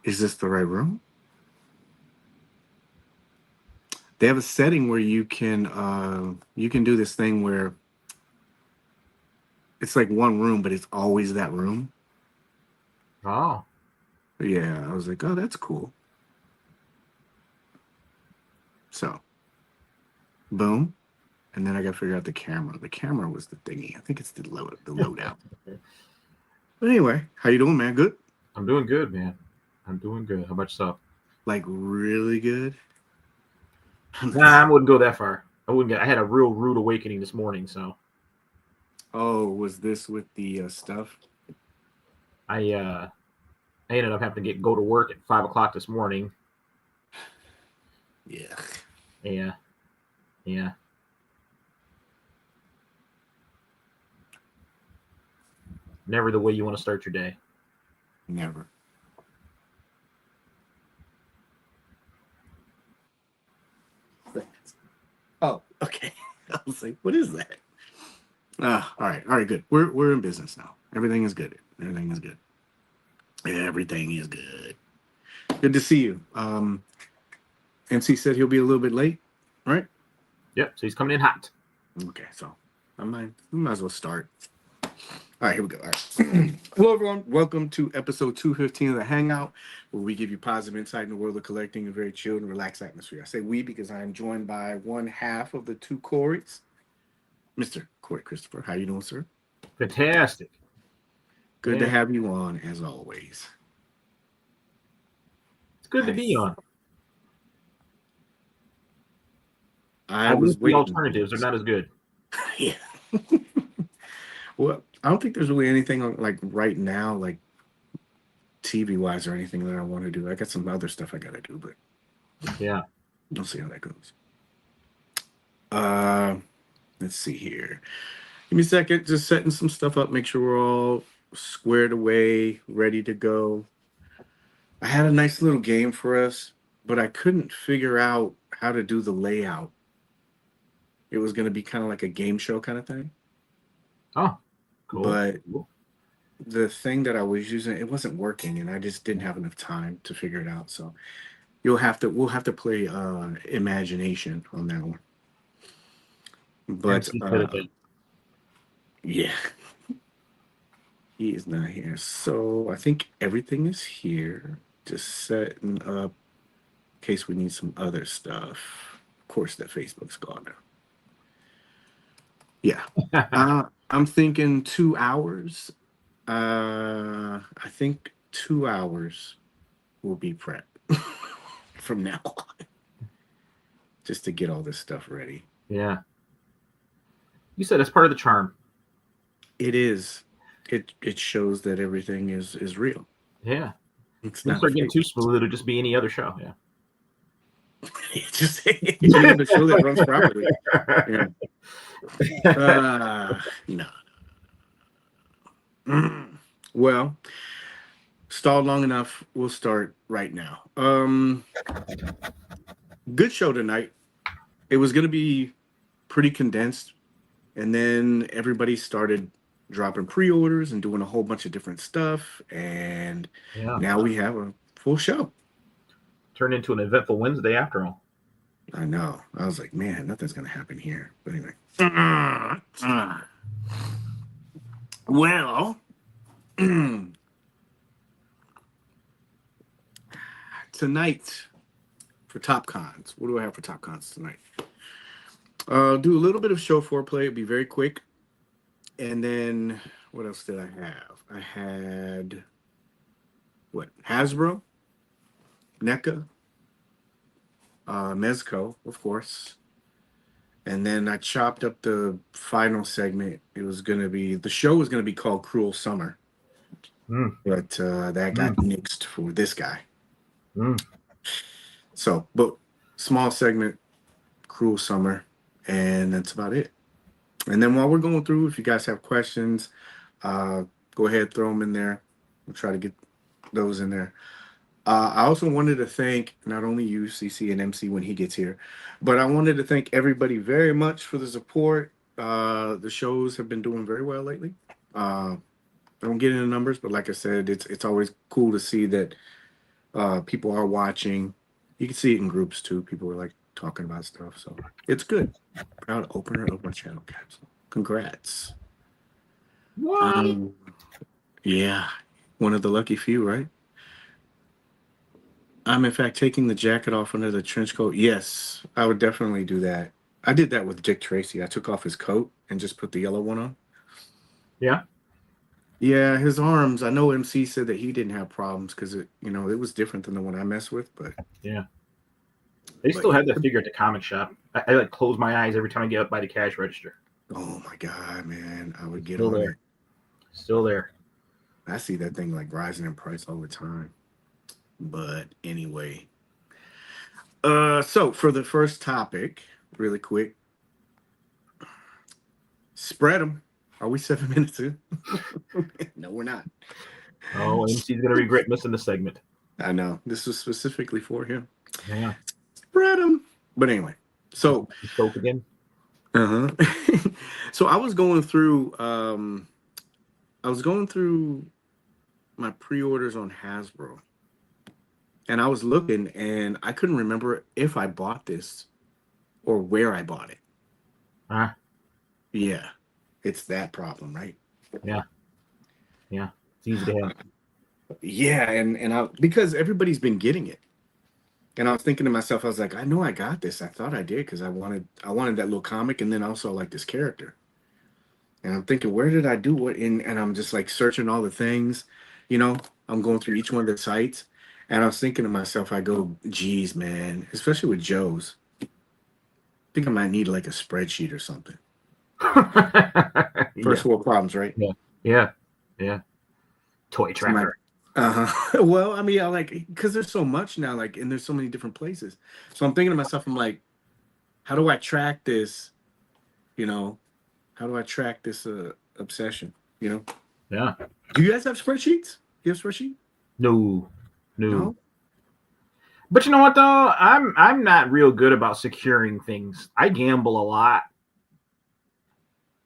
is this the right room? They have a setting where you can do this thing where it's like one room, but it's always that room. Oh. Yeah, I was like, oh, that's cool. So, boom. And then I got to figure out the camera. The camera was the thingy. I think it's the loadout. But anyway, how you doing, man? Good? I'm doing good, man. I'm doing good. How about yourself? Like really good? Nah, I wouldn't go that far. I had a real rude awakening this morning, so. Oh, was this with the stuff? I ended up having to go to work at 5 o'clock this morning. Yeah. Yeah. Never the way you want to start your day. Never. Oh, okay. I was like, what is that? All right, good. We're in business now. Everything is good. Everything is good. Everything is good. Good to see you. MC said he'll be a little bit late, right? Yep. So he's coming in hot. Okay, so we might as well start. All right, here we go. All right. Hello, everyone. Welcome to episode 215 of the Hangout, where we give you positive insight in the world of collecting in a very chilled and relaxed atmosphere. I say we because I am joined by one half of the two Corys, Mr. Cory Christopher. How you doing, sir? Fantastic. Good to have you on, as always. It's good to be on. I was waiting. The alternatives are not as good. Yeah. Well, I don't think there's really anything on, like right now, like TV wise or anything that I want to do. I got some other stuff I got to do, but yeah, we'll see how that goes. Let's see here. Give me a second, just setting some stuff up, make sure we're all squared away, ready to go. I had a nice little game for us, but I couldn't figure out how to do the layout. It was going to be kind of like a game show kind of thing. Oh, cool. But the thing that I was using, it wasn't working, and I just didn't have enough time to figure it out. So we'll have to play imagination on that one. But yeah, he is not here. So I think everything is here. Just setting up in case we need some other stuff. Of course, that Facebook's gone now. Yeah. I'm thinking 2 hours. I think 2 hours will be prep from now on. Just to get all this stuff ready. Yeah. You said it's part of the charm. It is. It shows that everything is real. Yeah. It's not start getting too smooth, it'll just be any other show. Yeah. Just even a show that runs properly. Yeah. No. Well, stalled long enough. We'll start right now. Good show tonight. It was going to be pretty condensed, and then everybody started dropping pre-orders and doing a whole bunch of different stuff, and now we have a full show. Turned into an eventful Wednesday after all. I know. I was like, man, nothing's going to happen here. But anyway. Well, tonight for Top Cons. What do I have for Top Cons tonight? Do a little bit of show foreplay. It'd be very quick. And then what else did I have? I had Hasbro, NECA, Mezco, of course. And then I chopped up the final segment. The show was gonna be called Cruel Summer. But that got nixed for this guy. So, but small segment, Cruel Summer, and that's about it. And then while we're going through, if you guys have questions, go ahead, throw them in there. We'll try to get those in there. I also wanted to thank not only you, CC and MC, when he gets here, but I wanted to thank everybody very much for the support. The shows have been doing very well lately. I don't get into numbers, but like I said, it's always cool to see that People are watching. You can see it in groups too. People are like talking about stuff. So it's good. Proud opener of my channel capsule. Congrats. What? Yeah. One of the lucky few, right? I'm in fact taking the jacket off under the trench coat. Yes, I would definitely do that. I did that with Dick Tracy. I took off his coat and just put the yellow one on. Yeah. Yeah, his arms. I know MC said that he didn't have problems because it was different than the one I mess with, but Yeah. They still yeah. have that figure at the comic shop. I like close my eyes every time I get up by the cash register. Oh my God, man. I would get Still on there. it. Still there. I see that thing like rising in price all the time. But anyway. So for the first topic, really quick, spread them. Are we 7 minutes in? No, we're not. Oh, MC's gonna regret missing the segment. I know. This was specifically for him. Yeah. Spread them. But anyway, so Spoke again. uh-huh. So I was going through my pre-orders on Hasbro. And I was looking and I couldn't remember if I bought this or where I bought it. Yeah. It's that problem, right? Yeah. Yeah. It's easy to have. Yeah, and I because everybody's been getting it. And I was thinking to myself, I was like, I know I got this. I thought I did because I wanted that little comic and then also like this character. And I'm thinking, where did I do what in? And I'm just like searching all the things, I'm going through each one of the sites. And I was thinking to myself, I go, geez, man, especially with Joe's. I think I might need like a spreadsheet or something. First world problems, right? Yeah. Yeah. Yeah. Toy tracker. Well, I mean, I like because there's so much now, like, and there's so many different places. So I'm thinking to myself, I'm like, how do I track this? How do I track this obsession? Yeah. Do you guys have spreadsheets? You have a spreadsheet? No. No? But you know what though? I'm not real good about securing things. I gamble a lot.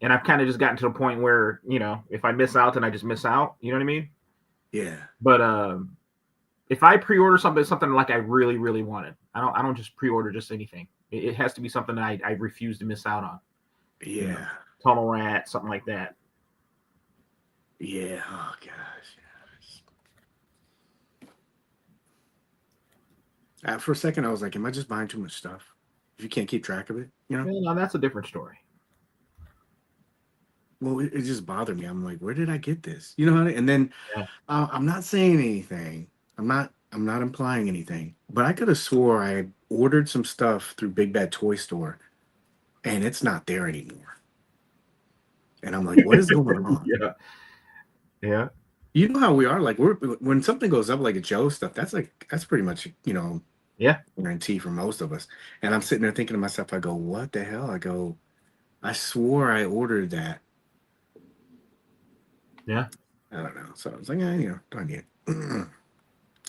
And I've kind of just gotten to the point where, if I miss out, then I just miss out. You know what I mean? Yeah. But if I pre-order something like I really, really wanted, I don't just pre-order just anything. It has to be something that I refuse to miss out on. Yeah. Tunnel Rat, something like that. Yeah. Oh gosh. For a second, I was like, am I just buying too much stuff? If you can't keep track of it, Well, now that's a different story. Well, it just bothered me. I'm like, where did I get this? You know what I mean? And then I'm not saying anything. I'm not implying anything. But I could have swore I ordered some stuff through Big Bad Toy Store, and it's not there anymore. And I'm like, what is going on? Yeah. Yeah. You know how we are. Like when something goes up like a Joe stuff, that's pretty much Yeah. guarantee for most of us. And I'm sitting there thinking to myself, I go, what the hell? I go, I swore I ordered that. Yeah. I don't know. So I was like, don't need it.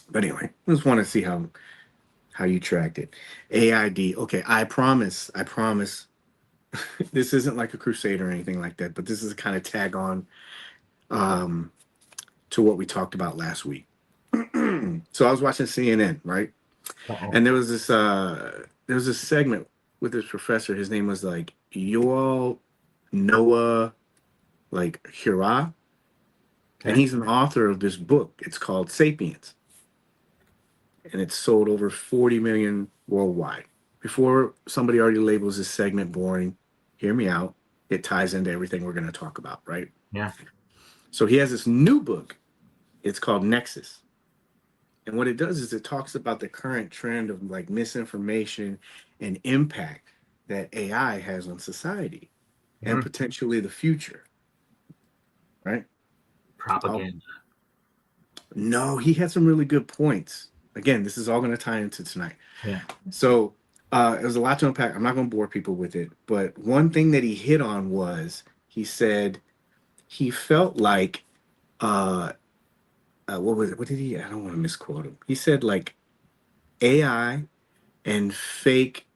But anyway, I just want to see how you tracked it. AID. Okay, I promise. This isn't like a crusade or anything like that, but this is a kind of tag on to what we talked about last week. So I was watching CNN, right? And there was this segment with this professor. His name was like Yoel Noah like Hira. And he's an author of this book. It's called Sapiens. And it's sold over 40 million worldwide. Before somebody already labels this segment boring, hear me out. It ties into everything we're going to talk about, right? Yeah. So he has this new book. It's called Nexus. And what it does is it talks about the current trend of like misinformation and impact that AI has on society and potentially the future. Right? Propaganda. No, he had some really good points. Again, this is all going to tie into tonight. Yeah. So there's a lot to unpack. I'm not going to bore people with it. But one thing that he hit on was he said he felt like, what was it? What did he? I don't want to misquote him. He said like AI and fake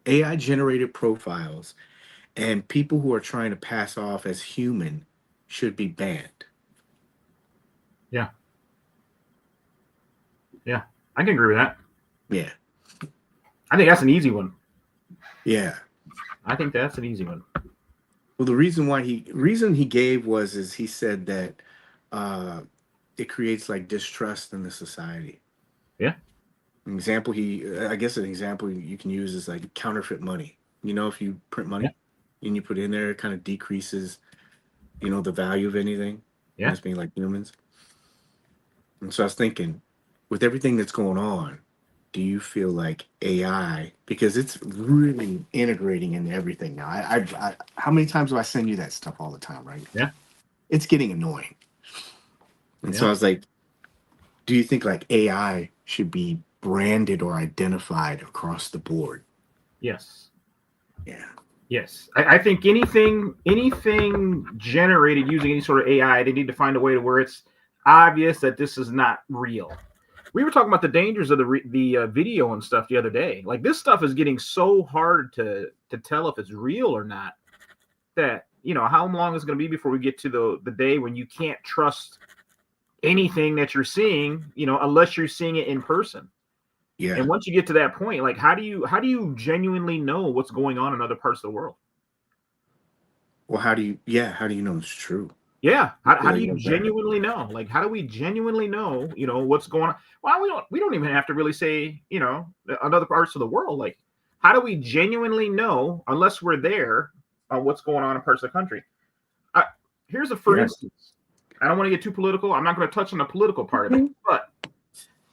AI generated profiles and people who are trying to pass off as human should be banned. Yeah. Yeah. I can agree with that. Yeah. I think that's an easy one. Yeah. I think that's an easy one. Well, the reason he gave was is he said that uh it creates like distrust in the society. Yeah. An example I guess an example you can use is like counterfeit money. You know, if you print Yeah. money and you put it in there, it kind of decreases, the value of anything. And Yeah. that's being like humans. And so I was thinking, with everything that's going on, do you feel like AI, because it's really integrating into everything now? How many times do I send you that stuff all the time, right? Yeah. It's getting annoying. And so Yeah. I was like, do you think like AI should be branded or identified across the board? Yes. Yeah. Yes. I think anything generated using any sort of AI, they need to find a way to where it's obvious that this is not real. We were talking about the dangers of the video and stuff the other day. Like this stuff is getting so hard to tell if it's real or not. That how long is it going to be before we get to the day when you can't trust anything that you're seeing, unless you're seeing it in person. Yeah. And once you get to that point, like how do you genuinely know what's going on in other parts of the world? Well, how do you know it's true? Yeah. How do Like, you genuinely know? Like, how do we genuinely know, what's going on? Well, we don't even have to really say, in other parts of the world. Like, how do we genuinely know unless we're there on what's going on in parts of the country? I, Here's a for yeah. instance. I don't want to get too political. I'm not going to touch on the political part of it, Mhm. but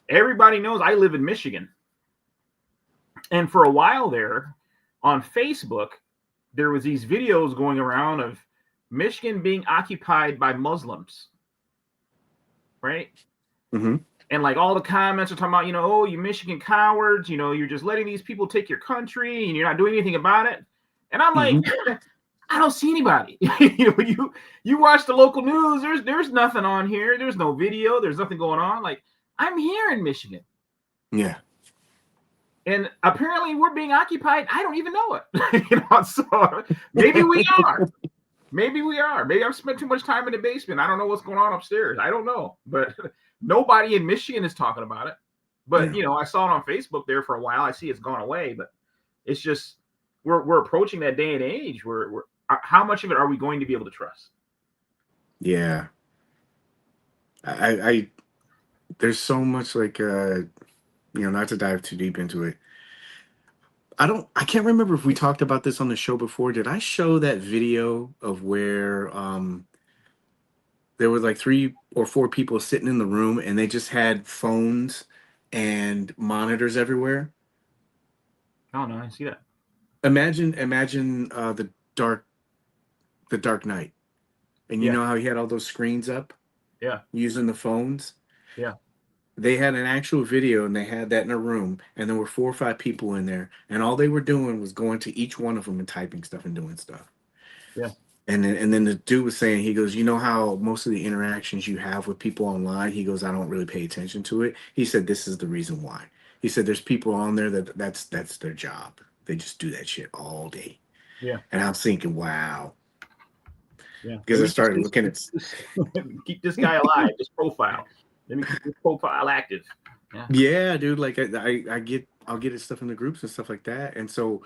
everybody knows I live in Michigan. And for a while there on Facebook, there was these videos going around of Michigan being occupied by Muslims, right? Mhm. And like all the comments are talking about, oh, you Michigan cowards, you're just letting these people take your country and you're not doing anything about it. And I'm like, Mhm. I don't see anybody. You watch the local news, there's nothing on here. There's no video, there's nothing going on. Like, I'm here in Michigan. Yeah. And apparently we're being occupied. I don't even know it. So maybe we are. Maybe we are. Maybe I've spent too much time in the basement. I don't know what's going on upstairs. I don't know. But nobody in Michigan is talking about it. But Yeah. I saw it on Facebook there for a while. I see it's gone away, but it's just we're approaching that day and age where how much of it are we going to be able to trust? Yeah. I there's so much like not to dive too deep into it. I can't remember if we talked about this on the show before. Did I show that video of where there were like 3 or 4 people sitting in the room and they just had phones and monitors everywhere? Oh no, I see that. Imagine the Dark Knight. And you Yeah, know how he had all those screens up yeah, using the phones? yeah, They had an actual video and they had that in a room and there were 4 or 5 people in there and all they were doing was going to each one of them and typing stuff and doing stuff. yeah, And then the dude was saying, he goes, you know how most of the interactions you have with people online, he goes, I don't really pay attention to it. He said this is the reason why. He said there's people on there that's their job. They just do that shit all day. yeah, And I'm thinking, wow. yeah. Because Let I me keep started this looking at keep this guy alive, this profile. Let me keep this profile active. Yeah. yeah, dude, like I'll get his stuff in the groups and stuff like that. And so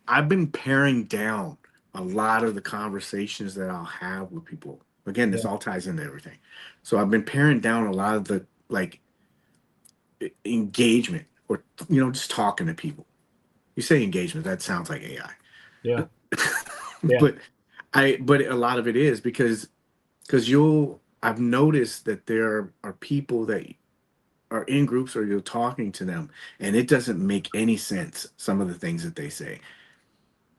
I've been paring down a lot of the conversations that I'll have with people. Again, this Yeah. all ties into everything. So I've been paring down a lot of the like engagement or just talking to people. You say engagement, that sounds like Yeah. AI. Yeah. but but a lot of it is because I've noticed that there are people that are in groups or you're talking to them and it doesn't make any sense, some of the things that they say.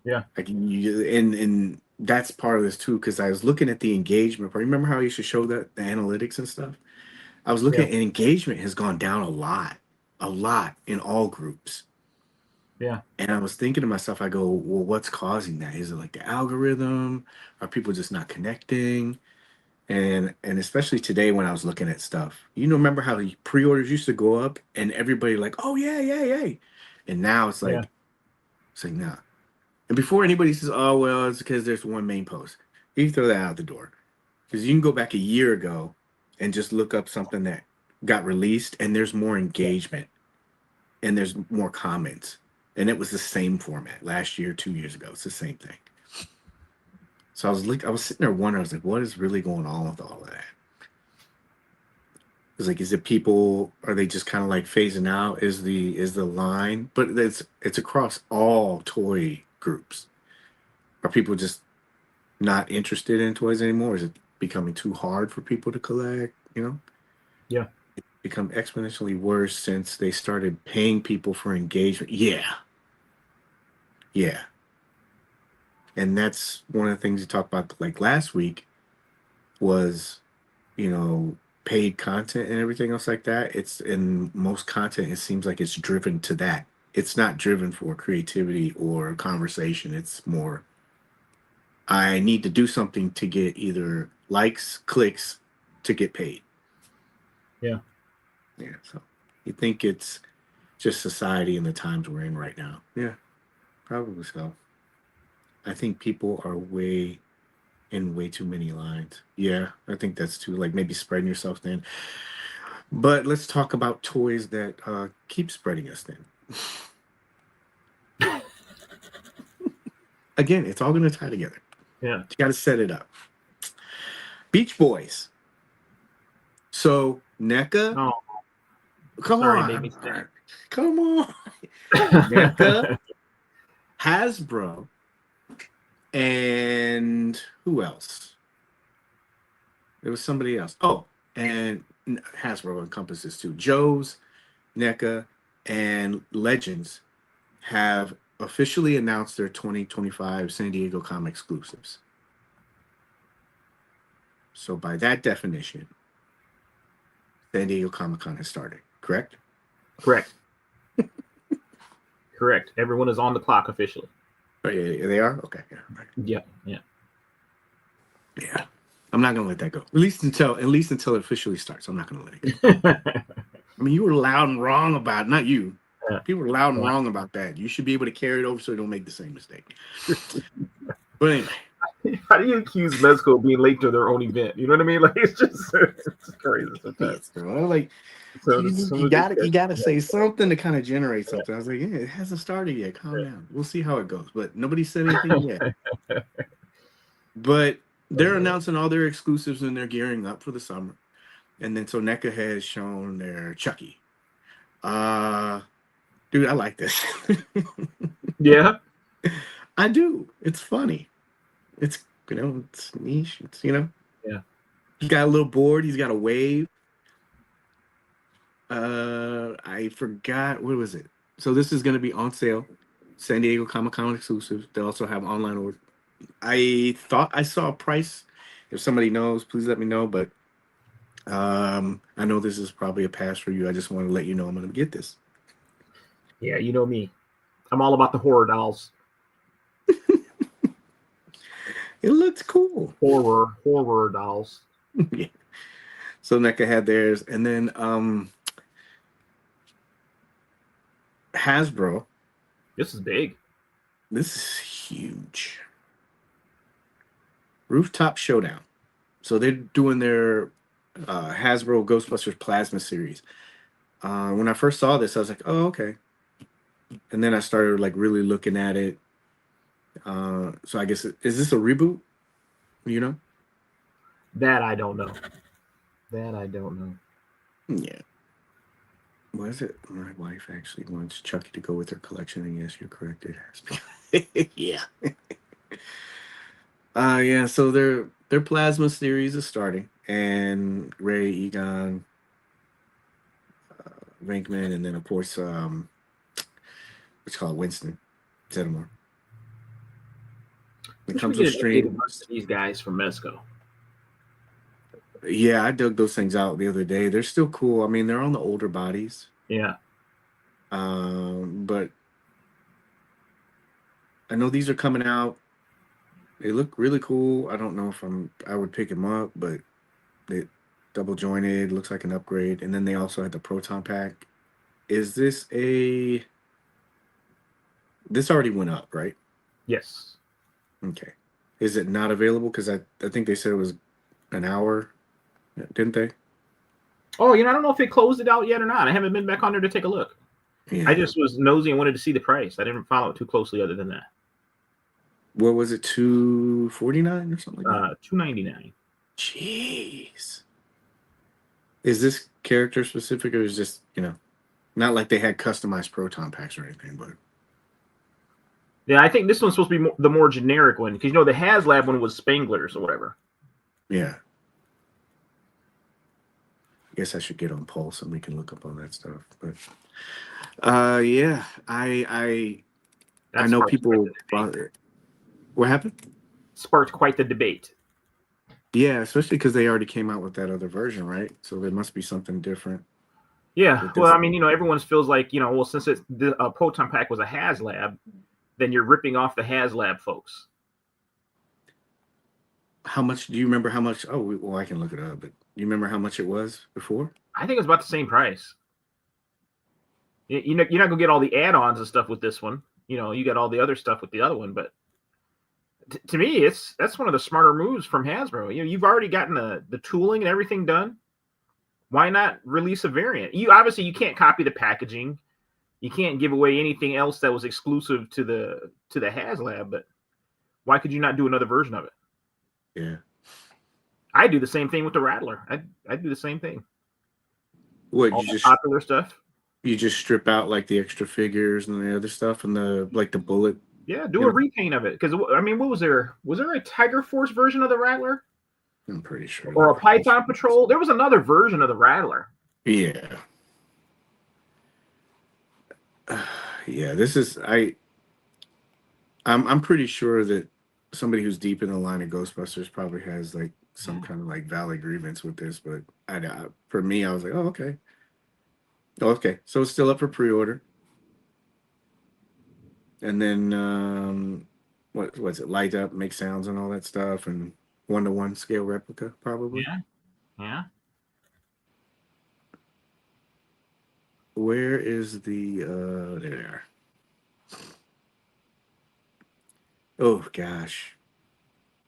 Yeah. Like and that's part of this too, because I was looking at the engagement part. Remember how I used to show that the analytics and stuff? I was looking Yeah. at and engagement has gone down a lot in all groups. Yeah. And I was thinking to myself, I go, well, what's causing that? Is it like the algorithm? Are people just not connecting? And especially today when I was looking at stuff, remember how the pre-orders used to go up and everybody like, oh yeah, yeah, yeah. And now Yeah. it's like nah. And before anybody says, oh well, it's because there's one main post, you throw that out the door. Because you can go back a year ago and just look up something that got released, and there's more engagement and there's more comments. And it was the same format last year, 2 years ago. It's the same thing. So I was sitting there wondering, I was like, what is really going on with all of that? It's like, is it people? Are they just kind of like phasing out? Is the line? But it's across all toy groups. Are people just not interested in toys anymore? Is it becoming too hard for people to collect? Yeah. Become exponentially worse since they started paying people for engagement. Yeah, yeah, and that's one of the things you talked about like last week was paid content and everything else like that. It's in most content, it seems like it's driven to that. It's not driven for creativity or conversation. It's more, I need to do something to get either likes, clicks, to get paid. Yeah. Yeah, so you think it's just society and the times we're in right now? Yeah, probably so. I think people are way too many lines. Yeah, I think that's too, like, maybe spreading yourself thin. But let's talk about toys that keep spreading us thin. Again, it's all going to tie together. Yeah. You got to set it up. Beach Boys. So NECA, Oh, come sorry, made me on, come on. NECA, Hasbro, and who else? There was somebody else. Oh, and Hasbro encompasses too. Joe's, NECA, and Legends have officially announced their 2025 San Diego Comic exclusives. So by that definition, San Diego Comic Con has started, correct? Correct. Correct. Everyone is on the clock officially. Oh, yeah, they are? Okay. Yeah. Right. Yeah. Yeah. Yeah. I'm not gonna let that go. At least until it officially starts. I'm not gonna let it go. I mean, you were loud and wrong about it. Not you. People were loud and wrong about that. You should be able to carry it over so you don't make the same mistake. But anyway. How do you accuse Mezco of being late to their own event? You know what I mean? Like it's crazy sometimes. Like you gotta say something to kind of generate something. I was like, yeah, it hasn't started yet. Calm down. We'll see how it goes. But nobody said anything yet. But they're announcing all their exclusives and they're gearing up for the summer. And then so NECA has shown their Chucky. Dude, I like this. Yeah. I do. It's funny. It's it's niche. It's Yeah. He's got a little board. He's got a wave. I forgot, what was it? So this is going to be on sale. San Diego Comic Con exclusive. They also have online order. I thought I saw a price. If somebody knows, please let me know. But I know this is probably a pass for you. I just want to let you know I'm going to get this. Yeah, you know me. I'm all about the horror dolls. It looks cool. Horror dolls. Yeah. So NECA had theirs, and then Hasbro. This is big. This is huge. Rooftop Showdown. So they're doing their Hasbro Ghostbusters Plasma series. When I first saw this, I was like, oh, okay. And then I started like really looking at it. So I guess, is this a reboot? That I don't know. Yeah. What is it? My wife actually wants Chucky to go with her collection, and yes, you're correct. It has been. Yeah. Yeah. So their Plasma series is starting, and Ray, Egon, Venkman, and then of course, what's called Winston Zeddemore. It comes with streams. These guys from Mezco. Yeah, I dug those things out the other day. They're still cool. I mean, they're on the older bodies. Yeah. But I know these are coming out. They look really cool. I don't know if I would pick them up, but they double jointed, looks like an upgrade. And then they also had the Proton Pack. Is this this already went up, right? Yes. Okay. Is it not available? Because I think they said it was an hour, didn't they? Oh, I don't know if it closed it out yet or not. I haven't been back on there to take a look. Yeah. I just was nosy and wanted to see the price. I didn't follow it too closely other than that. What was it, $249 or something like that? $299. Jeez. Is this character specific, or is just, not like they had customized proton packs or anything, but Yeah, I think this one's supposed to be the more generic one because the HasLab one was Spanglers or whatever. yeah. I guess I should get on Pulse and we can look up all that stuff. But yeah, I know people. What happened? Sparked quite the debate. Yeah, especially because they already came out with that other version, right? So there must be something different. Yeah, well, I mean, everyone feels like, well, since the proton pack was a HasLab, then you're ripping off the HasLab folks. How much do you remember? How much? Oh, well, I can look it up. But you remember how much it was before? I think it was about the same price. You're not gonna get all the add-ons and stuff with this one. You got all the other stuff with the other one, but to me, that's one of the smarter moves from Hasbro. You've already gotten the tooling and everything done. Why not release a variant? You can't copy the packaging. You can't give away anything else that was exclusive to the HasLab, but why could you not do another version of it? Yeah. I do the same thing with the Rattler. I do the same thing. What, all you just popular stuff? You just strip out like the extra figures and the other stuff and the bullet. Yeah, do a repaint of it. Because I mean, what was there? Was there a Tiger Force version of the Rattler? I'm pretty sure. Or a Python Patrol? There was another version of the Rattler. Yeah. Yeah, this is I'm pretty sure that somebody who's deep in the line of Ghostbusters probably has like some kind of like valid grievance with this, but for me, I was like, oh, okay. Okay, so it's still up for pre-order. And then what's it? Light up, make sounds and all that stuff, and 1-to-1 scale replica, probably. Yeah. Where is the there they are. Oh gosh.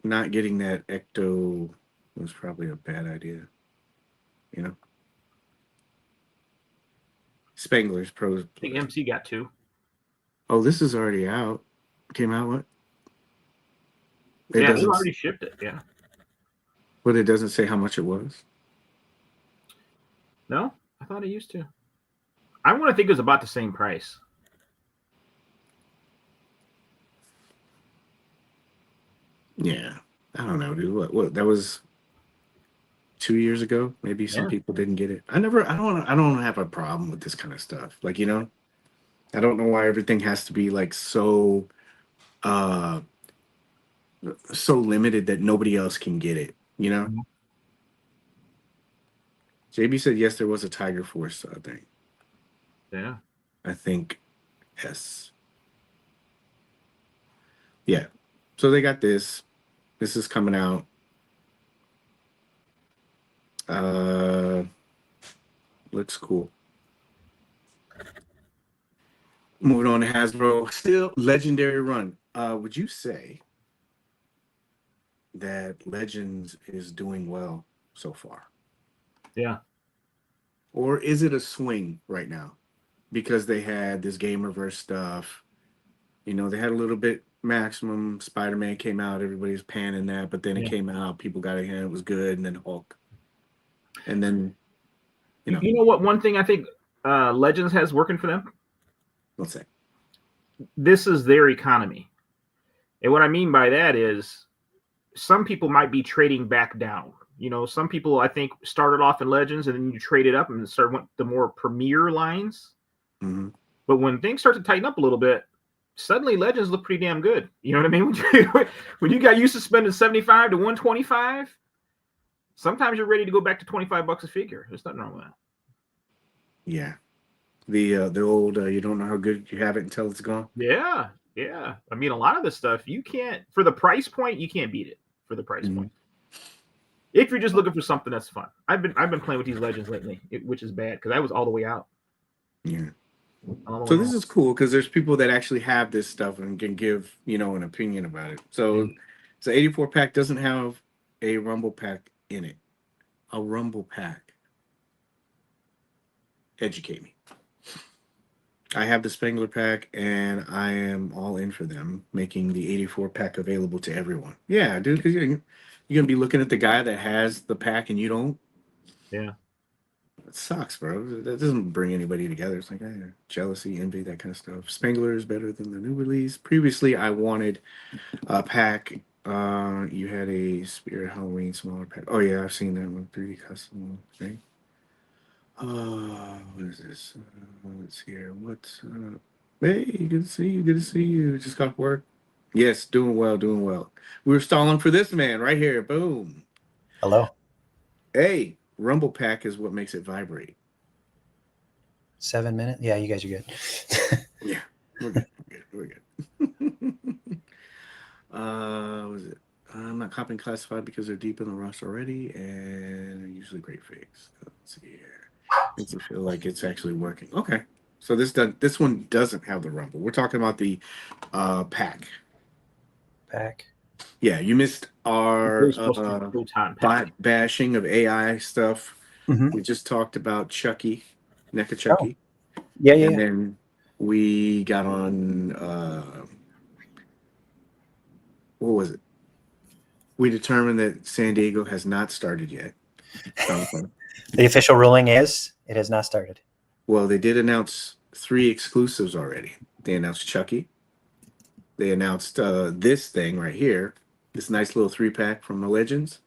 Not getting that Ecto was probably a bad idea. Spangler's Pros. I think MC got 2. Oh, this is already out. Came out what? They already shipped it, yeah. But it doesn't say how much it was. No, I thought it used to. I want to think it was about the same price. Yeah, I don't know, dude. What that was 2 years ago. Maybe some people didn't get it. I don't have a problem with this kind of stuff. Like, I don't know why everything has to be like so limited that nobody else can get it. Mm-hmm. JB said yes, there was a Tiger Force thing. Yeah. I think yes. Yeah. So they got this. This is coming out. Looks cool. Moving on to Hasbro. Still legendary run. Would you say that Legends is doing well so far? Yeah. Or is it a swing right now? Because they had this Gamerverse stuff. They had a little bit Maximum. Spider-Man came out. Everybody was panning that. But then it came out. People got it in. It was good. And then Hulk. And then, You know what? One thing I think Legends has working for them? What's that? This is their economy. And what I mean by that is some people might be trading back down. Some people, I think, started off in Legends and then you traded up and went the more premier lines. Mm-hmm. But when things start to tighten up a little bit, suddenly Legends look pretty damn good. You know what I mean? When you got used to spending $75 to $125, sometimes you're ready to go back to $25 a figure. There's nothing wrong with that. Yeah. The old you don't know how good you have it until it's gone. Yeah. I mean, a lot of this stuff you can't, for the price point, you can't beat it for the price point. If you're just looking for something that's fun. I've been playing with these Legends lately, which is bad because I was all the way out. Yeah. So this is cool because there's people that actually have this stuff and can give an opinion about it. So the 84 pack doesn't have a Rumble pack in it. A Rumble pack. educate me. I have the Spangler pack, and I am all in for them making the 84 pack available to everyone. Yeah, dude, because you're gonna be looking at the guy that has the pack and you don't. Yeah. It sucks, bro. That doesn't bring anybody together. It's like jealousy, envy, that kind of stuff. Spangler is better than the new release. Previously, I wanted a pack. You had a Spirit Halloween smaller pack. Oh yeah, I've seen that one. 3D custom thing. What is this? Let's see here. What's Hey, good to see you. Good to see you. Just got work. Yes, doing well, doing well. We were stalling for this man right here. Boom. Hello. Hey, Rumble Pack is what makes it vibrate. 7 minutes. Yeah, you guys are good. Yeah, we're good. We're good. We're good. What is it? I'm not copying classified because they're deep in the rush already, and they're usually great fakes. Let's see here. Makes it feel like it's actually working. Okay, so this one doesn't have the rumble. We're talking about the pack. Pack. Yeah, you missed our bashing of AI stuff. Mm-hmm. We just talked about Chucky, NECA Chucky. Oh. Yeah. And then we got on, what was it? We determined that San Diego has not started yet. The official ruling is it has not started. Well, they did announce 3 exclusives already. They announced Chucky. They announced this thing right here, this nice little 3-pack from the Legends.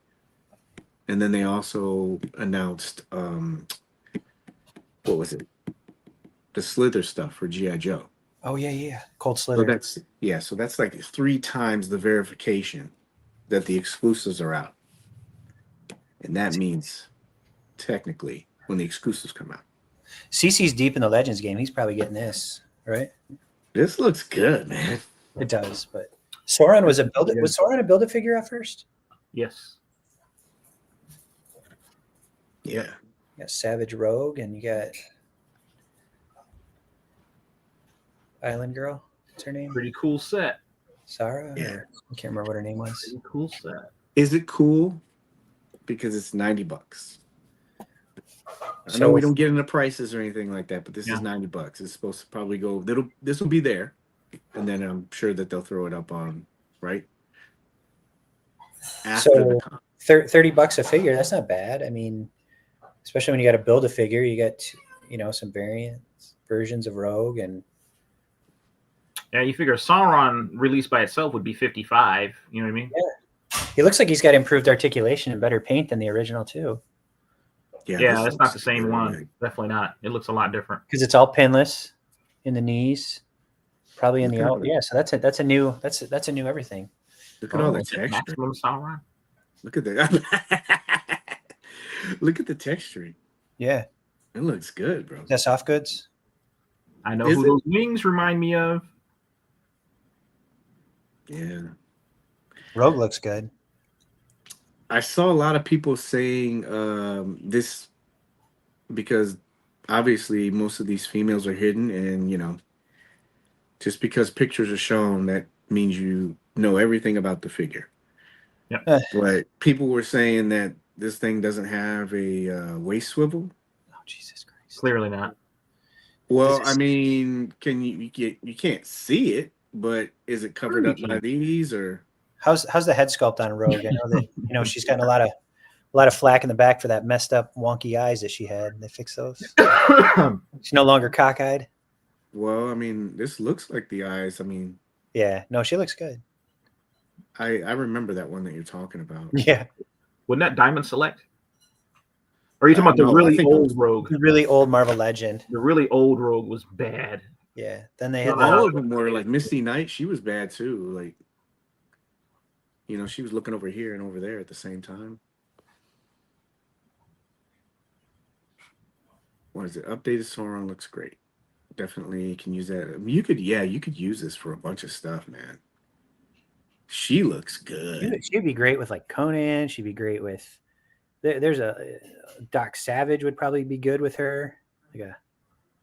And then they also announced, what was it? The Slither stuff for G.I. Joe. Oh, yeah. Cold Slither. So that's like 3 times the verification that the exclusives are out. And that means, technically, when the exclusives come out. CC's deep in the Legends game. He's probably getting this, right? This looks good, man. It does, but Sauron was Sauron a Build-A-Figure at first? Yes. Yeah. You got Savage Rogue, and you got Island Girl. What's her name? Pretty cool set. Sarah? Yeah. I can't remember what her name was. Pretty cool set. Is it cool? Because it's $90. I know So we don't get into prices or anything like that, but this is Yeah. $90. It's supposed to probably go. This will be there, and then I'm sure that they'll throw it up on right after the con. $30 a figure. That's not bad. I mean, especially when you got to build a figure, you got some versions of Rogue, and Yeah, you figure Sauron released by itself would be 55. You know what I mean? Yeah. He looks like he's got improved articulation and better paint than the original too. Yeah, that's not the same one. Good. Definitely not. It looks a lot different because it's all pinless in the knees, probably in the elbow. Yeah, so that's a new everything. Look at all the texture. Maximum Sauron. Look at that. Look at the texturing. Yeah, it looks good, bro. Is that soft goods? I know who those wings remind me of. Yeah, Rogue looks good. I saw a lot of people saying this because obviously most of these females are hidden, and just because pictures are shown, that means you know everything about the figure. Yeah. But people were saying that this thing doesn't have a waist swivel. Oh, Jesus Christ! Clearly not. Well, I mean, you can't see it, but is it covered up by these or? How's the head sculpt on Rogue? I know that she's gotten a lot of flack in the back for that messed up wonky eyes that she had. They fixed those. She's no longer cockeyed. Well, I mean, this looks like the eyes. I mean, yeah, no, she looks good. I remember that one that you're talking about. Yeah, wasn't that Diamond Select? Or are you talking about the really old Rogue? The really old Marvel Legend. The really old Rogue was bad. Yeah, then they had all of them were like Misty Knight. She was bad too. Like, she was looking over here and over there at the same time. What is it? Updated Sauron looks great. Definitely can use that. I mean, you could use this for a bunch of stuff, man. She looks good. She'd be great with like Conan. She'd be great with. There's a Doc Savage would probably be good with her. Like a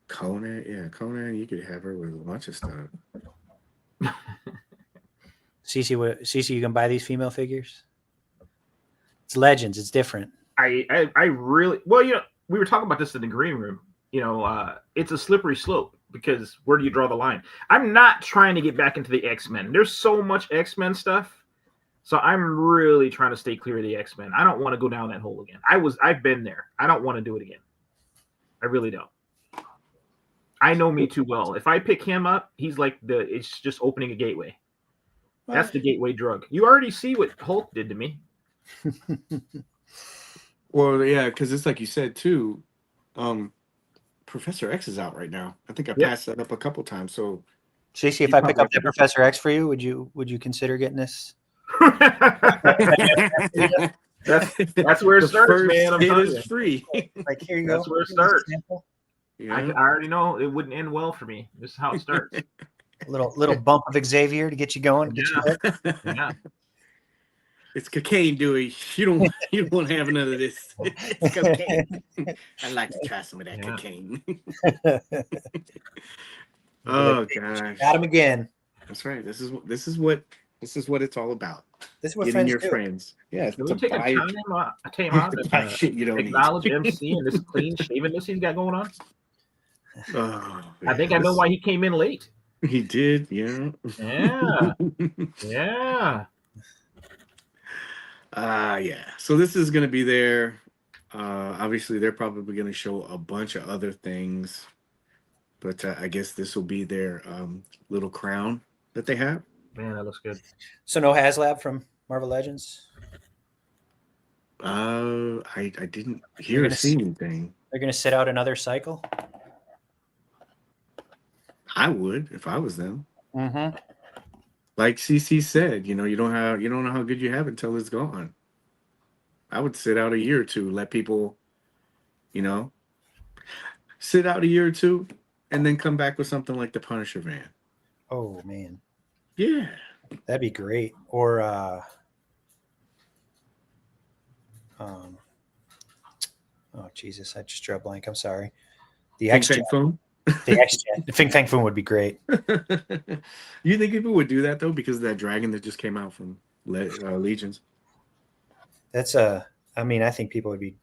Conan, yeah, Conan. You could have her with a bunch of stuff. Cece, you can buy these female figures. It's Legends. It's different. I really we were talking about this in the green room. it's a slippery slope because where do you draw the line? I'm not trying to get back into the X-Men. There's so much X-Men stuff. So I'm really trying to stay clear of the X-Men. I don't want to go down that hole again. I've been there. I don't want to do it again. I really don't. I know me too well. If I pick him up, he's like it's just opening a gateway. That's the gateway drug. You already see what Hulk did to me. Well, yeah, because it's like you said too. Professor X is out right now. I think I passed that up a couple times. So, JC, if I pick up that Professor X for you, would you consider getting this? That's where it starts, man. I'm telling you. Free. Like, here you go. That's where it starts. Yeah. I already know it wouldn't end well for me. This is how it starts. little bump of Xavier to get you going. Yeah. It's cocaine, Dewey. You don't want to have none of this. It's cocaine. I'd like to try some of that cocaine. Oh gosh. Got him again. That's right. This is what it's all about. This is what Getting friends your do. friends. Yeah, Can we take a time out and shit you don't acknowledge need. MC and this clean shavenness he's got going on? Oh, I think I know why he came in late. He did, yeah. Yeah. Yeah. Yeah. So this is going to be there. Obviously, they're probably going to show a bunch of other things, but I guess this will be their little crown that they have. Man, that looks good. So no HasLab from Marvel Legends? I didn't hear or see anything. They're going to sit out another cycle? I would if I was them. Mm-hmm. Like CC said, you don't know how good you have until it's gone. I would sit out a year or two, let people, sit out a year or two, and then come back with something like the Punisher van. Oh man, yeah, that'd be great. Or oh Jesus, I just drew a blank. I'm sorry. The X-Jet phone. The X-Jet. The Fing Fang Foom would be great. You think people would do that though because of that dragon that just came out from Legions? That's I think people would be.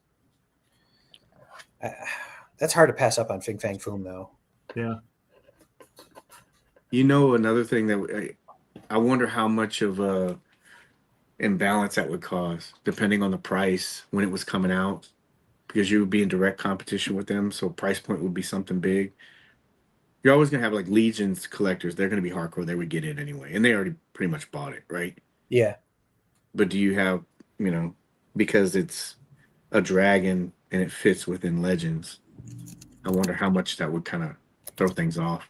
That's hard to pass up on Fing Fang Foom though. Yeah. Another thing that I wonder how much of a imbalance that would cause, depending on the price when it was coming out, because you would be in direct competition with them. So price point would be something big. You're always going to have like Legions collectors. They're going to be hardcore. They would get in anyway. And they already pretty much bought it, right? Yeah. But do you have, because it's a dragon and it fits within Legends, I wonder how much that would kind of throw things off.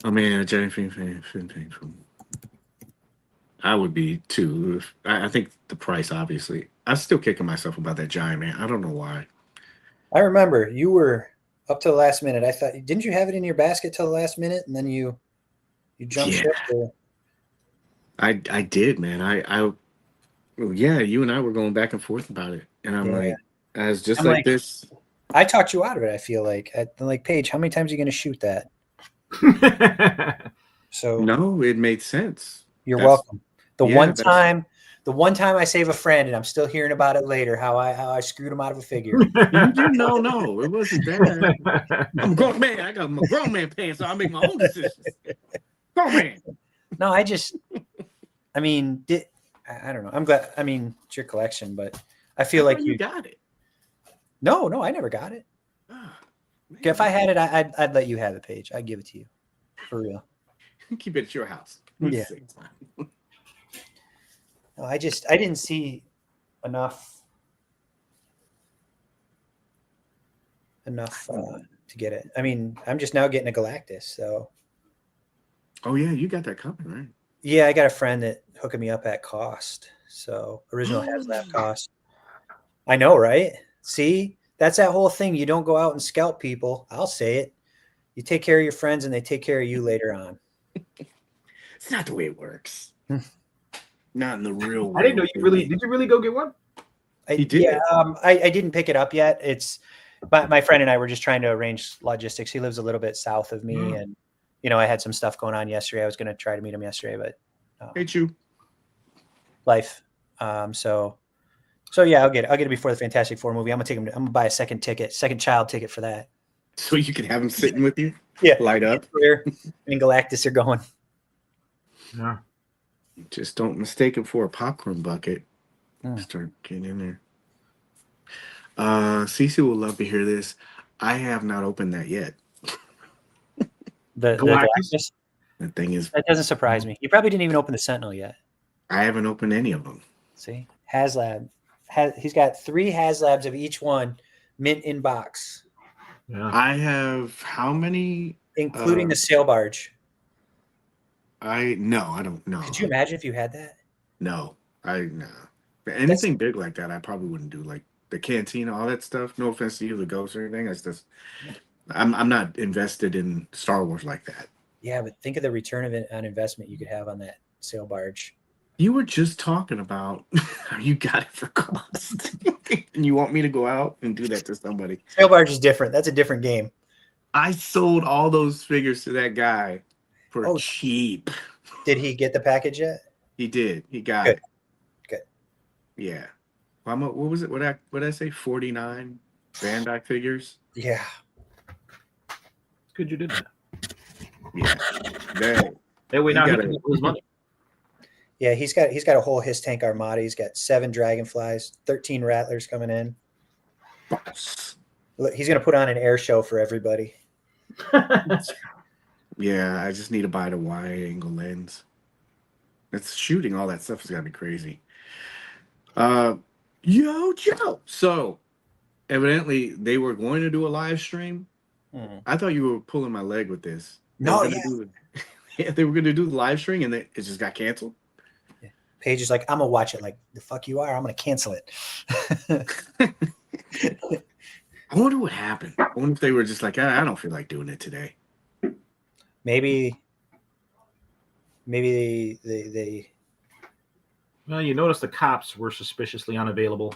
Oh man, a giant thing. I would be too. I think the price, obviously. I'm still kicking myself about that giant man. I don't know why. I remember you were up to the last minute. I thought, didn't you have it in your basket till the last minute, and then you jumped ship? Or... I did, man. You and I were going back and forth about it, and I'm like, as just like this. I talked you out of it. I feel like, Paige, how many times are you going to shoot that? So no, it made sense. You're welcome. The one time I save a friend, and I'm still hearing about it later, how I screwed him out of a figure. No, it wasn't that. I'm a grown man. I got my grown man pants, so I make my own decisions. Grown man. No, I don't know. I'm glad. It's your collection, but I feel like you got it. No, I never got it. If I had it, I'd let you have it, Paige. I'd give it to you, for real. Keep it at your house. Yeah. No, I didn't see enough to get it. I'm just now getting a Galactus, so. Oh yeah, you got that coming, right? Yeah, I got a friend that hooked me up at cost. So original HasLab cost. I know, right? See, that's that whole thing. You don't go out and scalp people. I'll say it. You take care of your friends, and they take care of you later on. It's not the way it works. Not in the real world. I didn't know you really. Did you really go get one? He did. Yeah, I didn't pick it up yet. But my friend and I were just trying to arrange logistics. He lives a little bit south of me, and I had some stuff going on yesterday. I was going to try to meet him yesterday, but hate you. Life. So So yeah, I'll get it before the Fantastic Four movie. I'm gonna buy a second child ticket for that. So you can have him sitting with you, Yeah, light up. Clear and Galactus are going. Yeah. Just don't mistake it for a popcorn bucket. Mm. Start getting in there. Cece will love to hear this. I have not opened that yet. The Galactus? Galactus. That thing is. That doesn't surprise me. You probably didn't even open the Sentinel yet. I haven't opened any of them. See, HasLab. He's got 3 HasLabs of each one, mint in box, Yeah. I have how many? including the sail barge. I don't know. Could you imagine if you had that? No, anything big like that, I probably wouldn't do. Like the cantina, all that stuff. No offense to you, the ghosts or anything. It's just I'm not invested in Star Wars like that. Yeah, but think of the return of it on investment you could have on that sail barge. You were just talking about how you got it for cost, and you want me to go out and do that to somebody. Sail barge is different. That's a different game. I sold all those figures to that guy for Oh. cheap. Did he get the package yet? He did. He got Good. it. Good. Yeah. Well, what was it? What did I say? 49 Bandai figures. Yeah. It's good you did that. Yeah. That, That way You now he gotta- can lose money. Yeah, he's got a whole his tank armada. He's got 7 dragonflies, 13 rattlers coming in. boss. Look, he's gonna put on an air show for everybody. Yeah, I just need to buy the wide angle lens. It's shooting all that stuff is gonna be crazy. Joe. So evidently they were going to do a live stream. I thought you were pulling my leg with this. No, Yeah, they were gonna do the live stream and it just got canceled. Paige is like, I'm gonna watch it. Like, the fuck you are. I'm gonna cancel it. I wonder what happened. I wonder if they were just like, I don't feel like doing it today. maybe they Well, you notice the cops were suspiciously unavailable.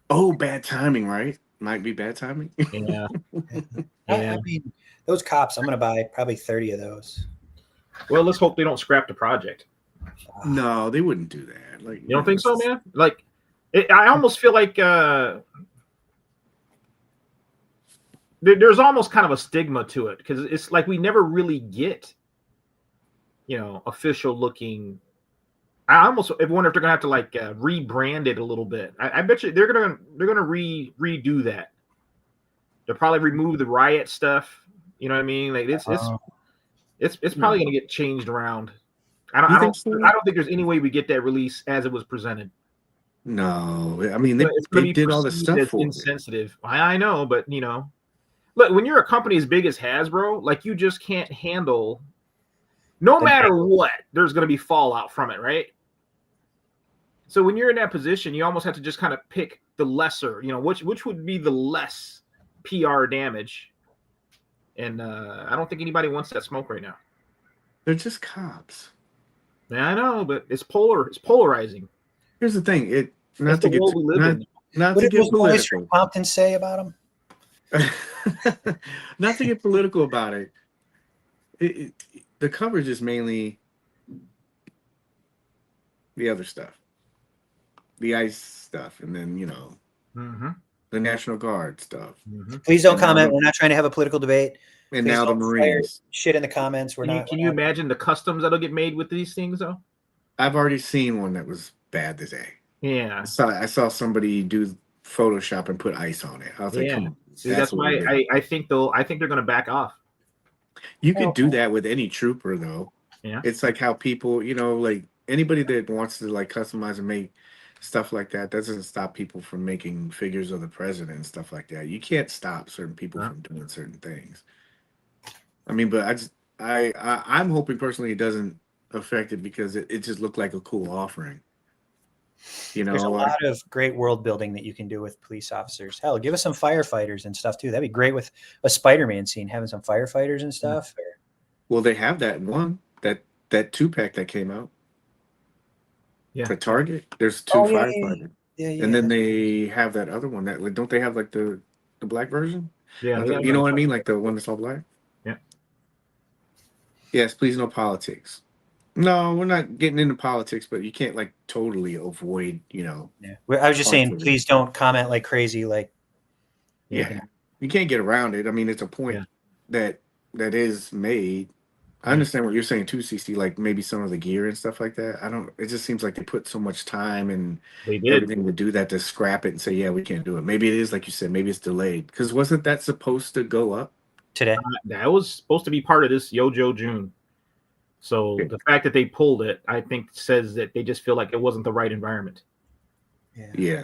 Oh, bad timing, right? Might be bad timing. Yeah. I mean, those cops. I'm gonna buy probably 30 of those. Well, let's hope they don't scrap the project. No, they wouldn't do that. Like, You don't think so, man? Like, I almost feel like there's almost kind of a stigma to it because it's like we never really get, official looking. I almost wonder if they're gonna have to like rebrand it a little bit. I bet you they're gonna redo that. They'll probably remove the riot stuff. You know what I mean? Like it's probably gonna get changed around. I don't think there's any way we get that release as it was presented. No, I mean It's gonna they be did all this perceived stuff as for it. insensitive. I know, but look, when you're a company as big as Hasbro, like you just can't handle. No matter what, there's gonna be fallout from it, right? So when you're in that position, you almost have to just kind of pick the lesser, which would be the less PR damage. And I don't think anybody wants that smoke right now. They're just cops. Yeah, I know, but it's polarizing. Here's the thing. That's the world we live in. Not What to did get those boys political. from Compton say about him? Not to get political about it. The coverage is mainly the other stuff, the ICE stuff, and then the National Guard stuff. Please don't And now comment. We're not trying to have a political debate. And Please now the don't fire Marines. shit in the comments. We're not. Can you imagine the customs that'll get made with these things, though? I've already seen one that was bad today. Yeah. I saw somebody do Photoshop and put ice on it. I was like, come on. See, that's why I think they're going to back off. You could do that with any trooper, though. Yeah. It's like how people, like anybody that wants to like customize and make stuff like that doesn't stop people from making figures of the president and stuff like that. You can't stop certain people from doing certain things. I mean, but I'm hoping personally it doesn't affect it because it just looked like a cool offering. There's a lot of great world building that you can do with police officers. Hell, give us some firefighters and stuff too. That'd be great with a Spider-Man scene, having some firefighters and stuff. Well, they have that one, that 2-pack that came out. Yeah. For Target, there's 2 firefighters. Yeah. And then they have that other one that don't they have like the black version? Yeah. You know what I mean? Like the one that's all black? Yeah. Yes, please no politics. No, we're not getting into politics, but you can't like totally avoid, Yeah. I was just parts saying, of it. please don't comment like crazy. Like, Yeah. You can't get around it. I mean, it's a point Yeah. that is made. I Yeah. understand what you're saying too, CC, like maybe some of the gear and stuff like that. I don't it just seems like they put so much time and They did. everything to do that to scrap it and say, yeah, we can't do it. Maybe it is like you said, maybe it's delayed. Because wasn't that supposed to go up? today. That was supposed to be part of this Yojo June. So Okay. the fact that they pulled it, I think, says that they just feel like it wasn't the right environment. Yeah.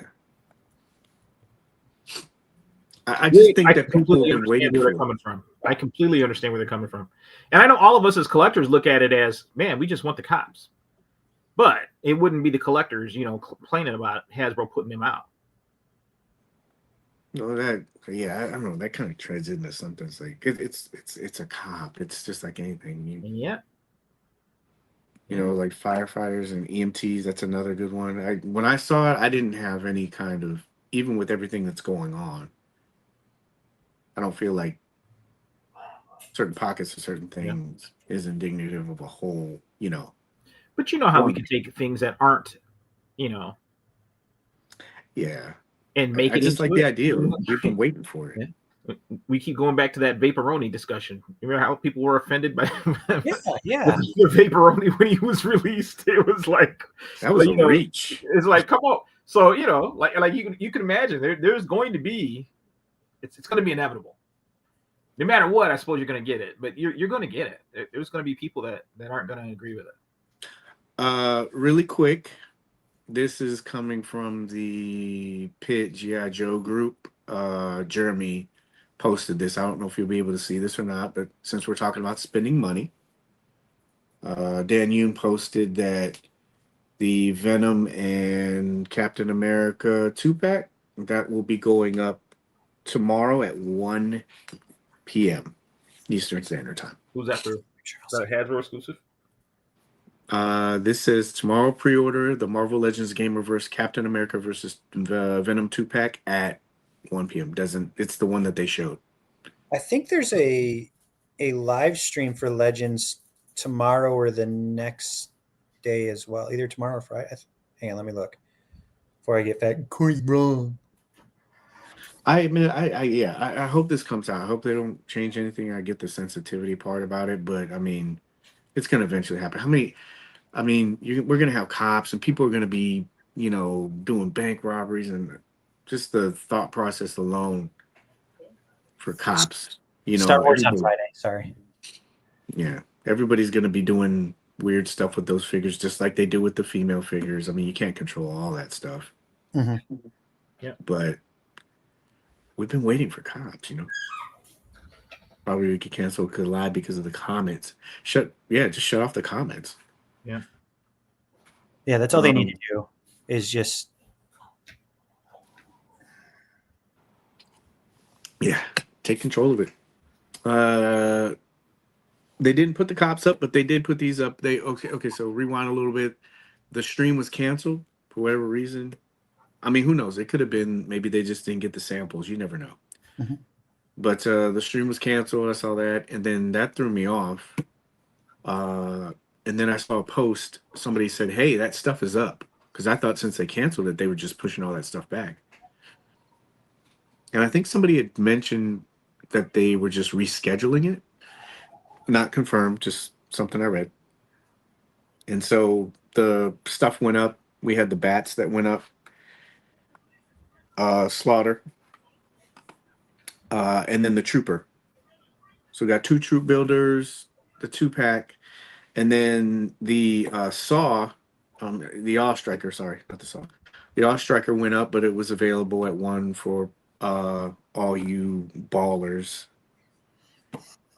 I just think I that people completely have been waiting understand where for they're coming from. I completely understand where they're coming from. And I know all of us as collectors look at it as, man, we just want the cops. But it wouldn't be the collectors, complaining about Hasbro putting them out. No, that yeah, I don't know. That kind of treads into something. It's like it's a cop. It's just like anything. And yet, Like firefighters and EMTs. That's another good one. When I saw it, I didn't have any kind of even with everything that's going on. I don't feel like certain pockets of certain things is indicative of a whole. But you know how we One. can take things that aren't, Yeah, and I make it just into like it. the idea. We've been waiting for it. Yeah. We keep going back to that Vaporoni discussion. Remember how people were offended by Yeah. the Vaporoni when he was released? It was like That was a reach. it's like, come on. So like you can imagine there's going to be it's going to be inevitable. No matter what, I suppose you're going to get it, but you're going to get it. There's going to be people that aren't going to agree with it. Really quick. This is coming from the Pit G.I. Joe group. Jeremy posted this. I don't know if you'll be able to see this or not, but since we're talking about spending money, Dan Yoon posted that the Venom and Captain America 2-pack, that will be going up tomorrow at 1 p.m. Eastern Standard Time. Who's that for? Is that a Hasbro exclusive? This says tomorrow pre-order the Marvel Legends Gamerverse Captain America versus Venom 2-pack at 1 p.m. It's the one that they showed. I think there's a live stream for Legends tomorrow or the next day as well. Either tomorrow or Friday. Hang on, let me look before I get back. Cory wrong. I hope this comes out. I hope they don't change anything. I get the sensitivity part about it, but I mean, it's gonna eventually happen. We're gonna have cops and people are gonna be, doing bank robberies and just the thought process alone for cops. Star Wars on Friday. Sorry. Yeah, everybody's gonna be doing weird stuff with those figures, just like they do with the female figures. I mean, you can't control all that stuff. Mm-hmm. Yeah, but we've been waiting for cops. Probably we could cancel could lie because of the comments. Just shut off the comments. Yeah, that's all they need to do is just take control of it. They didn't put the cops up, but they did put these up. So rewind a little bit. The stream was canceled for whatever reason. I mean, who knows? It could have been maybe they just didn't get the samples. You never know. Mm-hmm. But the stream was canceled. I saw that, and then that threw me off. And then I saw a post. Somebody said, "Hey, that stuff is up," because I thought since they canceled it, they were just pushing all that stuff back. And I think somebody had mentioned that they were just rescheduling it. Not confirmed, just something I read. And so the stuff went up. We had the B.A.T.S that went up. Slaughter. And then the Trooper. So we got 2 Troop Builders, the 2-pack, and then the Saw, the Awe Striker, sorry, not the Saw. The Awe Striker went up, but it was available at 1 for all you ballers.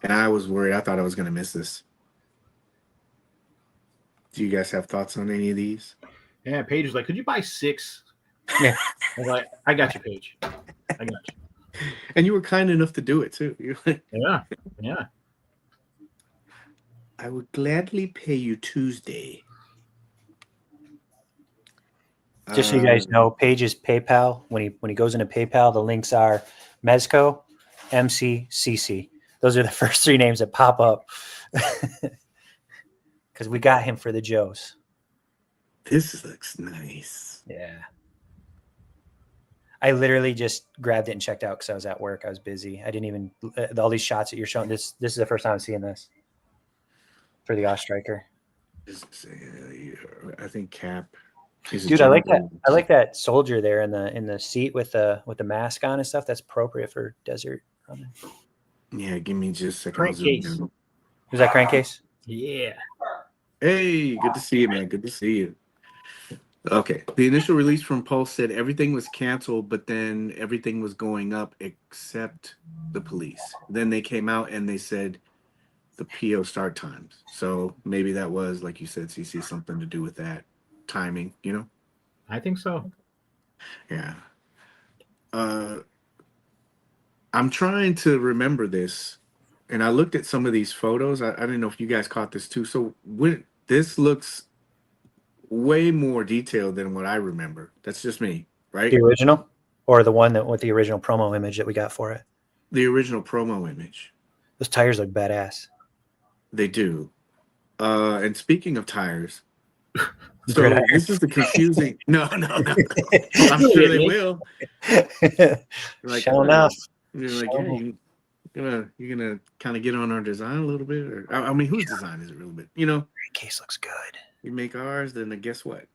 And I was worried. I thought I was going to miss this. Do you guys have thoughts on any of these? Yeah, Paige was like, "Could you buy 6?" Yeah. I was like, "I got you, Paige. I got you." And you were kind enough to do it too. Yeah. I would gladly pay you Tuesday. Just so you guys know, Paige's PayPal, when he goes into PayPal, the links are Mezco, MC, CC. Those are the first 3 names that pop up. because we got him for the Joes. This looks nice. Yeah. I literally just grabbed it and checked out because I was at work. I was busy. I didn't even all these shots that you're showing. This is the first time I'm seeing this for the Ostriker. I think Cap. Is Dude, I like that. I like that soldier there in the seat with the mask on and stuff. That's appropriate for desert running. Yeah, give me just a second. Crankcase. Was that Crankcase? Yeah. Hey, good to see you, man. Good to see you. Okay. The initial release from Pulse said everything was canceled, but then everything was going up except the police. Then they came out and they said the PO start times. So maybe that was, like you said, CC, something to do with that timing, you know? I think so. Yeah. I'm trying to remember this, and I looked at some of these photos. I didn't know if you guys caught this too. So this looks way more detailed than what I remember. That's just me, right? The original, or the one that with the original promo image that we got for it? The original promo image. Those tires look badass. They do. And speaking of tires, so Gridiron. this is the confusing. No. I'm sure they will. Like, Sure enough. You're like, yeah, you're gonna kind of get on our design a little bit, or I mean, whose design is it a little bit? You know, Case looks good. we make ours, then guess what?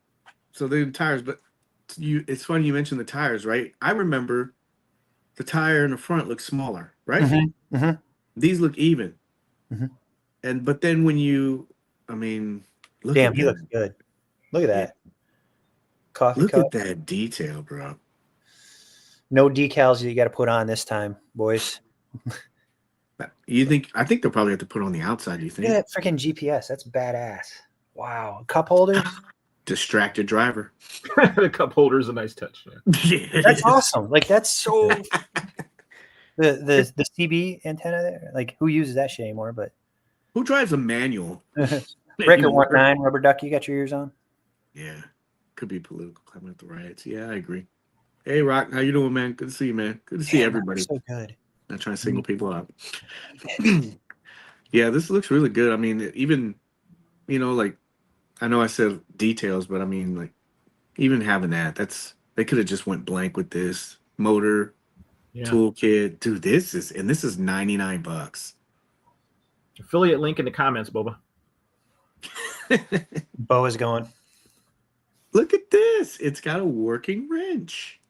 So the tires, but it's funny you mentioned the tires, right? I remember the tire in the front looks smaller, right? Mm-hmm. Mm-hmm. These look even, Mm-hmm. but then when I mean, look Damn, at he that. looks good. Look at that. Coffee Look cup. at that detail, bro. No decals that you got to put on this time, boys. You think? I think they'll probably have to put on the outside. Do you think? Look at that freaking GPS. That's badass. Wow. Cup holders. Distracted driver. The cup holder is a nice touch. Yeah, That's awesome. Like that's so. the CB antenna there. Like who uses that shit anymore? But who drives a manual? Breaker 19 rubber duck. You got your ears on? Yeah, could be political climate at the riots. Yeah, I agree. Hey, Rock, how you doing, man? Good to see you, man. Good to see everybody. So good. Not trying to single people out. Yeah, this looks really good. I mean, even like I know I said details, but I mean, like even having they could have just went blank with this motor toolkit. Dude, this is $99. Affiliate link in the comments, Boba. Bo is going. Look at this. It's got a working wrench.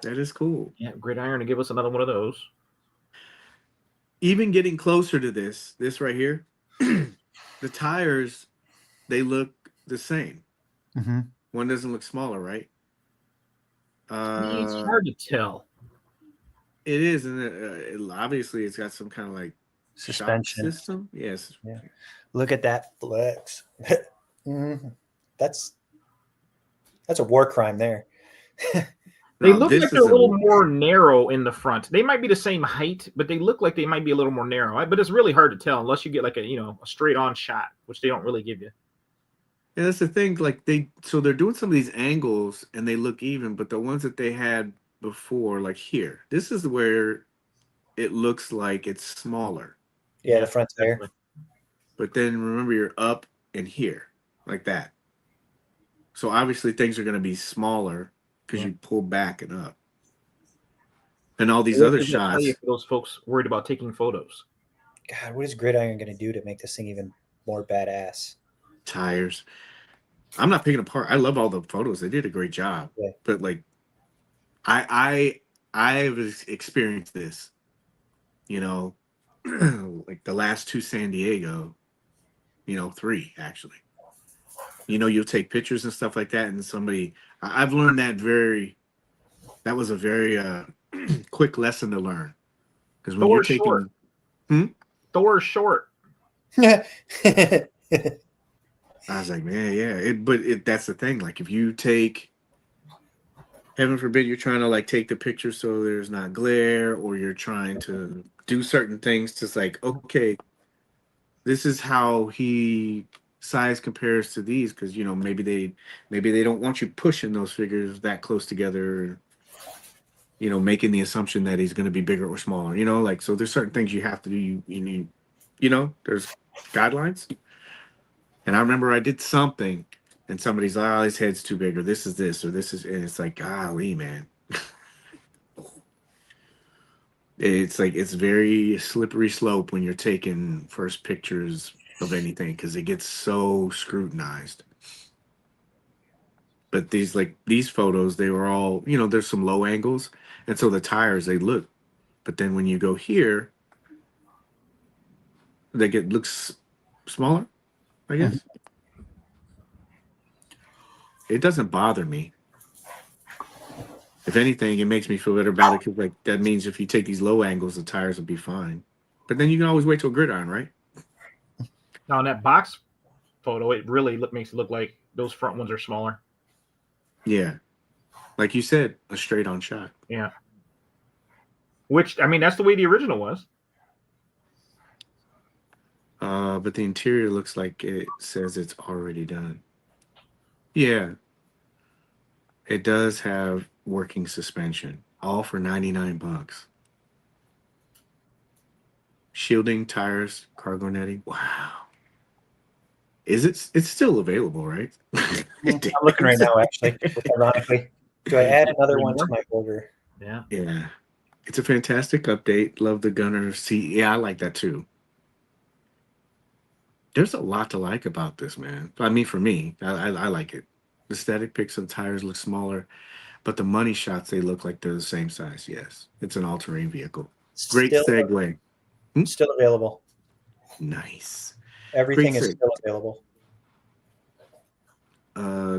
That is cool. Yeah, Gridiron to give us another one of those. Even getting closer to this right here, the tires, they look the same. Mm-hmm. One doesn't look smaller, right? It's hard to tell. It is, and obviously it's got some kind of like Suspension shock system. Yes. Yeah. Look at that flex. Mm-hmm. That's a war crime there. They look like they're a little more narrow in the front. They might be the same height, but they look like they might be a little more narrow. But it's really hard to tell unless you get like a straight on shot, which they don't really give you. Yeah, that's the thing. Like they're doing some of these angles and they look even, but the ones that they had before, like here, this is where it looks like it's smaller. Yeah, the front tire. But then remember, you're up and here, like that. So obviously things are going to be smaller because you pull back and up. And all these other shots. For those folks worried about taking photos. God, what is Gridiron going to do to make this thing even more badass? Tires. I'm not picking apart. I love all the photos. They did a great job. Yeah. But like, I've experienced this. Like the last two San Diego. 3 actually. You'll take pictures and stuff like that, and I've learned that was a very quick lesson to learn. Because when you're taking Thor's short. I was like, man, yeah. But that's the thing. Like if you take, heaven forbid, you're trying to like take the picture so there's not glare, or you're trying to do certain things, just like, okay, this is how he size compares to these, because maybe they don't want you pushing those figures that close together, making the assumption that he's going to be bigger or smaller, like, so there's certain things you have to do. There's guidelines. And I remember I did something, and somebody's like, "Oh, his head's too big," or "This is this," or "This is," and it's like, golly, man. It's like it's very slippery slope when you're taking first pictures of anything because it gets so scrutinized. But these photos, they were all, there's some low angles, and so the tires they look. But then when you go here, looks smaller, I Mhm. guess. It doesn't bother me. If anything, it makes me feel better about it because like that means if you take these low angles, the tires will be fine. But then you can always wait till gridiron, right? Now in that box photo, it really makes it look like those front ones are smaller. Yeah, like you said, a straight on shot. Yeah. Which I mean, that's the way the original was. But the interior looks like it says it's already done. Yeah, it does have working suspension, all for $99. Shielding, tires, cargo netting. Wow. Is it? It's still available, right? I'm looking right now, actually. Ironically, do I add another one to my order? Yeah. Yeah, it's a fantastic update. Love the gunner seat. Yeah, I like that too. There's a lot to like about this, man. I mean, for me, I like it. The static pics of the tires look smaller, but the money shots they look like they're the same size. Yes, it's an all-terrain vehicle. Great Still, segue. still available. Nice. Everything Great is segue. still available.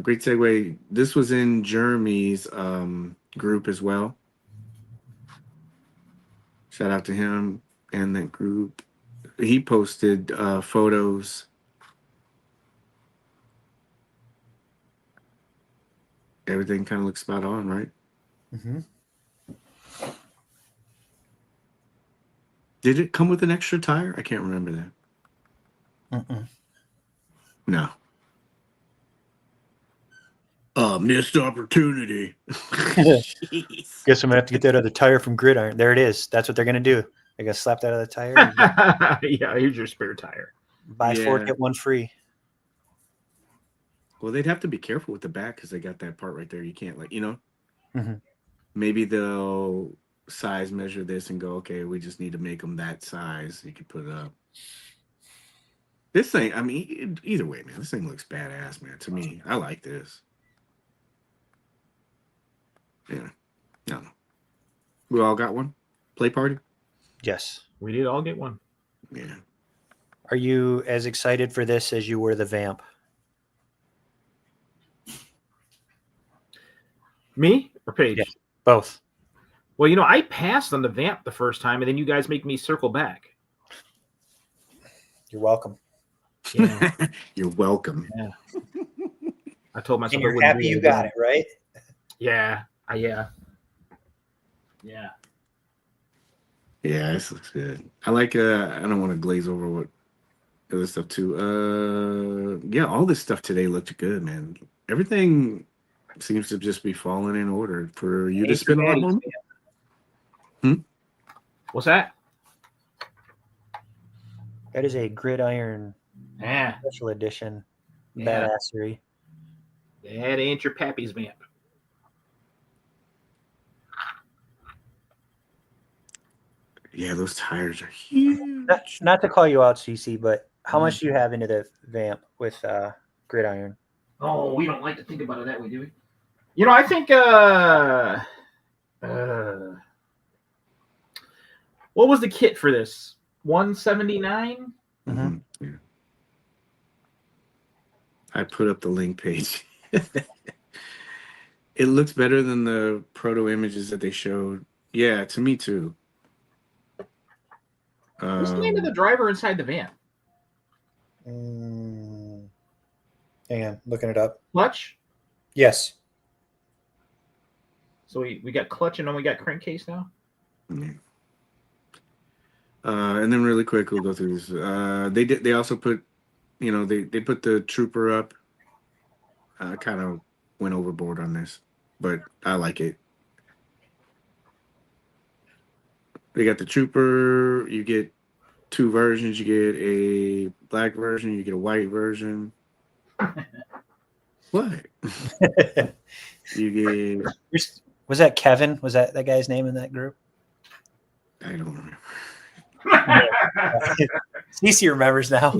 Great segue. This was in Jeremy's group as well. Shout out to him and that group. He posted photos. Everything kind of looks spot on, right? Mm-hmm. Did it come with an extra tire? I can't remember that. Mm-mm. No. Missed opportunity. Jeez. Guess I'm gonna have to get that other tire from Gridiron. There it is. That's what they're gonna do. They're gonna slap that other tire. And Yeah, here's your spare tire. buy four, Yeah. get one free. Well, they'd have to be careful with the back because they got that part right there. You can't Mhm. maybe they'll size measure this and go, okay, we just need to make them that size. You can put it up. This thing, I mean, either way, man, this thing looks badass, man. To me, I like this. Yeah. No. We all got one? Play party? Yes. We did all get one. Yeah. Are you as excited for this as you were the Vamp? Me or Paige? Yeah. Both. Well, I passed on the Vamp the first time, and then you guys make me circle back. You're welcome. Yeah. You're welcome. Yeah. I told myself And I you're wouldn't happy do you it got again. it, right? Yeah. Yeah. Yeah. Yeah, this looks good. I like I don't want to glaze over what other stuff too. Yeah, all this stuff today looked good, man. Everything seems to just be falling in order for you to Ain't your spend a lot daddy's more money. What's that? That is a Gridiron Yeah. special edition Yeah. badassery. That ain't your pappy's Vamp. Yeah, those tires are huge. Not to call you out, CC, but how much do you have into the Vamp with Gridiron? Oh, we don't like to think about it that way, do we? I think what was the kit for this? 179? Mm-hmm. Yeah. I put up the link page. It looks better than the proto images that they showed. Yeah, to me too. What's the name of the driver inside the van? Hang on, looking it up. Clutch? Yes. So we got clutch and then we got crankcase now? Yeah. And then really quick, we'll go through this. They also put, they put the trooper up. Kind of went overboard on this, but I like it. They got the trooper. You get two versions. You get a black version, you get a white version. What? You get, Was that Kevin? Was that guy's name in that group? I don't remember. Cece remembers now.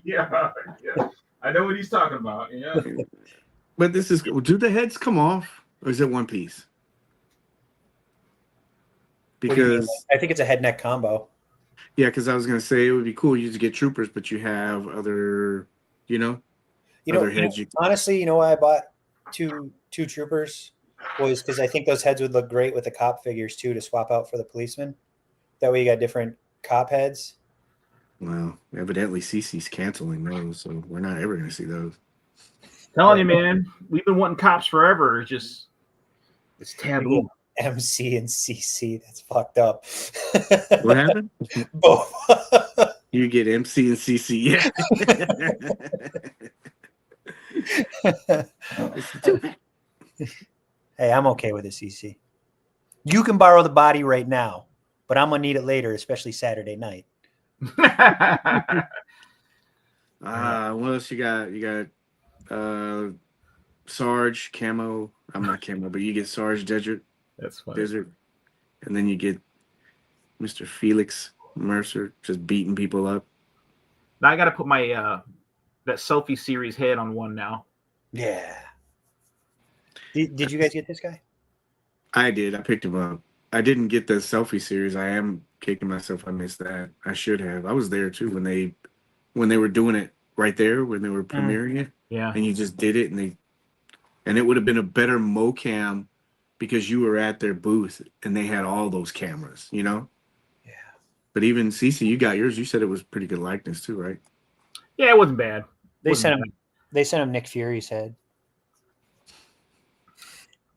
Yeah. I know what he's talking about. Yeah. But this is, do the heads come off or is it one piece? What do you mean? Because, I think it's a head neck combo. yeah, because I was going to say it would be cool. You just get troopers, but you have other, other heads. Honestly, you know why I bought two troopers was because I think those heads would look great with the cop figures too to swap out for the policemen. That way you got different cop heads. Well, evidently CC's canceling those, so we're not ever going to see those. Telling you, man, we've been wanting cops forever. It's taboo. MC and CC, that's fucked up. What happened? Both. You get MC and CC, yeah. Hey, I'm okay with a CC. You can borrow the body right now, but I'm gonna need it later, especially Saturday night. What else you got? You got Sarge camo. I'm not camo, but you get Sarge Desert. That's funny. Desert, and then you get Mr. Felix Mercer just beating people up. Now I got to put my that selfie series head on one now. Yeah. Did you guys get this guy? I did. I picked him up. I didn't get the selfie series. I am kicking myself. I missed that. I should have. I was there too when they were doing it right there when they were premiering it. Yeah. And you just did it, and it would have been a better mocam because you were at their booth and they had all those cameras, Yeah. But even CC, you got yours. You said it was pretty good likeness too, right? Yeah, it wasn't bad. They sent him Nick Fury's head.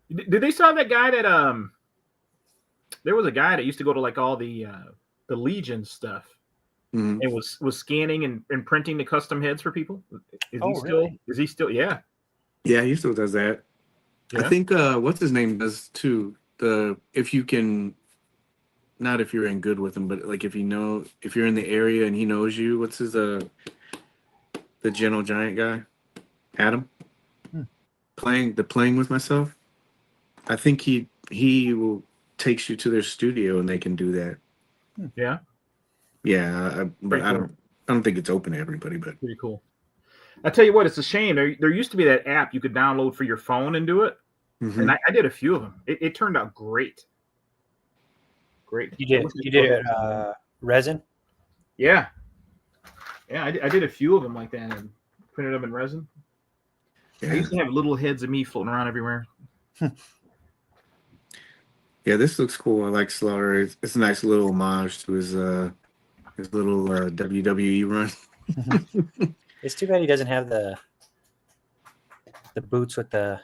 Did they saw that guy that there was a guy that used to go to like all the Legion stuff and was scanning and printing the custom heads for people? Really? Is he still yeah he still does that. yeah. I think what's his name does too. If you can, not if you're in good with him, but like if you're in the area and he knows you, what's his the Gentle Giant guy, Adam, playing with myself. I think he will takes you to their studio and they can do that. Yeah. But Pretty I cool. don't think it's open to everybody. But Pretty cool. I tell you what, it's a shame. There used to be that app you could download for your phone and do it, and I did a few of them. It turned out great. Great. You did it resin? Yeah. Yeah, I did a few of them like that and printed them in resin. yeah. I used to have little heads of me floating around everywhere. Yeah, this looks cool. I like Slaughter. It's a nice little homage to his little WWE run. It's too bad he doesn't have the boots with the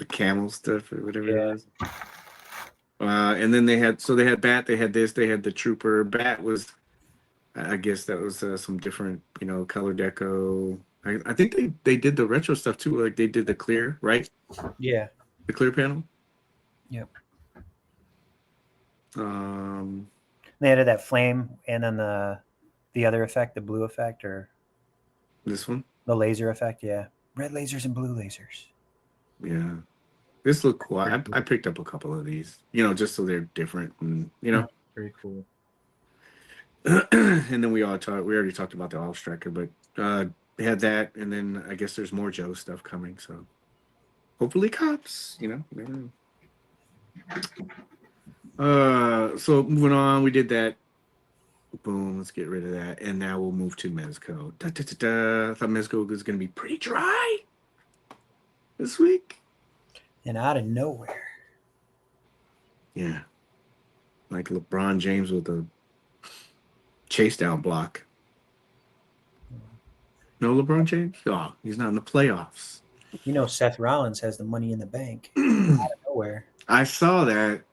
camel stuff or whatever it is. And then they had B.A.T, they had this, they had the Trooper. B.A.T was, I guess that was some different, color deco. I think they did the retro stuff too. Like they did the clear, right? Yeah. The clear panel. Yep. They added that flame and then the other effect, the blue effect, or this one, the laser effect. Yeah, red lasers and blue lasers. Yeah, this looked cool. I picked up a couple of these, just so they're different, and very cool. And then we already talked about the All Striker, but they had that, and then I guess there's more Joe stuff coming. So hopefully, cops, never know. So moving on, we did that. Boom, let's get rid of that. And now we'll move to Mezco. I thought Mezco was going to be pretty dry this week. And out of nowhere. Yeah. Like LeBron James with a chase down block. No LeBron James? Oh, he's not in the playoffs. Seth Rollins has the money in the bank. Out of nowhere. I saw that.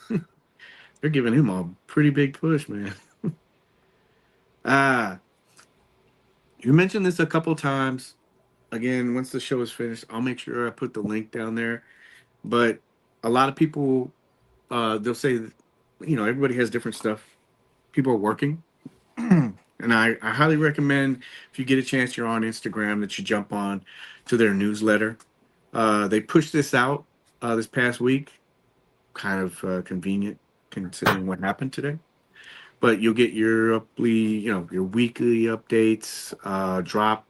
They're giving him a pretty big push, man. You mentioned this a couple times. Again, once the show is finished, I'll make sure I put the link down there. But a lot of people, they'll say, everybody has different stuff people are working. And I highly recommend, if you get a chance, you're on Instagram, that you jump on to their newsletter. They pushed this out this past week, kind of convenient considering what happened today. But you'll get your your weekly updates, drop.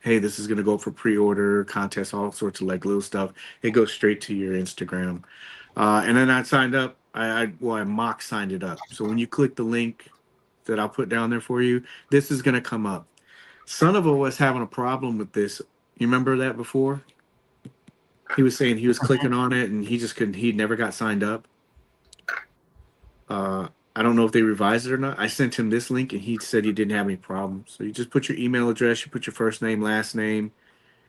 Hey, this is gonna go for pre-order, contest, all sorts of like little stuff. It goes straight to your Instagram. And then I signed up. I mock signed it up. So when you click the link that I'll put down there for you, this is gonna come up. Son of a was having a problem with this. You remember that before? He was saying he was clicking on it and he just couldn't. He never got signed up. I don't know if they revised it or not. I sent him this link and he said he didn't have any problems. So you just put your email address, you put your first name, last name.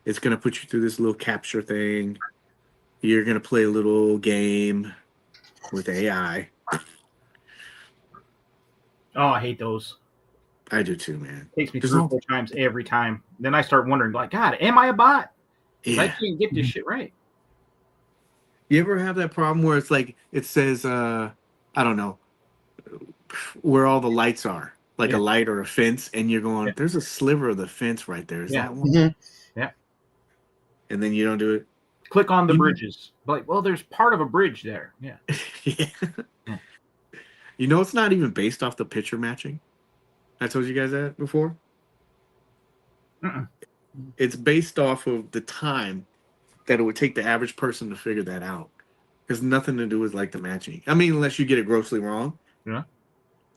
It's gonna put you through this little capture thing. You're gonna play a little game with AI. Oh, I hate those. I do too, man. Takes me There's 3 or no- 4 times every time. Then I start wondering, like, God, am I a bot? 'Cause I Yeah. can't get this shit right. You ever have that problem where it's like it says I don't know where all the lights are, like Yeah. a light or a fence, and you're going, Yeah. there's a sliver of the fence right there. Is Yeah. that one? Yeah. And then you don't do it. Click on the You- bridges. Like, well, there's part of a bridge there. Yeah. Yeah. Yeah. You know, it's not even based off the picture matching. I told you guys that before. Mm-mm. It's based off of the time that it would take the average person to figure that out. There's nothing to do with like the matching. I mean, unless you get it grossly wrong. Yeah.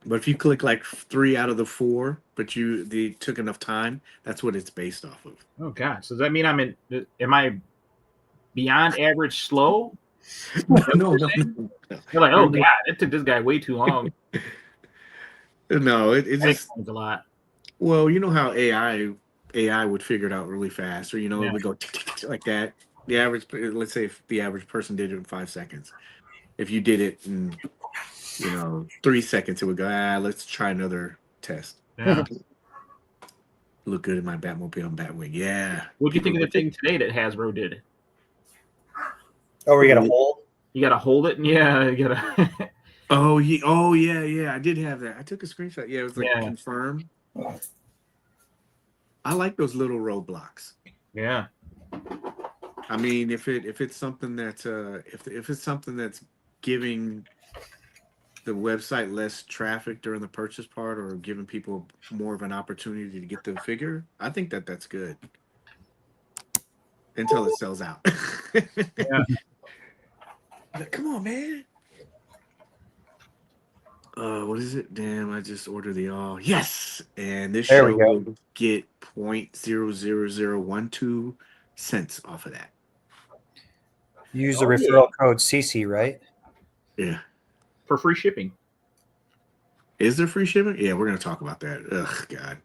But if you click like 3 out of the 4, but they took enough time, that's what it's based off of. Oh God. So does that mean am I beyond average slow? No. You're like, oh God, it took this guy way too long. No, it That just, explains a lot. well, you know how AI would figure it out really fast, or Yeah. it would go tick, tick, tick, like that. The average, let's say, if the average person did it in 5 seconds, if you did it in 3 seconds, it would go, let's try another test. Yeah. Look good in my Batmobile and Batwing. Yeah. What'd you think of the thing today that Hasbro did? Oh, we got a hold. You gotta hold it, and yeah, you gotta. Oh yeah. I did have that. I took a screenshot. Yeah, it was like Yeah. confirm. I like those little roadblocks. Yeah. I mean, if it's something that if it's something that's giving the website less traffic during the purchase part, or giving people more of an opportunity to get the figure, I think that's good. Until it sells out. Yeah. Come on, man. What is it? Damn, I just ordered the all. Yes, and this There we show go. will get 0.00012 cents off of that. Use the referral code CC, right? Yeah. For free shipping. Is there free shipping? Yeah, we're gonna talk about that. Ugh, God.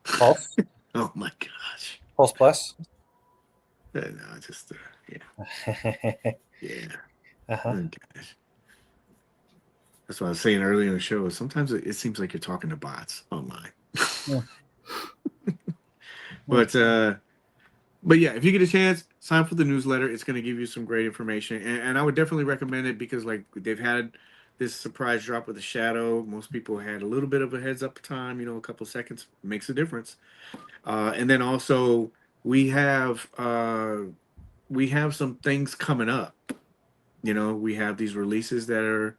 Pulse, Oh my gosh. Pulse Plus. No, just yeah. Uh-huh. Oh, gosh. That's what I was saying earlier in the show. Sometimes it seems like you're talking to bots online. Yeah. But yeah, if you get a chance, sign up for the newsletter. It's going to give you some great information, and I would definitely recommend it because like they've had this surprise drop with the shadow. Most people had a little bit of a heads up time. A couple seconds makes a difference. And then also we have some things coming up. We have these releases that are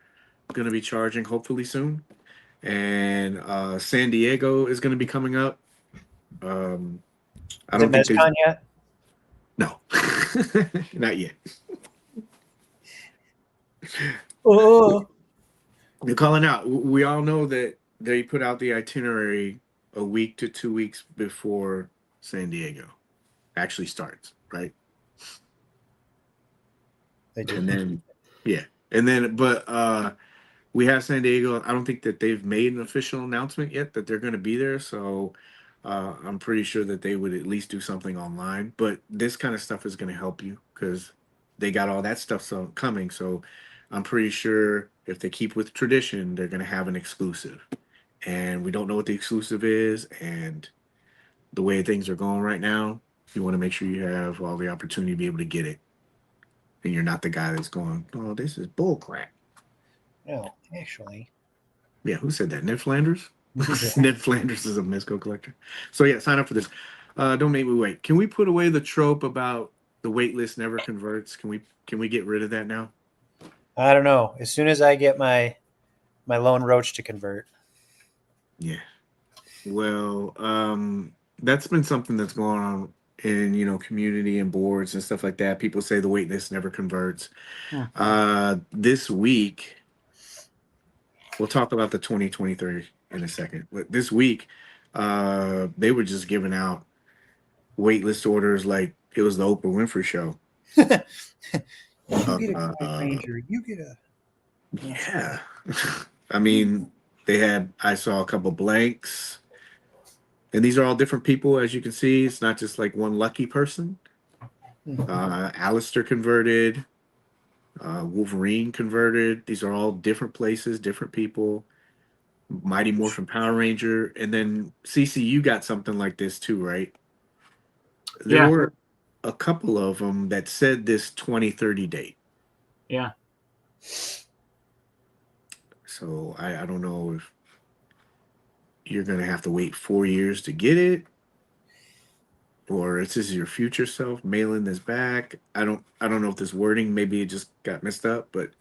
going to be charging hopefully soon, and San Diego is going to be coming up. I Is don't it think Mezco yet? no, not yet. Oh, They're calling out. We all know that they put out the itinerary a week to 2 weeks before San Diego actually starts, right? they do. And then, but we have San Diego. I don't think that they've made an official announcement yet that they're going to be there. So I'm pretty sure that they would at least do something online. But this kind of stuff is going to help you because they got all that stuff coming. So I'm pretty sure if they keep with tradition, they're going to have an exclusive. And we don't know what the exclusive is. And the way things are going right now, you want to make sure you have all the opportunity to be able to get it. And you're not the guy that's going, oh, this is bull crap. No, actually. Yeah, who said that? Ned Flanders? Ned Flanders is a Mezco collector. So yeah, sign up for this. Don't make me wait. Can we put away the trope about the wait list never converts? Can we get rid of that now? I don't know. As soon as I get my lone roach to convert. Yeah. Well, that's been something that's going on in community and boards and stuff like that. People say the wait list never converts. This week, we'll talk about the 2023 in a second. But this week, they were just giving out waitlist orders like it was the Oprah Winfrey show. You get a Comic Ranger. You get a. Yeah. I mean, I saw a couple blanks, and these are all different people, as you can see. It's not just like one lucky person. Alistair converted, Wolverine converted. These are all different places, different people. Mighty Morphin Power Ranger, and then CC, you got something like this too, right? There were a couple of them that said this 2030 date. Yeah. So I don't know if you're gonna have to wait 4 years to get it, or this is your future self mailing this back. I don't know if this wording, maybe it just got messed up, but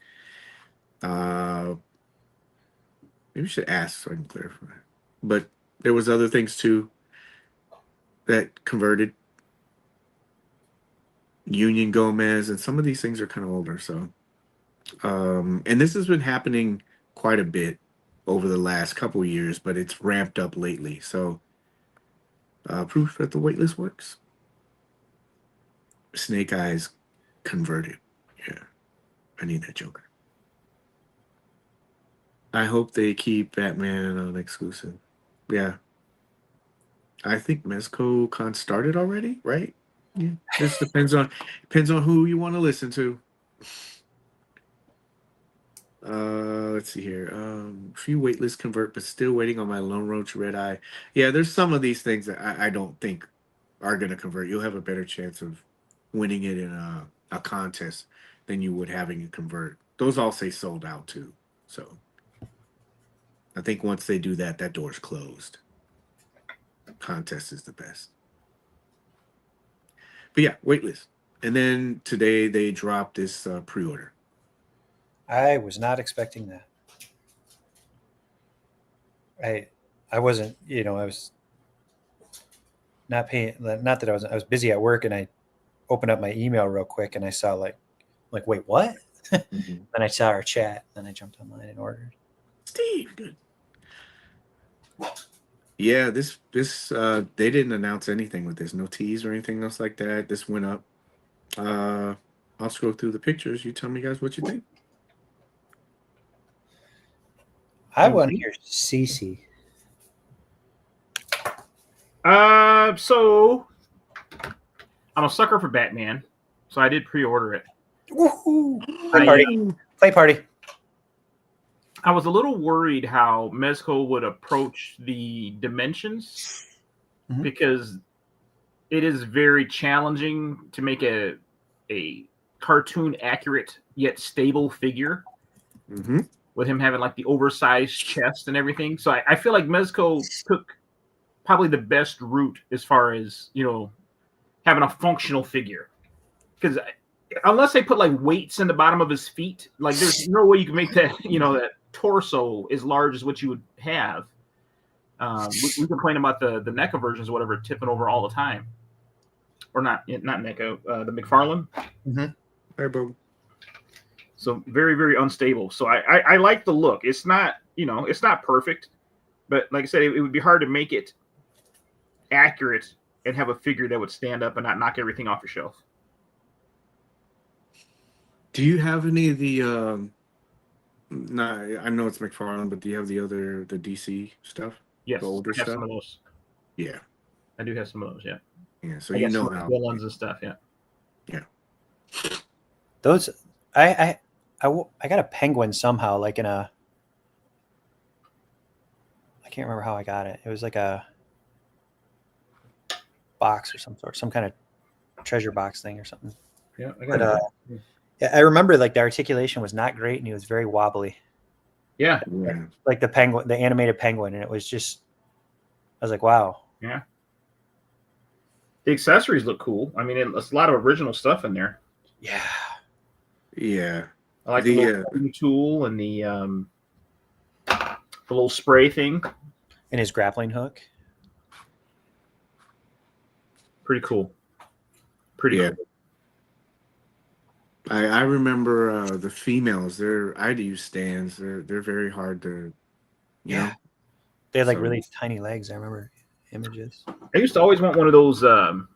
maybe we should ask so I can clarify. But there was other things too that converted. Union Gomez, and some of these things are kind of older. So, and this has been happening quite a bit over the last couple of years, but it's ramped up lately. So, proof that the waitlist works. Snake Eyes converted. Yeah, I need that Joker. I hope they keep Batman on exclusive. Yeah. I think Mezco Con started already, right? Yeah. This depends on who you want to listen to. Let's see here. Few waitlist convert, but still waiting on my Lone Roach Red Eye. Yeah, there's some of these things that I don't think are gonna convert. You'll have a better chance of winning it in a contest than you would having it convert. Those all say sold out too. So I think once they do that, that door's closed. Contest is the best. But yeah, waitlist. And then today they dropped this pre-order. I was not expecting that. I wasn't, I was not paying, not that I was busy at work, and I opened up my email real quick and I saw like wait, what? Mm-hmm. Then I saw our chat, then I jumped online and ordered. Steve, good. Yeah, this they didn't announce anything with this. No tease or anything else like that. This went up. I'll scroll through the pictures. You tell me guys what you think. I want to hear CC. So I'm a sucker for Batman, so I did pre-order it. Woohoo! Play party. Play party. I was a little worried how Mezco would approach the dimensions, because it is very challenging to make a cartoon accurate yet stable figure. Mm-hmm. With him having like the oversized chest and everything. So I feel like Mezco took probably the best route as far as, having a functional figure. Because unless they put like weights in the bottom of his feet, like there's no way you can make that, that torso as large as what you would have. We complain about the NECA versions or whatever tipping over all the time. Or not NECA, the McFarlane. Mm-hmm. Hey, bro. So very, very unstable. So I like the look. It's not, it's not perfect, but like I said, it would be hard to make it accurate and have a figure that would stand up and not knock everything off your shelf. Do you have any of the I know it's McFarlane, but do you have the DC stuff? Yes, the older I have stuff? some of those. Yeah. I do have some of those, yeah. Yeah, so I you got know some how villains and stuff, yeah. Yeah. Those I got a penguin somehow, like in a, I can't remember how I got it. It was like a box or some sort, some kind of treasure box thing or something. Yeah, I got it. Yeah, I remember like the articulation was not great and he was very wobbly. Yeah. Yeah. like the penguin, the animated penguin, and it was just, I was like, wow. Yeah. The accessories look cool. I mean, it's a lot of original stuff in there. Yeah. Yeah. I like the The little cutting tool and the little spray thing. And his grappling hook. Pretty cool. Pretty Yeah. cool. I remember the females. Their IDU stands. They're very hard to, you know. They had like So- really tiny legs. I remember images. I used to always want one of those that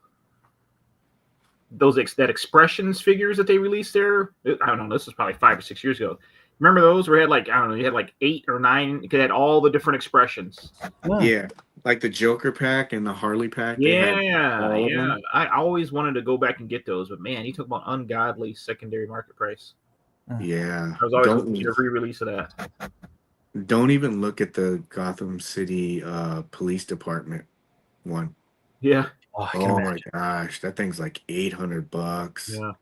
expressions figures that they released there. I don't know. This was probably 5 or 6 years ago. Remember those where it had like, I don't know, you had like 8 or 9. It had all the different expressions. Oh, Yeah, like the Joker pack and the Harley pack. They had Yeah, all of yeah. them. I always wanted to go back and get those, but man, you talk about ungodly secondary market price. Yeah. I was always hoping to see a re-release of that. Don't even look at the Gotham City Police Department one. Yeah, oh, I can Oh my imagine. gosh, that thing's like $800. yeah.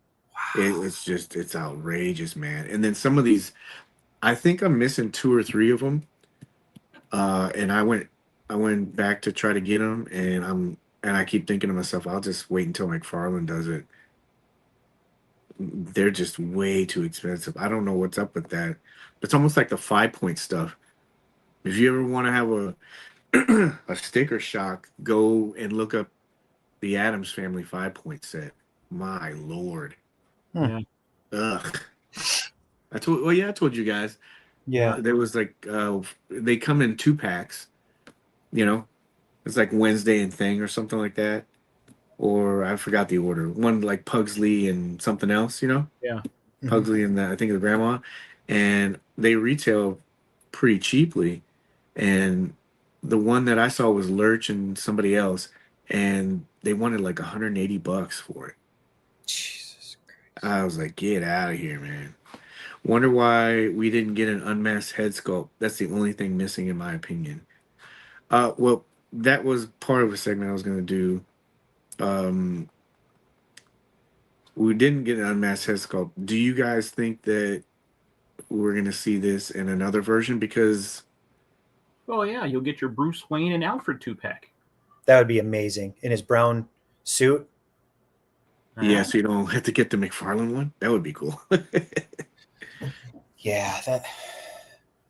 It's outrageous, man. And then some of these, I think I'm missing 2 or 3 of them. And I went back to try to get them, and I keep thinking to myself, I'll just wait until McFarlane does it. They're just way too expensive. I don't know what's up with that. It's almost like the 5-point stuff. If you ever want to have a sticker shock, go and look up the Addams Family 5-point set. My lord. Yeah. Ugh. I told you guys. Yeah. There was like they come in 2 packs. You know, it's like Wednesday and Thing or something like that. Or I forgot the order. One like Pugsley and something else, you know? Yeah. Pugsley and I think the grandma. And they retail pretty cheaply. And the one that I saw was Lurch and somebody else, and they wanted like $180 for it. Jesus Christ. I was like, get out of here, man. Wonder why we didn't get an unmasked head sculpt. That's the only thing missing in my opinion. Well, that was part of a segment I was going to do. We didn't get an unmasked head sculpt. Do you guys think that we're going to see this in another version? Because Oh yeah, you'll get your Bruce Wayne and Alfred 2-pack. That would be amazing in his brown suit. yeah, so you don't have to get the McFarlane one. That would be cool. Yeah, that.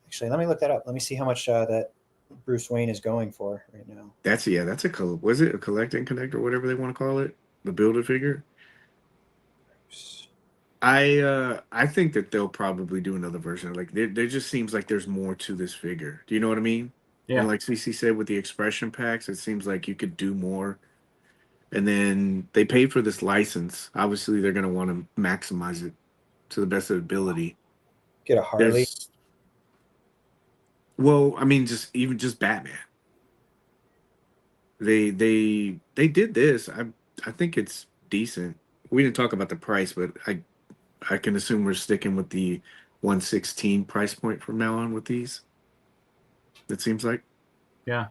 Actually, let me look that up. Let me see how much that Bruce Wayne is going for right now. That's a was it a collect and connect or whatever they want to call it? The build a figure. I think that they'll probably do another version. Like there just seems like there's more to this figure. Do you know what I mean? Yeah. And like CC said with the expression packs, it seems like you could do more. And then they paid for this license. Obviously, they're going to want to maximize it to the best of ability. Get a Harley. Well, I mean, just Batman. They did this. I think it's decent. We didn't talk about the price, but I can assume we're sticking with the 116 price point from now on with these. It seems like. Yeah.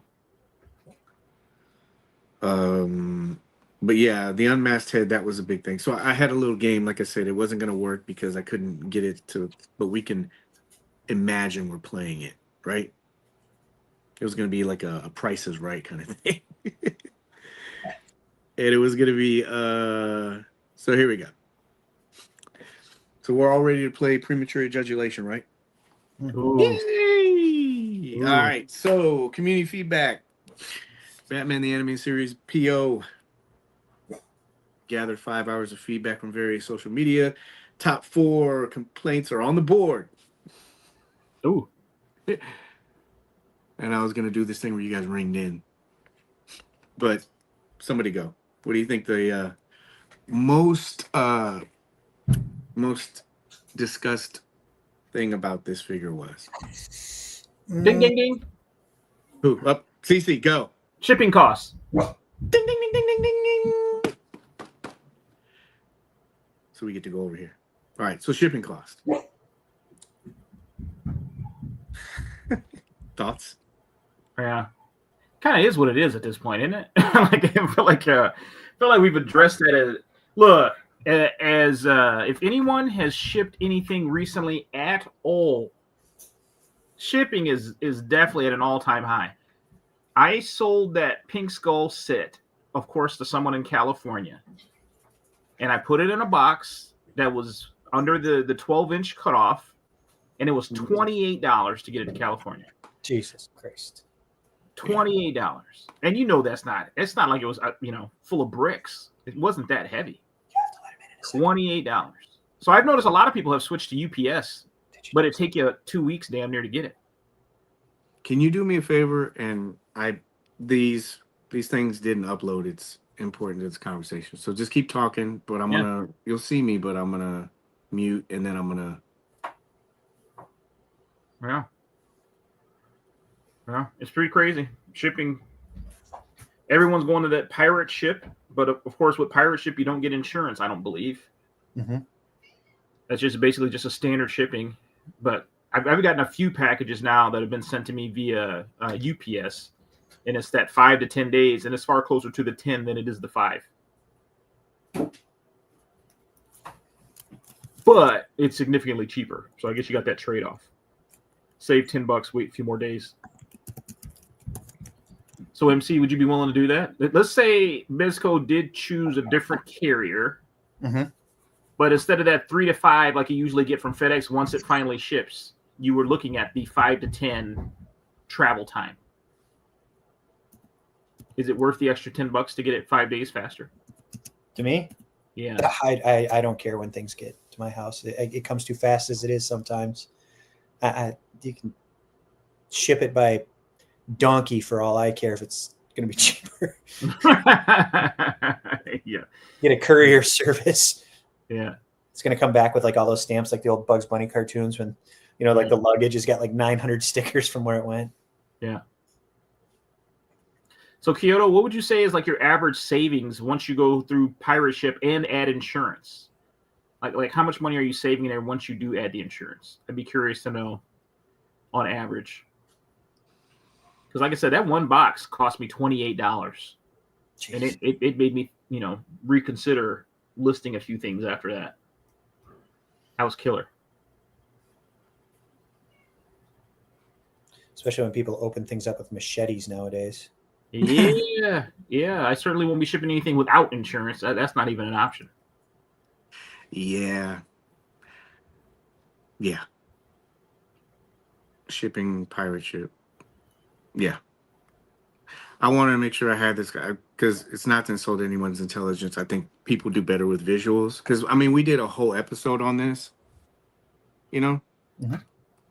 But yeah, the unmasked head, that was a big thing. So I had a little game, like I said, it wasn't going to work because I couldn't get it to, but we can imagine we're playing it, right? It was going to be like a Price is Right kind of thing. And it was going to be, so here we go. So we're all ready to play Premature Ejaculation, right? Ooh. Yay! Ooh. All right, so community feedback. Batman the Animated Series PO. Gathered 5 hours of feedback from various social media. Top 4 complaints are on the board. Ooh. And I was going to do this thing where you guys ringed in. But somebody go. What do you think the most discussed thing about this figure was? Ding ding ding. Who? Up. CC, go. Shipping costs. Ding, ding, ding, ding, ding, ding, ding. So we get to go over here. All right, so shipping cost. Thoughts? Yeah. Kind of is what it is at this point, isn't it? Like I feel like we've addressed that as look, as if anyone has shipped anything recently at all, shipping is definitely at an all-time high. I sold that Pink Skull sit, of course, to someone in California, and I put it in a box that was under the 12-inch cutoff, and it was $28 to get it to California. Jesus Christ. $28, and you know it's not like it was full of bricks. It wasn't that heavy. You have to let him in a second. $28. So I've noticed a lot of people have switched to UPS, but it take you 2 weeks damn near to get it. Can you do me a favor? And these things didn't upload. It's important to this conversation. So just keep talking, but you'll see me, but I'm gonna mute and then I'm gonna. Yeah, it's pretty crazy. Shipping. Everyone's going to that pirate ship, but of course, with pirate ship, you don't get insurance. I don't believe. Mm-hmm. That's just basically just a standard shipping. But I've gotten a few packages now that have been sent to me via UPS, and it's that 5 to 10 days, and it's far closer to the 10 than it is the 5. But it's significantly cheaper, so I guess you got that trade-off. Save $10, wait a few more days. So MC, would you be willing to do that? Let's say Mezco did choose a different carrier, but instead of that 3 to 5 like you usually get from FedEx once it finally ships, you were looking at the 5 to 10 travel time. Is it worth the extra $10 to get it 5 days faster? To me? Yeah. I don't care when things get to my house. It comes too fast as it is sometimes. You can ship it by donkey for all I care if it's going to be cheaper. Yeah. Get a courier service. Yeah. It's going to come back with like all those stamps like the old Bugs Bunny cartoons when, like the luggage has got like 900 stickers from where it went. Yeah. So Kyoto, what would you say is like your average savings once you go through pirate ship and add insurance? Like how much money are you saving there once you do add the insurance? I'd be curious to know on average. Because like I said, that one box cost me $28. Jeez. And it made me, reconsider listing a few things after that. That was killer. Especially when people open things up with machetes nowadays. Yeah. I certainly won't be shipping anything without insurance. That's not even an option. Yeah. Shipping pirate ship. Yeah. I wanted to make sure I had this guy because it's not to insult anyone's intelligence. I think people do better with visuals because, we did a whole episode on this,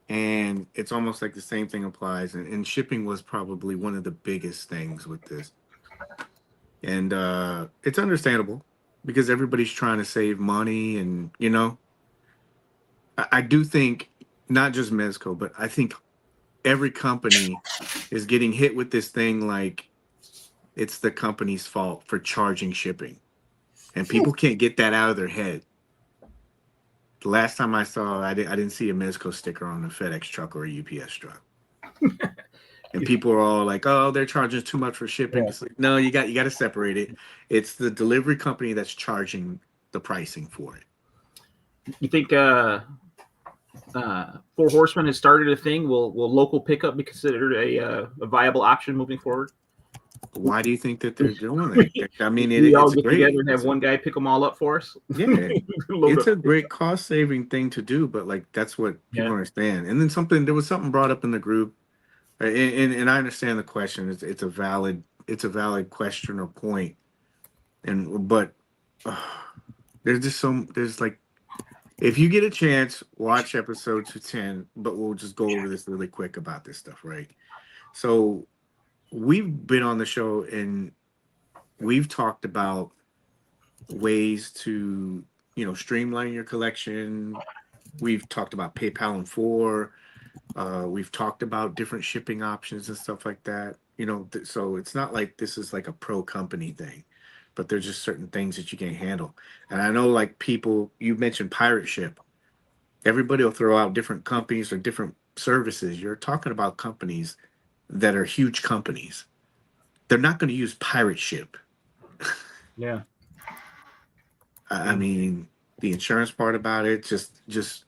and it's almost like the same thing applies. And shipping was probably one of the biggest things with this. And it's understandable because everybody's trying to save money and, I do think not just Mezco, but I think every company is getting hit with this thing like it's the company's fault for charging shipping. And people can't get that out of their head. The last time I saw, I didn't see a Mezco sticker on a FedEx truck or a UPS truck. And people are all like, "Oh, they're charging too much for shipping." Yeah. It's like, no, you got to separate it. It's the delivery company that's charging the pricing for it. You think Four Horsemen has started a thing? Will local pickup be considered a viable option moving forward? Why do you think that they're doing that? We all it's get great. together and have one guy pick them all up for us. Yeah, it's a great cost-saving thing to do, but like that's what people understand. And then there was something brought up in the group, and I understand the question. It's a valid question or point, but there's just there's like. If you get a chance, watch episode 210, but we'll just go over this really quick about this stuff, right? So we've been on the show and we've talked about ways to, streamline your collection. We've talked about PayPal and 4. We've talked about different shipping options and stuff like that. So it's not like this is like a pro company thing. But there's just certain things that you can't handle. And I know like people, you mentioned pirate ship. Everybody will throw out different companies or different services. You're talking about companies that are huge companies. They're not going to use pirate ship. Yeah. The insurance part about it, just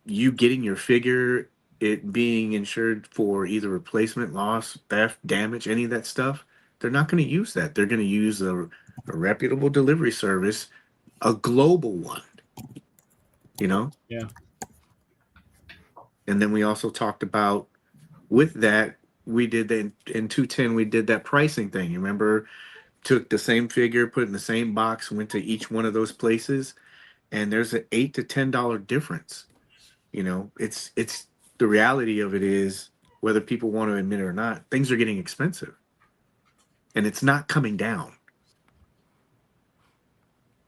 you getting your figure it being insured for either replacement, loss, theft, damage, any of that stuff, they're not going to use that. They're going to use a reputable delivery service, a global one, you know? Yeah. And then we also talked about with that, we did that in 210, we did that pricing thing. You remember, took the same figure, put it in the same box, went to each one of those places, and there's an $8 to $10 difference. You know, it's the reality of it is, whether people want to admit it or not, things are getting expensive, and it's not coming down.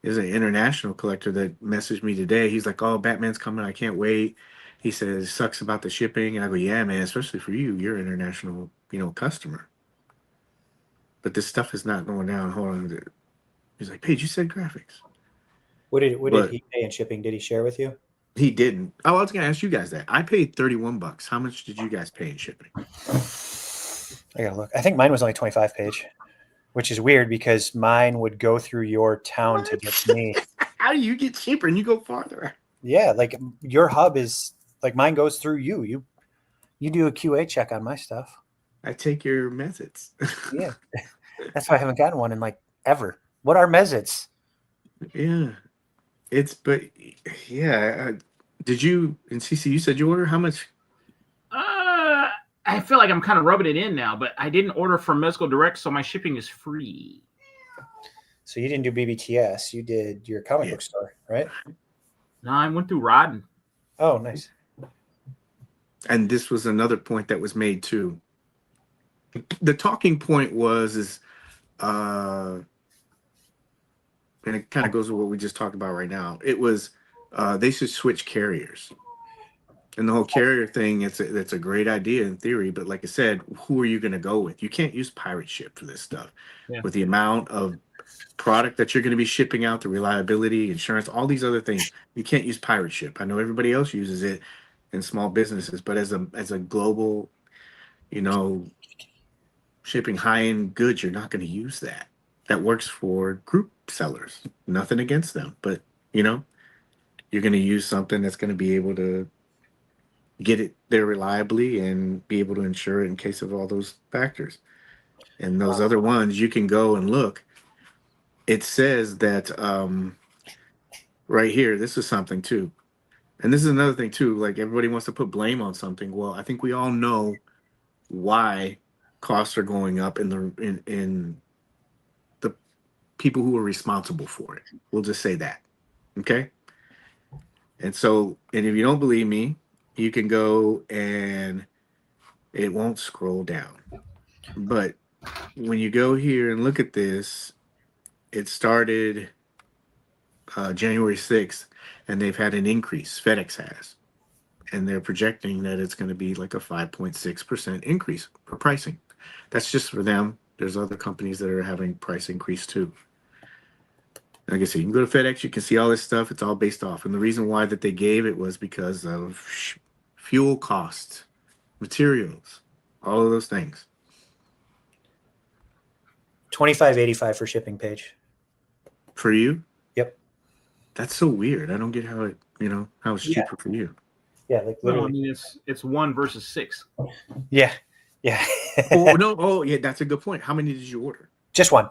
There's an international collector that messaged me today. He's like, "Oh, Batman's coming! I can't wait." He says, "Sucks about the shipping," and I go, "Yeah, man, especially for you. You're an international, customer." But this stuff is not going down. Hold on. He's like, "Paige, you said graphics." What did But he pay in shipping? Did he share with you? he didn't. Oh, I was gonna ask you guys that. I paid $31. How much did you guys pay in shipping? I gotta look. I think mine was only 25 Paige, which is weird because mine would go through your town to get to me. How do you get cheaper and you go farther? Yeah, like your hub is like mine goes through you. You do a QA check on my stuff. I take your methods. Yeah. That's why I haven't gotten one in like ever. What are mezzets? Yeah. Did you, and CC, you said you order how much? I feel like I'm kind of rubbing it in now, but I didn't order from Mezco Direct, so my shipping is free. So you didn't do BTAS. You did your comic book store, right? No, I went through Rodden. Oh, nice. And this was another point that was made too. The talking point was, and it kind of goes with what we just talked about right now. It was, they should switch carriers. And the whole carrier thing, it's a great idea in theory, but like I said, who are you going to go with? You can't use pirate ship for this stuff. Yeah. With the amount of product that you're going to be shipping out, the reliability, insurance, all these other things, you can't use pirate ship. I know everybody else uses it in small businesses, but as a global, shipping high-end goods, you're not going to use that. That works for group sellers. Nothing against them, but you're going to use something that's going to be able to get it there reliably and be able to insure it in case of all those factors. And those other ones, you can go and look. It says that right here, this is something too. And this is another thing too, like everybody wants to put blame on something. Well, I think we all know why costs are going up in the people who are responsible for it. We'll just say that. Okay? And if you don't believe me, you can go and it won't scroll down. But when you go here and look at this, it started January 6th, and they've had an increase. FedEx has. And they're projecting that it's going to be like a 5.6% increase for pricing. That's just for them. There's other companies that are having price increase too. Like I said, you can go to FedEx, you can see all this stuff. It's all based off. And the reason why that they gave it was because of fuel costs, materials, all of those things. $25.85 for shipping Page. For you? Yep. That's so weird. I don't get how it's cheaper for you. Yeah, like No, literally. I mean it's 1 versus 6. Yeah. Yeah. Oh no, yeah, that's a good point. How many did you order? Just one.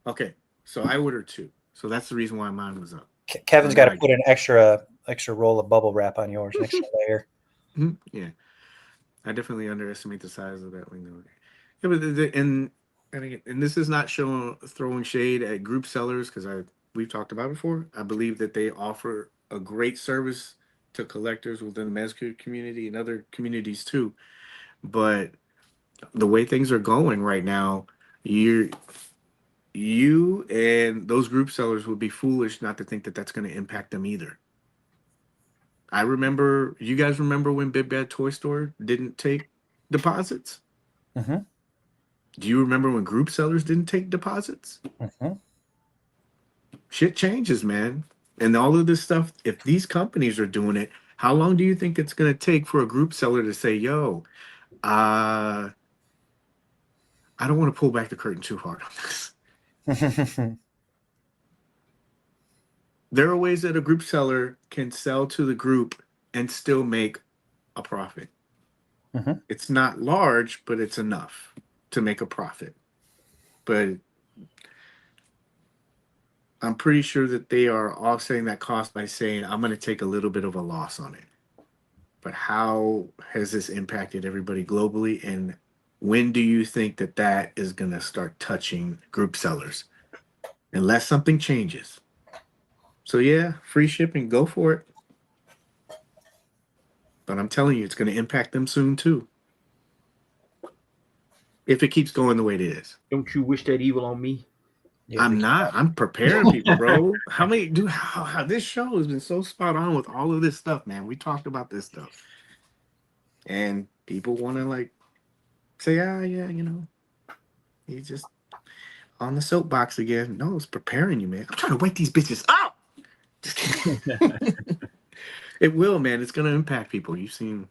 Okay. So I ordered 2. So that's the reason why mine was up. Kevin's got to put an extra roll of bubble wrap on yours, an extra layer. Yeah, I definitely underestimate the size of that window. Yeah, but and this is not throwing shade at group sellers because we've talked about it before. I believe that they offer a great service to collectors within the Mezco community and other communities too. But the way things are going right now, you and those group sellers would be foolish not to think that that's going to impact them either. You guys remember when Big Bad Toy Store didn't take deposits? Mm-hmm. Do you remember when group sellers didn't take deposits? Mm-hmm. Shit changes, man. And all of this stuff, if these companies are doing it, how long do you think it's going to take for a group seller to say, yo, I don't want to pull back the curtain too hard on this? There are ways that a group seller can sell to the group and still make a profit. Mhm. It's not large, but it's enough to make a profit. But I'm pretty sure that they are offsetting that cost by saying, I'm going to take a little bit of a loss on it. But how has this impacted everybody globally? And when do you think that that is going to start touching group sellers? Unless something changes. So, yeah, free shipping, go for it. But I'm telling you, it's going to impact them soon, too. If it keeps going the way it is. Don't you wish that evil on me? Yeah, I'm not. I'm preparing people, bro. How this show has been so spot on with all of this stuff, man. We talked about this stuff. And people want to like say, ah, yeah, he's just on the soapbox again. No, it's preparing you, man. I'm trying to wake these bitches up. Just kidding. It will, man. It's gonna impact people. You've seen.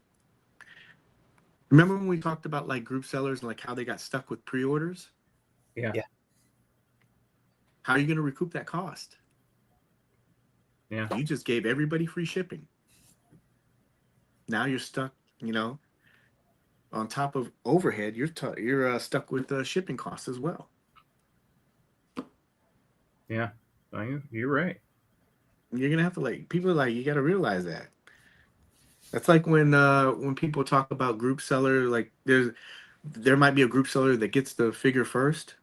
Remember when we talked about like group sellers and like how they got stuck with pre-orders? Yeah. Yeah. How are you gonna recoup that cost? Yeah. You just gave everybody free shipping. Now you're stuck, on top of overhead. You're stuck with shipping costs as well. Yeah. You're right. You're gonna have to people are like, you gotta realize that. That's like when people talk about group seller, like there might be a group seller that gets the figure first.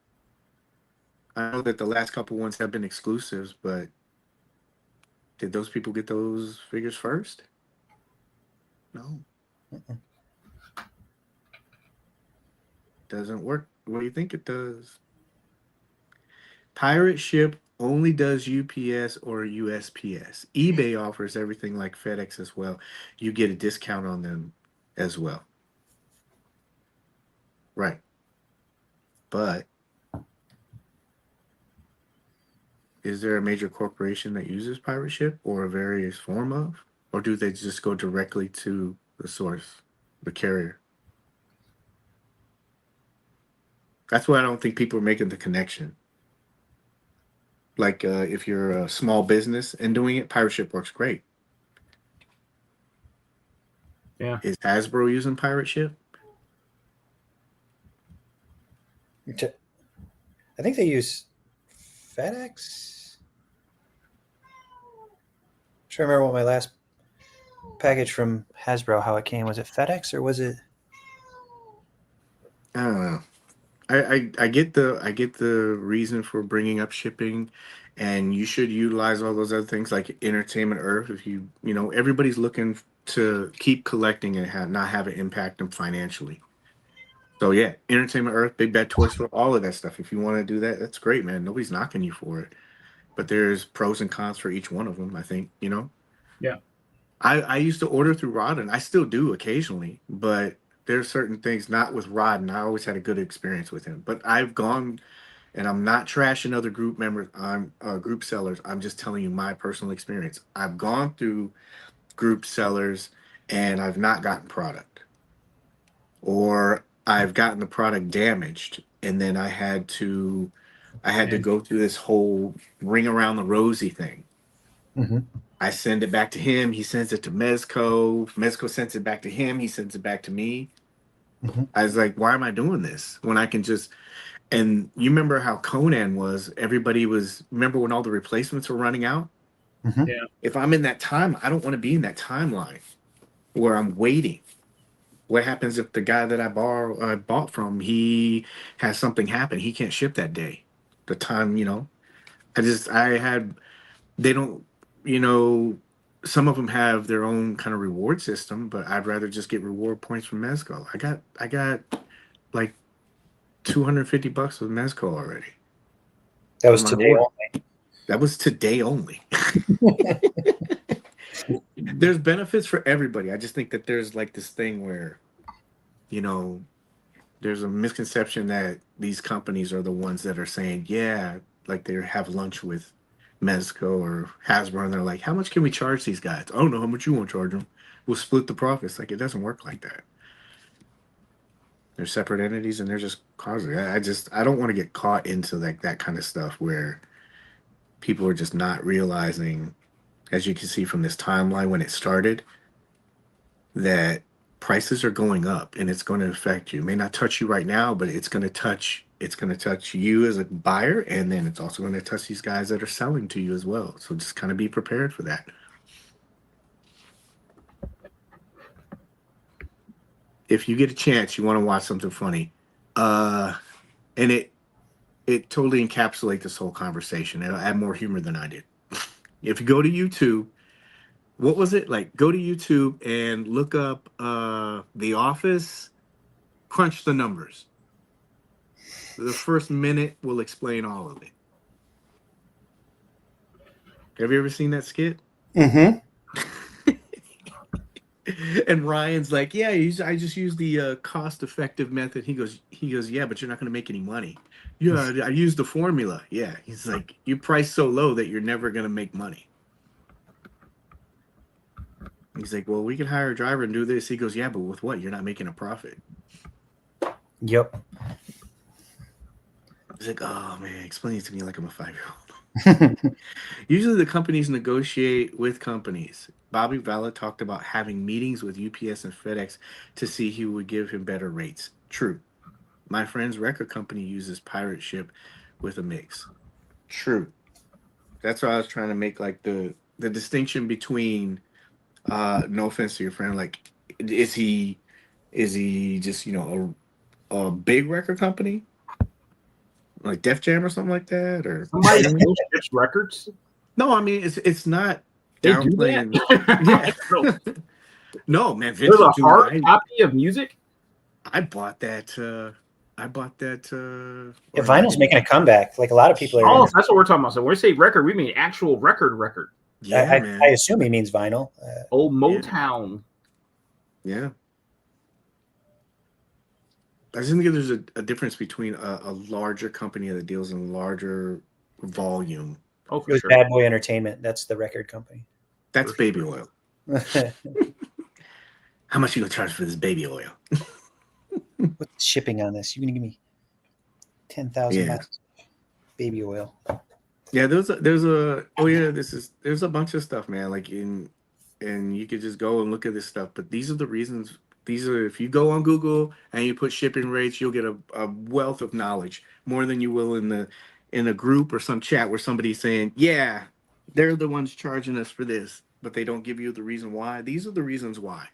I know that the last couple ones have been exclusives, but did those people get those figures first? No. Mm-mm. Doesn't work. What do you think it does? Pirate ship only does UPS or USPS. eBay offers everything like FedEx as well. You get a discount on them as well. Right. But is there a major corporation that uses pirate ship or a various form of? Or do they just go directly to the source, the carrier? That's why I don't think people are making the connection. Like if you're a small business and doing it, pirate ship works great. Yeah. Is Hasbro using pirate ship? I think they use FedEx. I'm trying to remember what my last package from Hasbro, how it came. Was it FedEx or was it? I don't know. I get the reason for bringing up shipping, and you should utilize all those other things like Entertainment Earth. If everybody's looking to keep collecting and not have it impact them financially. So yeah, Entertainment Earth, Big Bad Toy Store, all of that stuff. If you want to do that, that's great, man. Nobody's knocking you for it, but there's pros and cons for each one of them. I think. Yeah. I used to order through Rodden. I still do occasionally, but there's certain things not with Rodden. I always had a good experience with him. But I've gone, and I'm not trashing other group members. I'm group sellers. I'm just telling you my personal experience. I've gone through group sellers, and I've not gotten product, or I've gotten the product damaged, and then I had to go through this whole ring around the rosy thing. Mm-hmm. I send it back to him. He sends it to Mezco. Mezco sends it back to him. He sends it back to me. Mm-hmm. I was like, why am I doing this when I can just? And you remember how Conan was? Remember when all the replacements were running out? Mm-hmm. Yeah. If I'm in that time, I don't want to be in that timeline where I'm waiting. What happens if the guy that I bought from, he has something happen? He can't ship that day. The time, they don't, you know, some of them have their own kind of reward system, but I'd rather just get reward points from Mezco. I got like $250 with Mezco already. That was on my today order. only. That was today only. There's benefits for everybody. I just think that there's like this thing where, there's a misconception that these companies are the ones that are saying, yeah, like they have lunch with Mezco or Hasbro, and they're like, how much can we charge these guys? I don't know how much you want to charge them. We'll split the profits. Like, it doesn't work like that. They're separate entities, and they're just causing. I don't want to get caught into like that kind of stuff where people are just not realizing, as you can see from this timeline when it started, that prices are going up, and it's going to affect you. It may not touch you right now, but it's going to touch you as a buyer, and then it's also going to touch these guys that are selling to you as well. So just kind of be prepared for that. If you get a chance, you want to watch something funny, and it totally encapsulates this whole conversation. It'll add more humor than I did. If you go to YouTube, what was it like? Go to YouTube and look up The Office. Crunch the numbers. The first minute will explain all of it. Have you ever seen that skit? Mm-hmm. And Ryan's like, yeah, I just use the cost-effective method. He goes, yeah, but you're not going to make any money. Yeah, I used the formula. Yeah, he's like, you price so low that you're never going to make money. He's like, well, we could hire a driver and do this. He goes, yeah, but with what? You're not making a profit. Yep. He's like, oh man, explain it to me like I'm a 5-year-old. Usually the companies negotiate with companies. Bobby Valla talked about having meetings with UPS and FedEx to see who would give him better rates. True. My friend's record company uses pirate ship with a mix. True. That's why I was trying to make like the distinction between no offense to your friend, like is he just, a big record company? Like Def Jam or something like that? Or Somebody still ships records? no, I mean it's not They do downplaying. that? Yeah. No, man, There's a dude, hard copy of music? I bought that Yeah, vinyl's making a comeback. Like a lot of people are. Oh, that's what we're talking about. So when we say record, we mean actual record. Yeah, man. I assume he means vinyl. Old Motown. Yeah. I just think there's a difference between a larger company that deals in larger volume. Oh, It for was sure. Bad Boy Entertainment. That's the record company. That's For baby sure. oil. How much you gonna charge for this baby oil? What's the shipping on this? You're gonna give me $10,000 baby oil. Yeah, there's a bunch of stuff, man. Like and you could just go and look at this stuff. But these are the reasons. These are, if you go on Google and you put shipping rates, you'll get a wealth of knowledge, more than you will in a group or some chat where somebody's saying, yeah, they're the ones charging us for this, but they don't give you the reason why. These are the reasons why.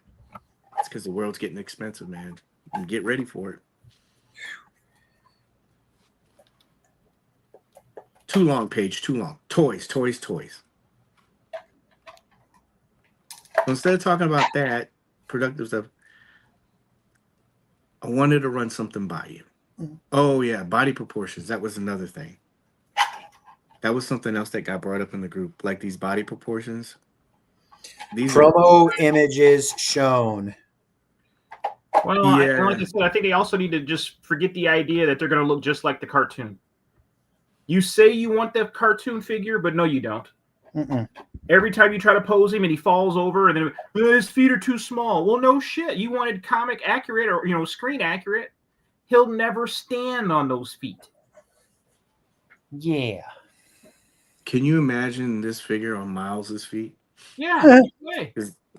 It's because the world's getting expensive, man. And get ready for it. Too long, Paige, too long. Toys. Instead of talking about that productive stuff, I wanted to run something by you. Mhm. Oh yeah, body proportions. That was another thing. That was something else that got brought up in the group, like these body proportions. These Promo images shown. Well, Yeah. like I said, I think they also need to just forget the idea that they're going to look just like the cartoon. You say you want the cartoon figure, but no, you don't. Mm-mm. Every time you try to pose him and he falls over and then his feet are too small. Well, no shit. You wanted comic accurate or screen accurate. He'll never stand on those feet. Yeah. Can you imagine this figure on Miles's feet? Yeah. Okay.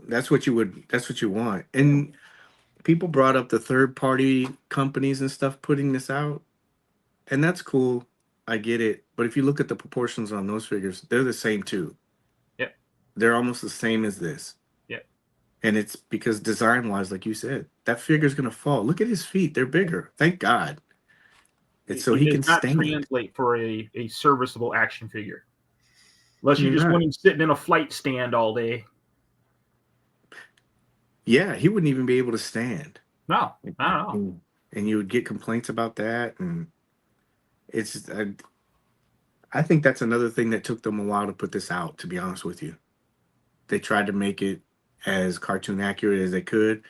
That's what you want. And people brought up the third-party companies and stuff putting this out, and that's cool. I get it. But if you look at the proportions on those figures, they're the same too. Yep. They're almost the same as this. Yep. And it's because design-wise, like you said, that figure's gonna fall. Look at his feet; they're bigger. Thank God. It's so he can does not stand. translate for a serviceable action figure. Unless you You're just not. want him sitting in a flight stand all day. Yeah, he wouldn't even be able to stand. No, I don't know. And you would get complaints about that, and it's just, I think that's another thing that took them a while to put this out, to be honest with you. They tried to make it as cartoon accurate as they could,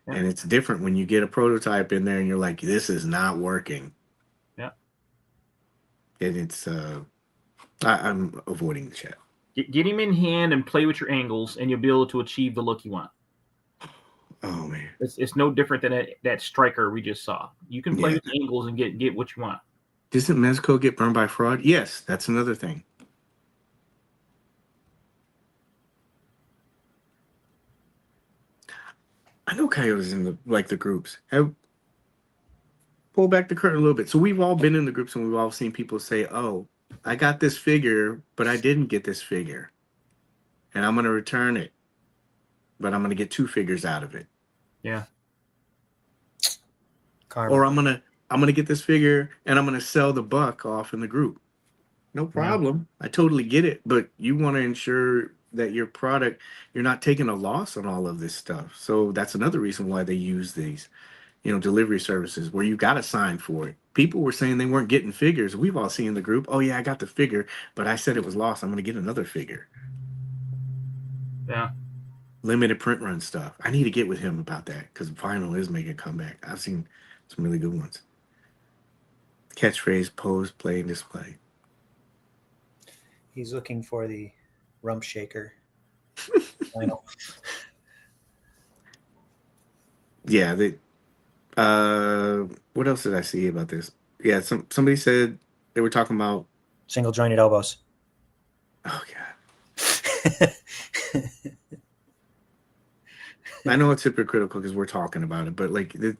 Yeah. and it's different when you get a prototype in there and you're like, this is not working. Yeah. And it's I'm avoiding the chat. Get him in hand and play with your angles, and you'll be able to achieve the look you want. Oh man, It's no different than that striker we just saw. You can play with angles and get what you want. doesn't Mezco get burned by fraud? Yes, that's another thing. I know Coyote's in the groups. Pull back the curtain a little bit. So we've all been in the groups and we've all seen people say, "Oh, I got this figure, but I didn't get this figure, and I'm gonna return it, but I'm gonna get 2 figures out of it." Yeah. Karma. Or I'm gonna get this figure and I'm gonna sell the buck off in the group. No problem. I totally get it, but you want to ensure that your product, you're not taking a loss on all of this stuff. So that's another reason why they use these, delivery services where you got to sign for it. People were saying they weren't getting figures. We've all seen in the group, "Oh yeah, I got the figure, but I said it was lost. I'm going to get another figure." Yeah. Limited print run stuff. I need to get with him about that because Vinyl is making a comeback. I've seen some really good ones. Catchphrase, pose, play, and display. He's looking for the rump shaker. Final. Yeah, what else did I see about this? Yeah, somebody said they were talking about. Single jointed elbows. Oh god, I know it's hypocritical because we're talking about it, but like we're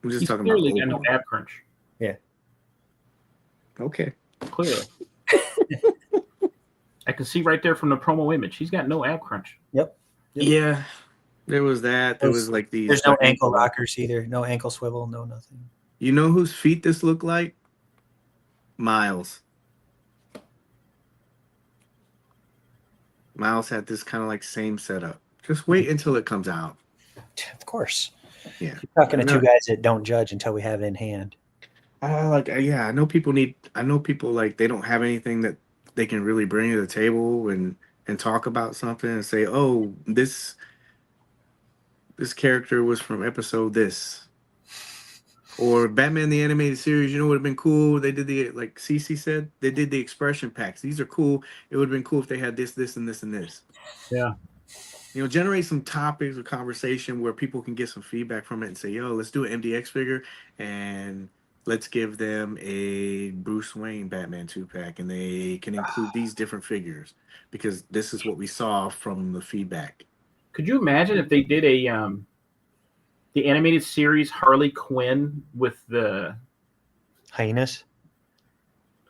just He's talking about clearly got no overall. ab crunch. Yeah. Okay. Clearly. I can see right there from the promo image. He's got no ab crunch. Yep. Yeah, there was that. There was like these. There's no ankle rockers either. No ankle swivel. No nothing. You know whose feet this look like? Miles. Miles had this kind of like same setup. Just wait until it comes out. Of course. Yeah. You're talking to 2 guys that don't judge until we have it in hand. I know people like they don't have anything that they can really bring to the table and talk about something and say, "Oh, this character was from episode this." Or Batman the Animated Series, would have been cool. They did like Cece said, they did the expression packs. These are cool. It would have been cool if they had this, and this, and this. Yeah. Generate some topics of conversation where people can get some feedback from it and say, "Yo, let's do an MDX figure and let's give them a Bruce Wayne Batman 2-pack and they can include these different figures because this is what we saw from the feedback." Could you imagine if they did the animated series Harley Quinn with the Hyenas.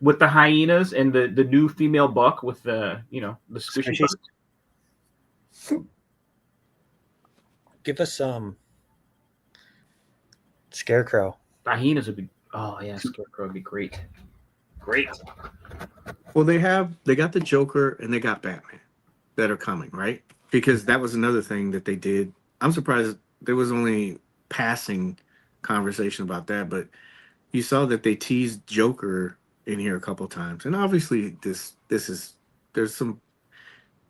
hyenas and the new female buck with the the squishy Squishies. parts? Give us Scarecrow. Hyenas would be Scarecrow would be great. Great. Well, they got the Joker and they got Batman that are coming, right? Because that was another thing that they did. I'm surprised there was only passing conversation about that, but you saw that they teased Joker in here a couple times. And obviously there's some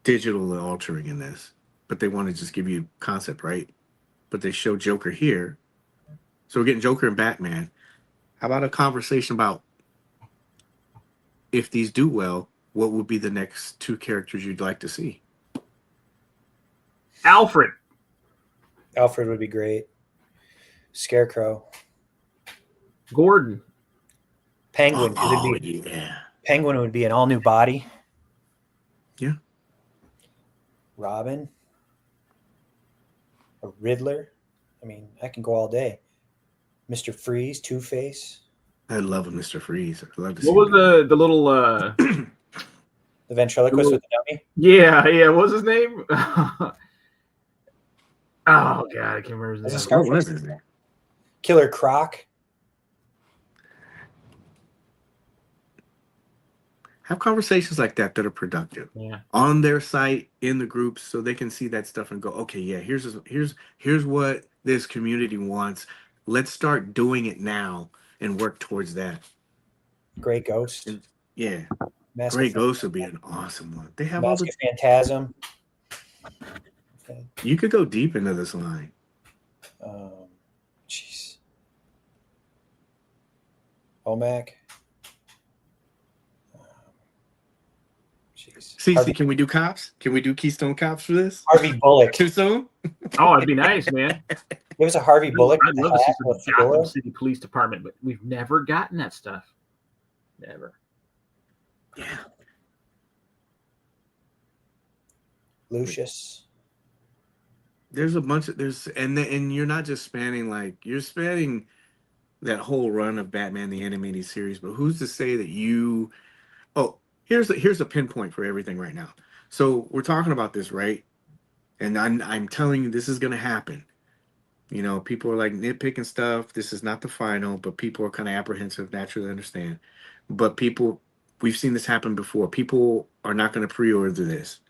digital altering in this, but they want to just give you concept, right? But they show Joker here. So we're getting Joker and Batman. How about a conversation about if these do well, what would be the next 2 characters you'd like to see? Alfred Alfred would be great. Scarecrow. Gordon. Penguin. Penguin would be an all new body. Yeah. Robin. A Riddler. I mean, I can go all day. Mr. Freeze, Two-Face. I love a Mr. Freeze. I'd love to see What was the little The ventriloquist with the dummy. yeah, what was his name? Oh god, I can't remember his name. What was his name? Killer Croc. Have conversations like that are productive. Yeah. On their site, in the groups, so they can see that stuff and go, "Okay, yeah, here's what this community wants. Let's start doing it now and work towards that." Grey Ghost. Yeah. Mask Grey of Ghost would be an awesome one. They have Mask of Phantasm. Okay. You could go deep into this line. Jeez. OMAC. Jeez. Cece, can we do cops? Can we do Keystone Cops for this? Harvey Bullock. Too soon? Oh, it'd be nice, man. There was a Harvey Bullock. I'd love to see some Gotham City Police Department, but we've never gotten that stuff. Never. Yeah. Lucius. there's a bunch of and you're not just spanning you're spanning that whole run of Batman the animated series, but who's to say that you oh here's a pinpoint for everything right now. So we're talking about this, right? And I'm telling you this is gonna happen. You know, people are like nitpicking stuff. This is not the final, but people are kind of apprehensive, naturally understand. But we've seen this happen before. People are not going to pre-order this,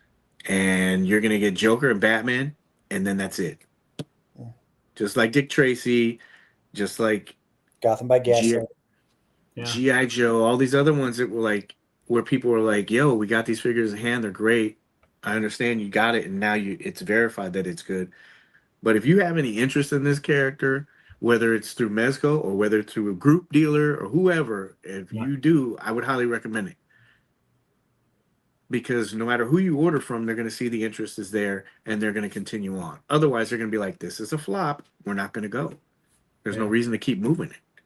and you're going to get Joker and Batman, and then that's it. Just like Dick Tracy, just like Gotham by G- Gaslight. Yeah. GI Joe, all these other ones that were like where people were like, "Yo, we got these figures in hand. They're great. I understand you got it, and now it's verified that it's good." But if you have any interest in this character, whether it's through Mezco or whether it's through a group dealer or whoever, if Yeah. you do, I would highly recommend it. Because no matter who you order from, they're going to see the interest is there and they're going to continue on. Otherwise, they're going to be like, this is a flop. We're not going to go. There's no Yeah. reason to keep moving it.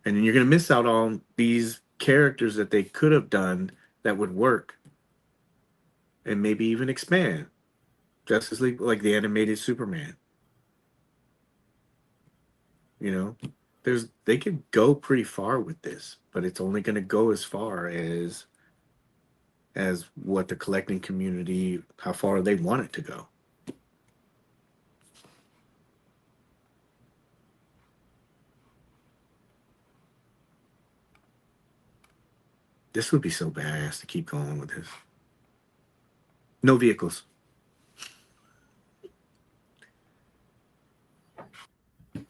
And then you're going to miss out on these characters that they could have done that would work and maybe even expand. Justice League, like the animated Superman. You know, they could go pretty far with this, but it's only going to go as far as what the collecting community, how far they want it to go. This would be so badass to keep going with this. No vehicles.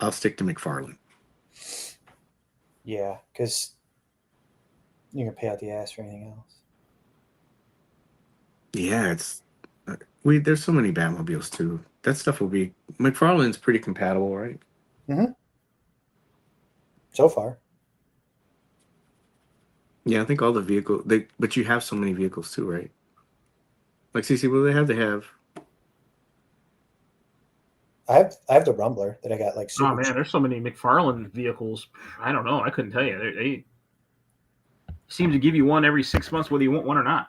I'll stick to McFarlane. Yeah, because you can pay out the ass for anything else. Yeah, it's there's so many Batmobiles too. That stuff will be McFarlane's pretty compatible, right? Mm-hmm. So far. Yeah, I think all the but you have so many vehicles too, right? Like CC, what do they have? They have I have the Rumbler that I got like super Oh man, cheap. there's so many McFarlane vehicles. I don't know. I couldn't tell you. They seem to give you one every 6 months, whether you want one or not.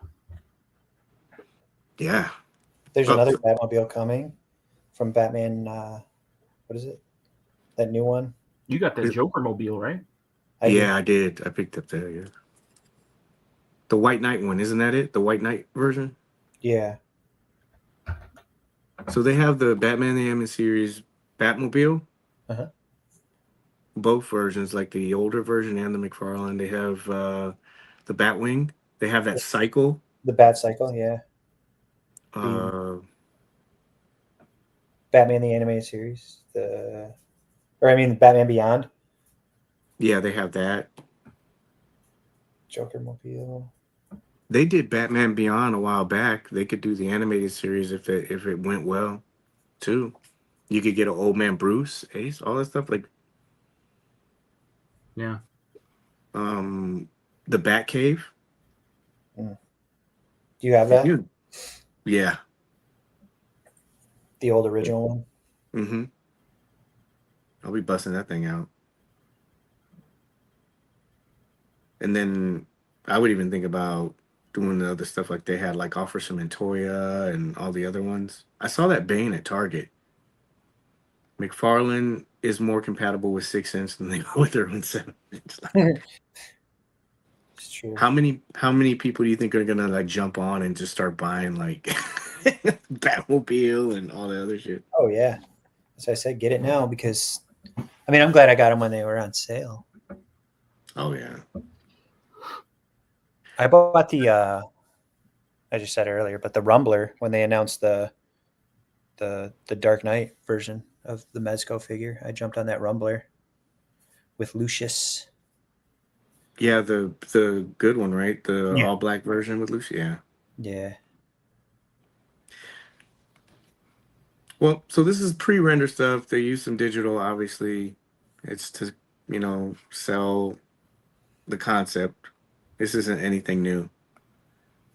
yeah. There's Oh, another Batmobile coming from Batman. What is it? That new one? You got that Joker mobile, right? I do. I did. I picked up that. Yeah, the White Knight one, isn't that it? The White Knight version. Yeah. So they have the Batman the Animated Series Batmobile, Uh-huh. both versions, like the older version and the McFarlane. They have the Batwing. They have that cycle. The Bat Cycle, yeah. Uh, Batman the Animated Series. Batman Beyond. yeah, they have that. Joker Mobile. They did Batman Beyond a while back. They could do the animated series if it went well, too. You could get an Old Man Bruce, Ace, all that stuff like Yeah. the Batcave. Do you have that? Yeah. The old original one? Mm-hmm. I'll be busting that thing out. And then I would even think about doing the other stuff like they had, like Offer Some Montoya and all the other ones. I saw that Bane at Target. McFarlane is more compatible with 6-inch than they are with their own 7-inch. It's true. How many people do you think are gonna like jump on and just start buying like Batmobile and all the other shit? Oh yeah. As I said, get it now because I'm glad I got them when they were on sale. Oh yeah. I bought the I just said earlier, but the Rumbler when they announced the Dark Knight version of the Mezco figure. I jumped on that Rumbler with Lucius. Yeah, the good one, right? The Yeah. all black version with Lucy. Yeah. Yeah. Well, so this is pre-render stuff. They use some digital, obviously. It's to, sell the concept. This isn't anything new.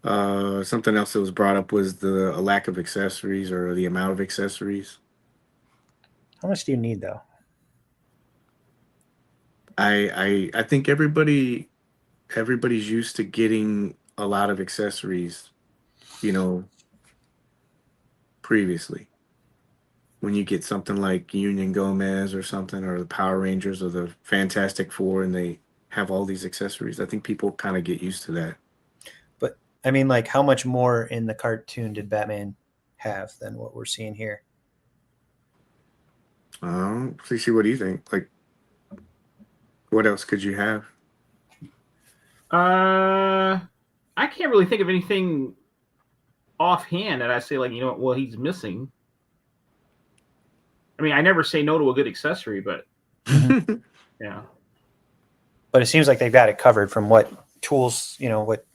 Something else that was brought up was the a lack of accessories or the amount of accessories. How much do you need though? I think everybody's used to getting a lot of accessories, previously. when you get something like Union Gomez or something, or the Power Rangers or the Fantastic Four, and they have all these accessories. I think people kind of get used to that. But I mean, like, how much more in the cartoon did Batman have than what we're seeing here? See, what do you think? Like, what else could you have? I can't really think of anything offhand that I say like, well, he's missing. I mean, I never say no to a good accessory, but yeah. But it seems like they've got it covered from what tools, what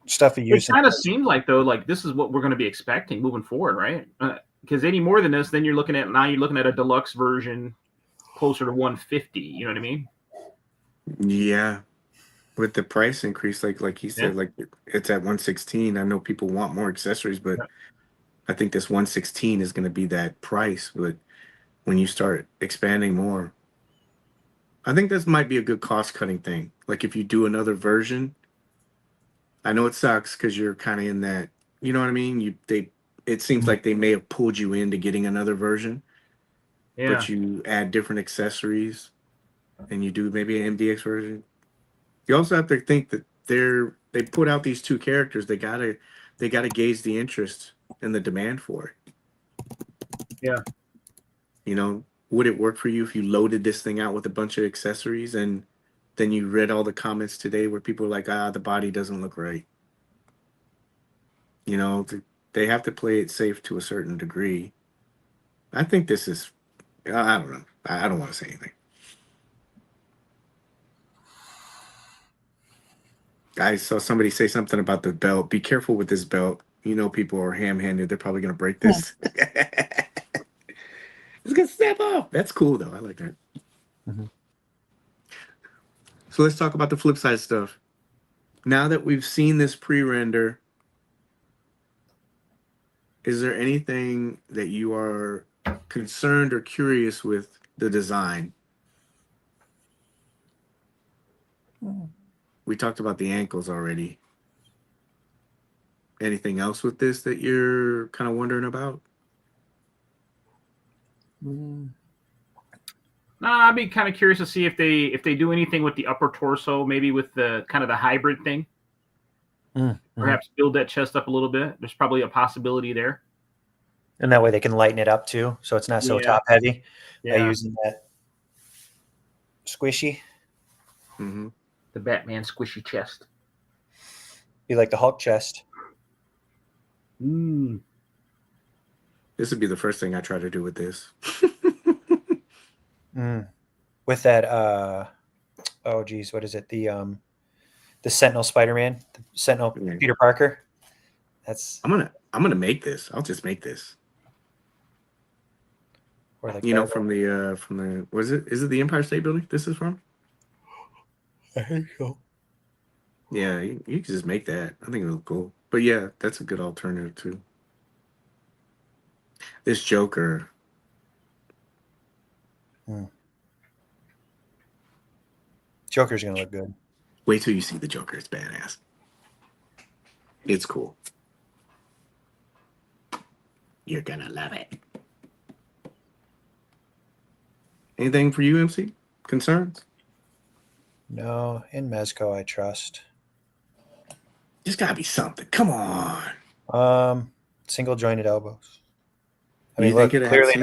stuff you use. It kind of seems like, though, like this is what we're going to be expecting moving forward, right? Because any more than this, then you're looking at a deluxe version closer to 150. You know what I mean? Yeah. With the price increase, like he said, like it's at 116. I know people want more accessories, but I think this 116 is going to be that price. But when you start expanding more, I think this might be a good cost cutting thing. Like if you do another version, I know it sucks because you're kind of in that, you know what I mean? It seems like they may have pulled you into getting another version, but you add different accessories and you do maybe an MDX version. You also have to think that they put out these two characters. They gotta gauge the interest and the demand for it. Yeah. Would it work for you if you loaded this thing out with a bunch of accessories and then you read all the comments today where people are like, the body doesn't look right. They have to play it safe to a certain degree. I think this is, I don't know. I don't want to say anything. I saw somebody say something about the belt. Be careful with this belt. People are ham-handed. They're probably going to break this. It's going to snap off. That's cool, though. I like that. Mm-hmm. So let's talk about the flip side stuff. Now that we've seen this pre-render, is there anything that you are concerned or curious with the design? We talked about the ankles already. Anything else with this that you're kind of wondering about? I'd be kind of curious to see if they do anything with the upper torso, maybe with the kind of the hybrid thing. Perhaps build that chest up a little bit. There's probably a possibility there. And that way they can lighten it up too, so it's not so top heavy by using that squishy. Mm-hmm. The Batman squishy chest. Be like the Hulk chest. This would be the first thing I try to do with this. With that, what is it? The Sentinel Spider-Man, the Sentinel Peter Parker. I'm gonna make this. I'll just make this. Or like from the is it the Empire State Building this is from? I think so. Yeah, you can just make that. I think it'll look cool. But yeah, that's a good alternative too. This Joker. Joker's gonna look good. Wait till you see the Joker. It's badass. It's cool. You're gonna love it. Anything for you, MC? Concerns? No, in Mezco I trust. There's gotta be something. Come on. Single jointed elbows. I mean, look, clearly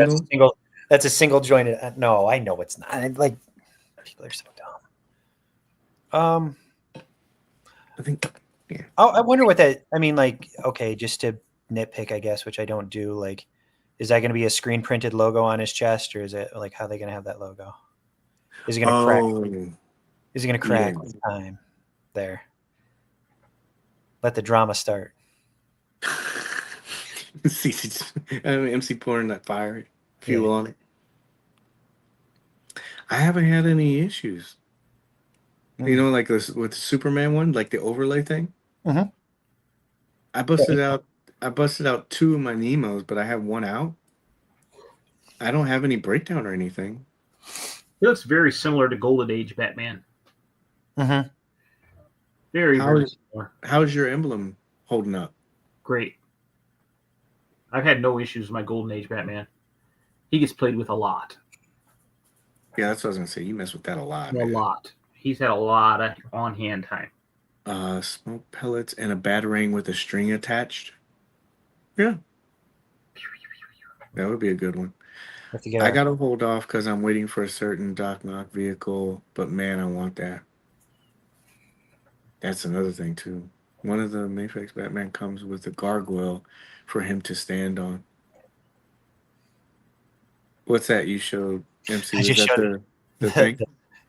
that's a single jointed. No, I know it's not. Like, people are so dumb. I think. Yeah. I wonder what that. I mean, like, okay, just to nitpick, I guess, which I don't do. Like, is that going to be a screen printed logo on his chest, or is it like how are they going to have that logo? Is it going to crack? Is it going to crack with time? There. Let the drama start. MC pouring that fire fuel on it. I haven't had any issues. Like this with the Superman one, like the overlay thing. Mm-hmm. I busted out 2 of my Nemos, but I have 1 out. I don't have any breakdown or anything. It looks very similar to Golden Age Batman. Mm-hmm. Very similar. How's your emblem holding up? Great. I've had no issues with my Golden Age Batman. He gets played with a lot. Yeah, that's what I was gonna say. You mess with that a lot, A man. lot. He's had a lot of on-hand time. Smoke pellets and a batarang with a string attached. Yeah, that would be a good one. Have to get I our- gotta hold off because I'm waiting for a certain Doc Knock vehicle, but man, I want that. That's another thing too. One of the Mayflex Batman comes with a gargoyle for him to stand on. What's that you showed, MC? I Was just that showed the thing?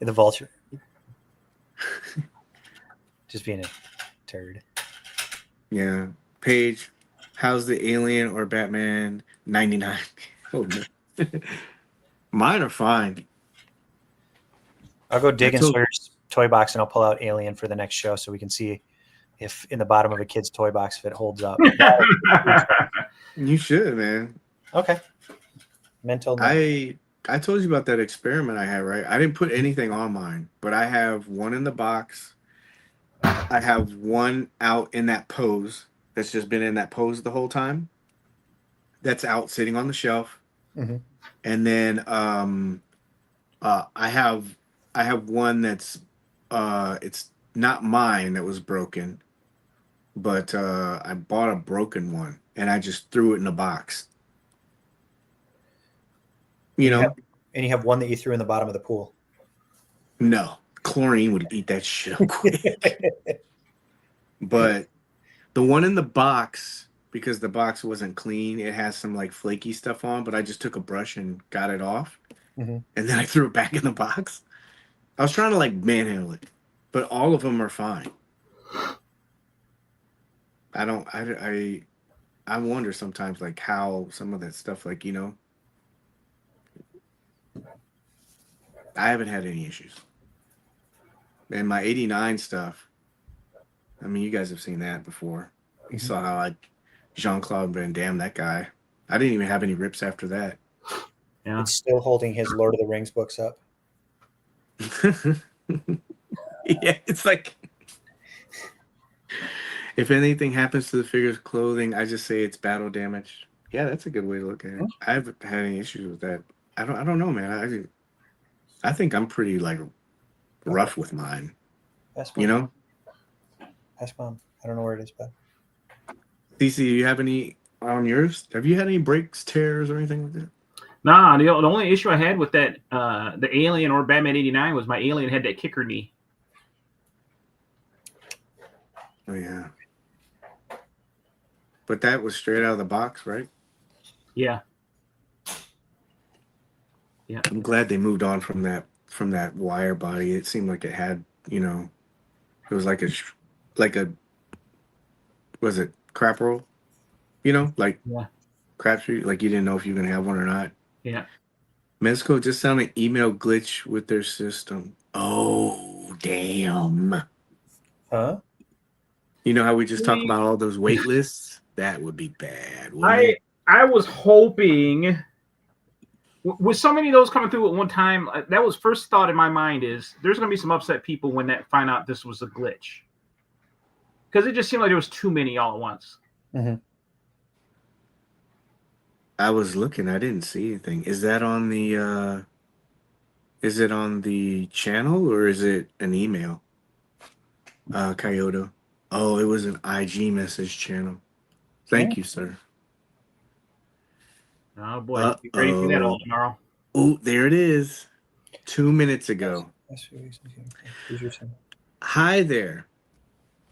the vulture. Just being a turd. Yeah. Paige, how's the Alien or Batman 99? Oh no. Mine are fine. I'll go dig in told- Sawyer's toy box and I'll pull out Alien for the next show so we can see if in the bottom of a kid's toy box if it holds up. You should, man. Okay. Mental note. I told you about that experiment I had, right? I didn't put anything on mine, but I have one in the box. I have one out in that pose that's just been in that pose the whole time. That's out sitting on the shelf. Mhm. And then I have one that's it's not mine that was broken, but I bought a broken one and I just threw it in a box. You know? And you have one that you threw in the bottom of the pool. No. Chlorine would eat that shit up quick. But the one in the box, because the box wasn't clean, it has some like flaky stuff on, but I just took a brush and got it off. Mhm. And then I threw it back in the box. I was trying to like manhandle it, but all of them are fine. I wonder sometimes like how some of that stuff, like, you know, I haven't had any issues. And my 89 stuff, I mean, you guys have seen that before. You saw how like Jean-Claude Van Damme, that guy. I didn't even have any rips after that. Yeah. It's still holding his Lord of the Rings books up. Yeah, it's like if anything happens to the figure's clothing, I just say it's battle damage. Yeah, that's a good way to look at it. I haven't had any issues with that. I don't know, man. I think I'm pretty like rough with mine. That's You know? That's fun. I don't know where it is, but CC, do you have any on yours? Have you had any breaks, tears, or anything like that? Nah, the only issue I had with that the Alien or Batman 89 was my Alien had that kicker knee. Oh yeah. But that was straight out of the box, right? Yeah. Yeah. I'm glad they moved on from that wire body. It seemed like it had, you know, it was like a was it crap roll? You know, like Yeah. crapshoot, like you didn't know if you were gonna have one or not. Yeah. Mezco just found an email glitch with their system. Oh damn. huh? You know how we just talk about all those wait lists? That would be bad, wouldn't I it? I was hoping with so many of those coming through at one time, that was first thought in my mind is there's going to be some upset people when that find out this was a glitch. Because it just seemed like there was too many all at once. Mm-hmm. I was looking, I didn't see anything. Is that on the is it on the channel or is it an email? Kyoto. Oh, it was an IG message channel. Thank you, sir. Oh boy, be ready for that all tomorrow. Oh, there it is. 2 minutes ago. Hi there.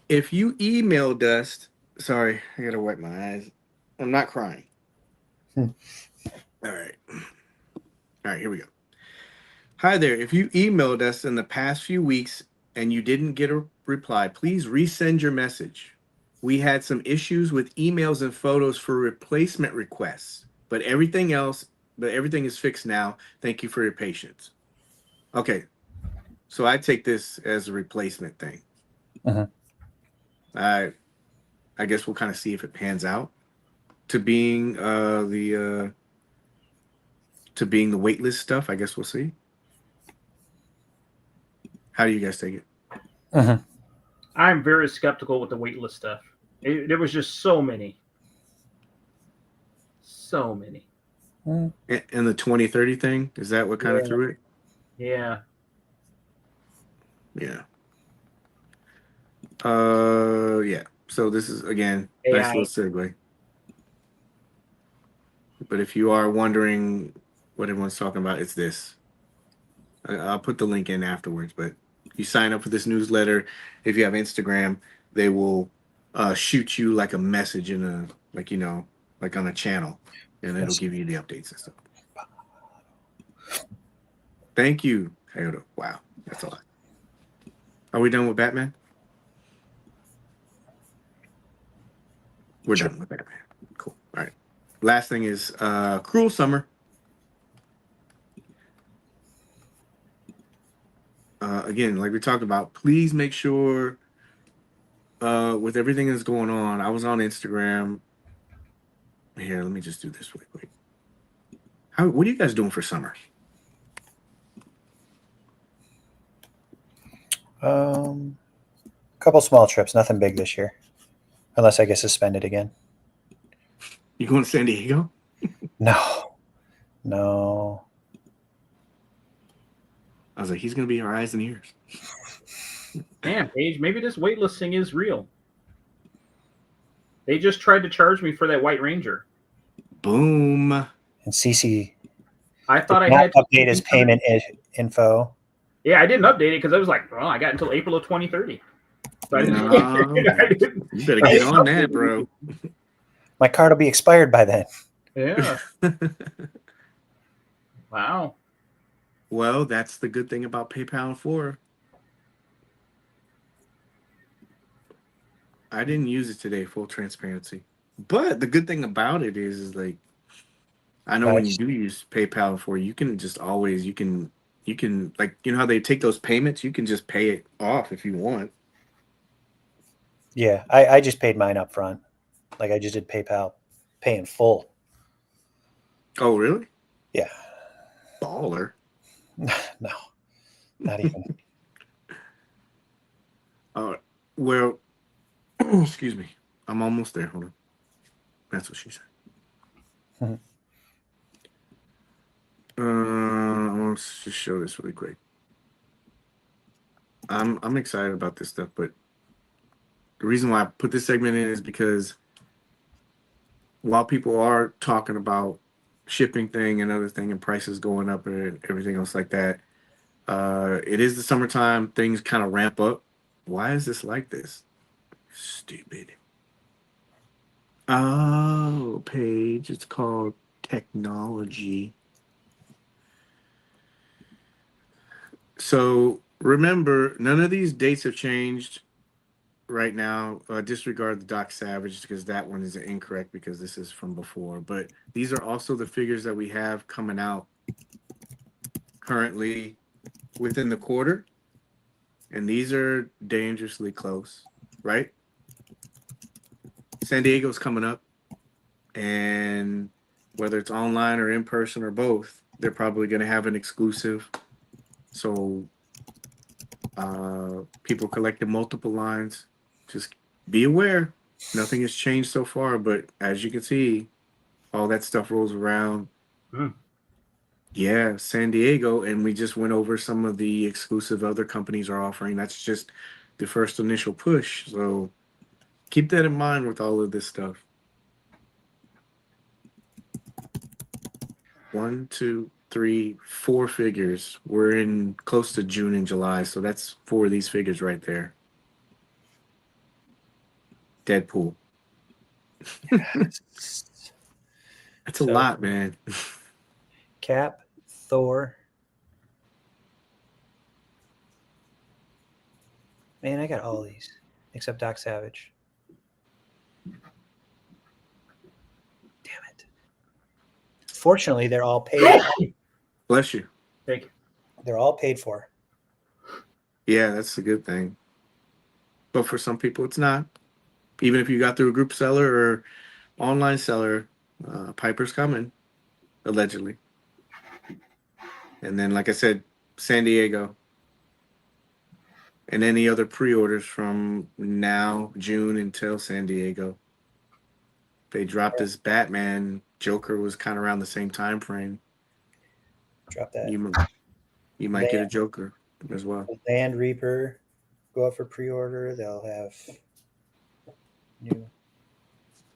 If you emailed us, sorry, I gotta wipe my eyes. I'm not crying. All right. All right, here we go. Hi there. If you emailed us in the past few weeks and you didn't get a reply, please resend your message. We had some issues with emails and photos for replacement requests, but everything is fixed now. Thank you for your patience. Okay. So I take this as a replacement thing. Uh-huh. I guess we'll kind of see if it pans out to being the waitlist stuff. I guess we'll see. How do you guys take it? Uh-huh. I'm very skeptical with the waitlist stuff. There was just so many. So many. Mm. And the 2030 thing, is that what kind of Yeah. threw it? Yeah. Yeah. Yeah. So this is again nice AI. little segue. But if you are wondering what everyone's talking about, it's this. I'll put the link in afterwards. But you sign up for this newsletter. If you have Instagram, they will shoot you like a message in a like on a channel, and it'll give you the updates and stuff. Thank you, Coyote. Wow, that's a lot. Are we done with Batman? We're done with Batman. Cool. All right. Last thing is Cruel Summer. Again, like we talked about, please make sure with everything that's going on. I was on Instagram. Here, let me just do this really quick. What are you guys doing for summer? A couple small trips, nothing big this year, unless I get suspended again. You going to San Diego? No. I was like, he's going to be our eyes and ears. Man, Paige, maybe this waitlisting is real. They just tried to charge me for that White Ranger. Boom. And CC I thought I did not had to update his payment info. Yeah, I didn't update it because I was like, well, I got until April of 2030. So I didn't, No, you better get on that, bro. My card will be expired by then. Yeah. Wow. Well, that's the good thing about PayPal and 4. I didn't use it today, full transparency. But the good thing about it is like, I know when you do use PayPal and 4, you can just always, you can like, you know how they take those payments? You can just pay it off if you want. Yeah, I just paid mine up front. Like I just did PayPal, pay in full. Oh, really? Yeah. Baller. No, not even. Well, excuse me. I'm almost there. Hold on. That's what she said. I want to just show this really quick. I'm excited about this stuff, but the reason why I put this segment in is because while people are talking about shipping thing and other thing and prices going up and everything else like that, it is the summertime. Things kind of ramp up. Why is this like this? Stupid. Oh, Paige, it's called technology. So remember, none of these dates have changed right now. Disregard the Doc Savage because that one is incorrect because this is from before. But these are also the figures that we have coming out currently within the quarter. And these are dangerously close, right? San Diego's coming up. And whether it's online or in person or both, they're probably going to have an exclusive. So people collecting multiple lines. Just be aware. Nothing has changed so far, but as you can see, all that stuff rolls around. Yeah, San Diego, and we just went over some of the exclusive other companies are offering. That's just the first initial push. So keep that in mind with all of this stuff. 1, 2, 3, 4 figures. We're in close to June and July, so that's 4 of these figures right there. Deadpool. That's a lot, man. Cap, Thor. Man, I got all these except Doc Savage. Damn it. Fortunately, they're all paid. Bless you. Thank you. They're all paid for. Yeah, that's a good thing. But for some people, it's not. Even if you got through a group seller or online seller, Piper's coming, allegedly. And then, like I said, San Diego. And any other pre-orders from now, June, until San Diego. They dropped this Batman Joker was kind of around the same time frame. Drop that. You might get a Joker as well. Land Reaper go up for pre-order. They'll have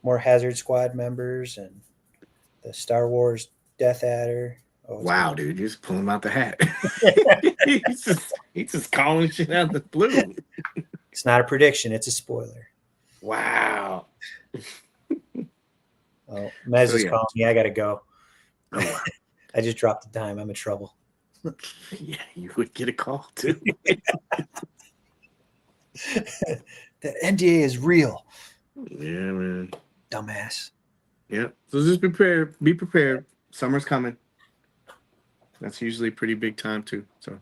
more Hazard Squad members and the Star Wars Death Adder. Oh, Wow, dude, you just pull him out the hat. he's just calling shit out the blue. It's not a prediction; it's a spoiler. Wow. Oh, Mez So, is yeah. calling me. I gotta go. Oh, wow. I just dropped the dime. I'm in trouble. Yeah, you would get a call too. The NDA is real. Yeah, man. Dumbass. Yeah. So just prepare. Be prepared. Summer's coming. That's usually a pretty big time too. So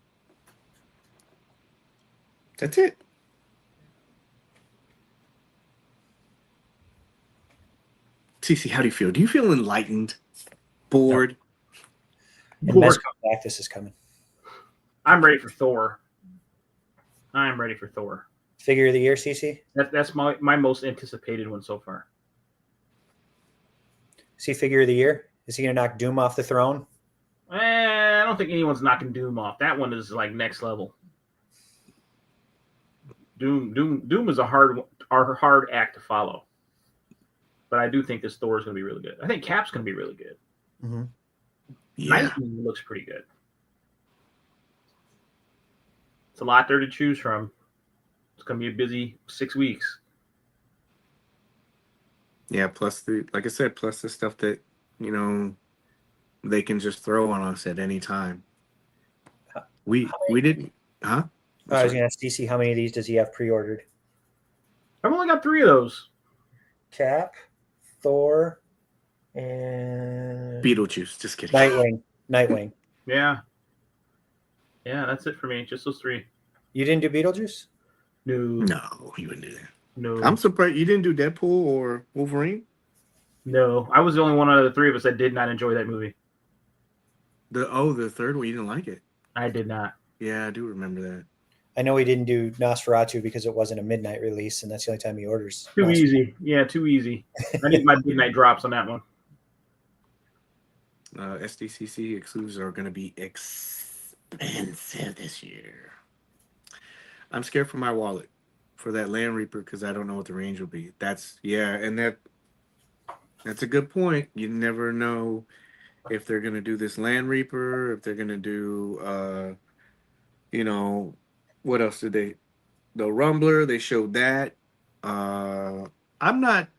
that's it. Cece, how do you feel? Do you feel enlightened? Bored? And Bored. Mezco Bactus is coming. I'm ready for Thor. I'm ready for Thor. Figure of the year, CC? That's my most anticipated one so far. See figure of the year? Is he going to knock Doom off the throne? I don't think anyone's knocking Doom off. That one is like next level. Doom is a hard act to follow. But I do think this Thor is going to be really good. I think Cap's going to be really good. Mm-hmm. Yeah. Nightwing looks pretty good. It's a lot there to choose from. It's going to be a busy 6 weeks. Yeah, plus like I said, plus the stuff that, they can just throw on us at any time. We didn't, huh? I was going to ask DC, how many of these does he have pre-ordered? I've only got 3 of those. Cap, Thor, and Beetlejuice. Just kidding. Nightwing. Yeah. Yeah, that's it for me. Just those 3. You didn't do Beetlejuice? No, you wouldn't do that. No. I'm surprised you didn't do Deadpool or Wolverine. No. I was the only one out of the 3 of us that did not enjoy that movie. The third one, you didn't like it. I did not. Yeah, I do remember that. I know he didn't do Nosferatu because it wasn't a midnight release, and that's the only time he orders. Too easy. Yeah, too easy. I need my midnight drops on that one. SDCC exclusives are going to be expensive this year. I'm scared for my wallet for that Land Reaper because I don't know what the range will be. That's a good point. You never know if they're going to do this Land Reaper, if they're going to do, what else did they? The Rumbler, they showed that. I'm not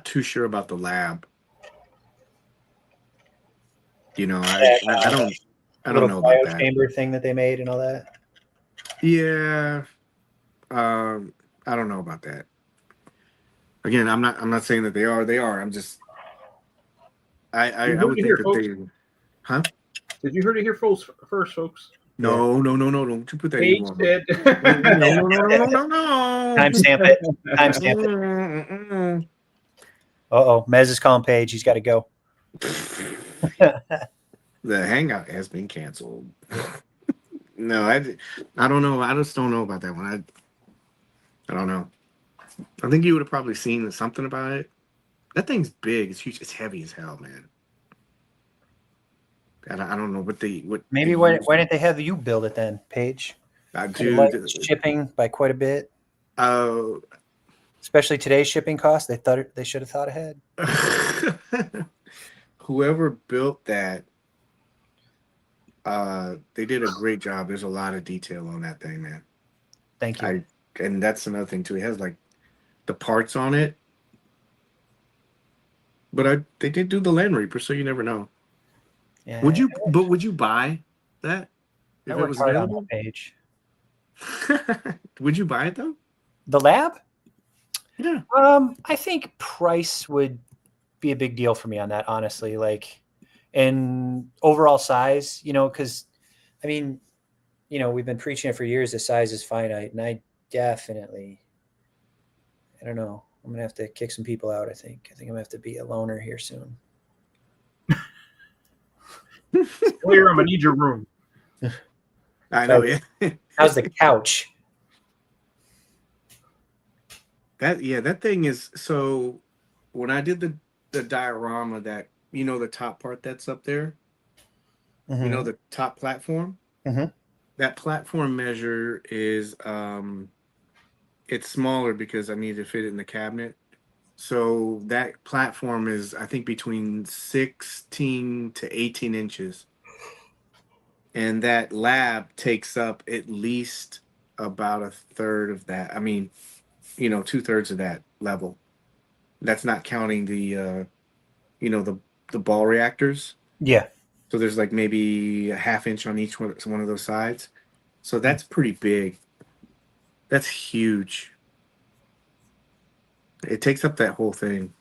too sure about the lab. I don't know about that. Chamber thing that they made and all that. Yeah, I don't know about that. Again, I'm not saying that they are. They are. I'm just. I would think that they. Huh? Did you hear it here first, folks? No. Don't you put that Paige in did. No. Timestamp it. Timestamp it. Uh-oh. Mez is calling Paige. He's got to go. The Hangout has been canceled. No, I don't know. I just don't know about that one. I don't know. I think you would have probably seen something about it. That thing's big. It's huge. It's heavy as hell, man. I don't know what Maybe why didn't they have you build it then, Paige? Shipping by quite a bit. Especially today's shipping costs. They should have thought ahead. Whoever built that, they did a great job. There's a lot of detail on that thing, man. Thank you. And that's another thing too. It has like the parts on it, but they did do the Land Reaper, so you never know. Yeah. Would you buy that if it was available? Page. Would you buy it though? The lab? Yeah. I think price would be a big deal for me on that, honestly. Like, and overall size, because we've been preaching it for years. The size is finite, and I don't know. I'm gonna have to kick some people out. I think I'm gonna have to be a loner here soon. Clear, I'm gonna need your room. I know. Yeah. How's the couch? That thing is so. When I did the the diorama that the top part that's up there. Mhm. The top platform. Mhm. That platform measure is it's smaller because I need to fit it in the cabinet. So that platform is, I think, between 16 to 18 inches. And that lab takes up at least about a third of that. I mean, 2/3 of that level. That's not counting the ball reactors. Yeah. So there's like maybe a half inch on each one of those sides. So that's pretty big. That's huge. It takes up that whole thing.